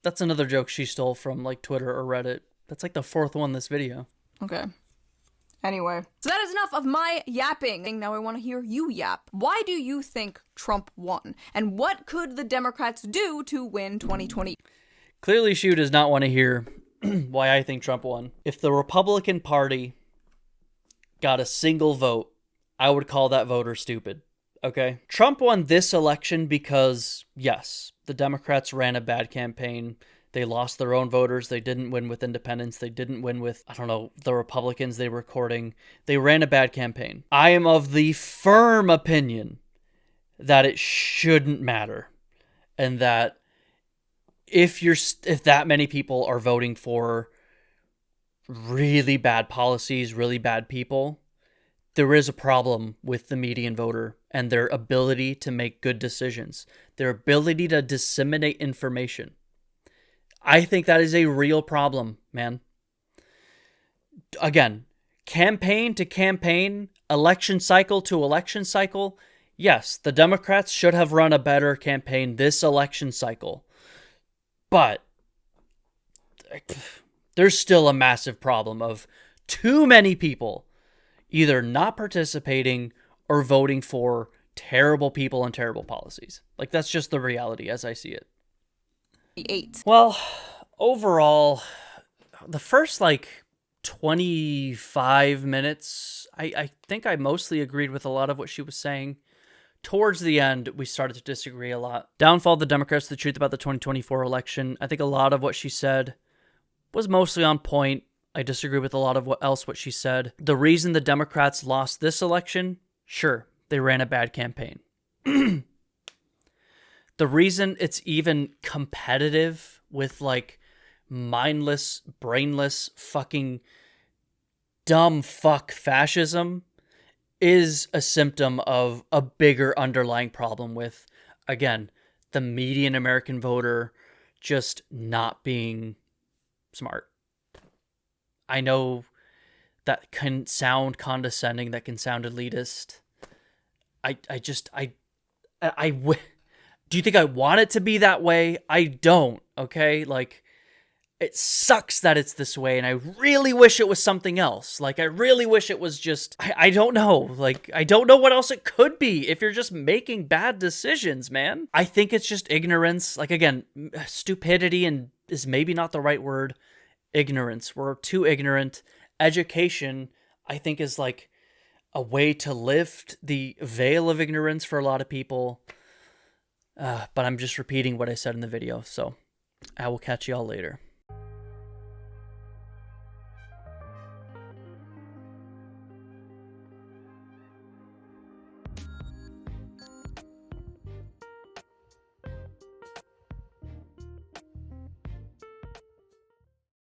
That's another joke she stole from like Twitter or Reddit. That's like the fourth one this video. Okay. Anyway, so that is enough of my yapping. Now I want to hear you yap. Why do you think Trump won? And what could the Democrats do to win 2020? Clearly, she does not want to hear why I think Trump won. If the Republican Party got a single vote, I would call that voter stupid. Okay? Trump won this election because, yes, the Democrats ran a bad campaign. They lost their own voters. They didn't win with independents. They didn't win with, the Republicans they were courting. They ran a bad campaign. I am of the firm opinion that it shouldn't matter. And that if that many people are voting for really bad policies, really bad people, there is a problem with the median voter and their ability to make good decisions, their ability to disseminate information. I think that is a real problem, man. Again, campaign to campaign, election cycle to election cycle, yes, the Democrats should have run a better campaign this election cycle. But there's still a massive problem of too many people either not participating or voting for terrible people and terrible policies. Like, that's just the reality as I see it. 8. Well, overall, the first 25 minutes, I think I mostly agreed with a lot of what she was saying. Towards the end, we started to disagree a lot. Downfall of the Democrats, the truth about the 2024 election. I think a lot of what she said was mostly on point. I disagree with a lot of what she said. The reason the Democrats lost this election, sure, they ran a bad campaign. The reason it's even competitive with mindless, brainless, fucking dumb fuck fascism is a symptom of a bigger underlying problem with, again, the median American voter just not being smart. I know that can sound condescending, that can sound elitist. Do you think I want it to be that way? I don't, okay? It sucks that it's this way, and I really wish it was something else. I really wish it was just, I don't know. I don't know what else it could be if you're just making bad decisions, man. I think it's just ignorance. Again, stupidity is maybe not the right word. Ignorance. We're too ignorant. Education, I think, is a way to lift the veil of ignorance for a lot of people. But I'm just repeating what I said in the video, so I will catch y'all later.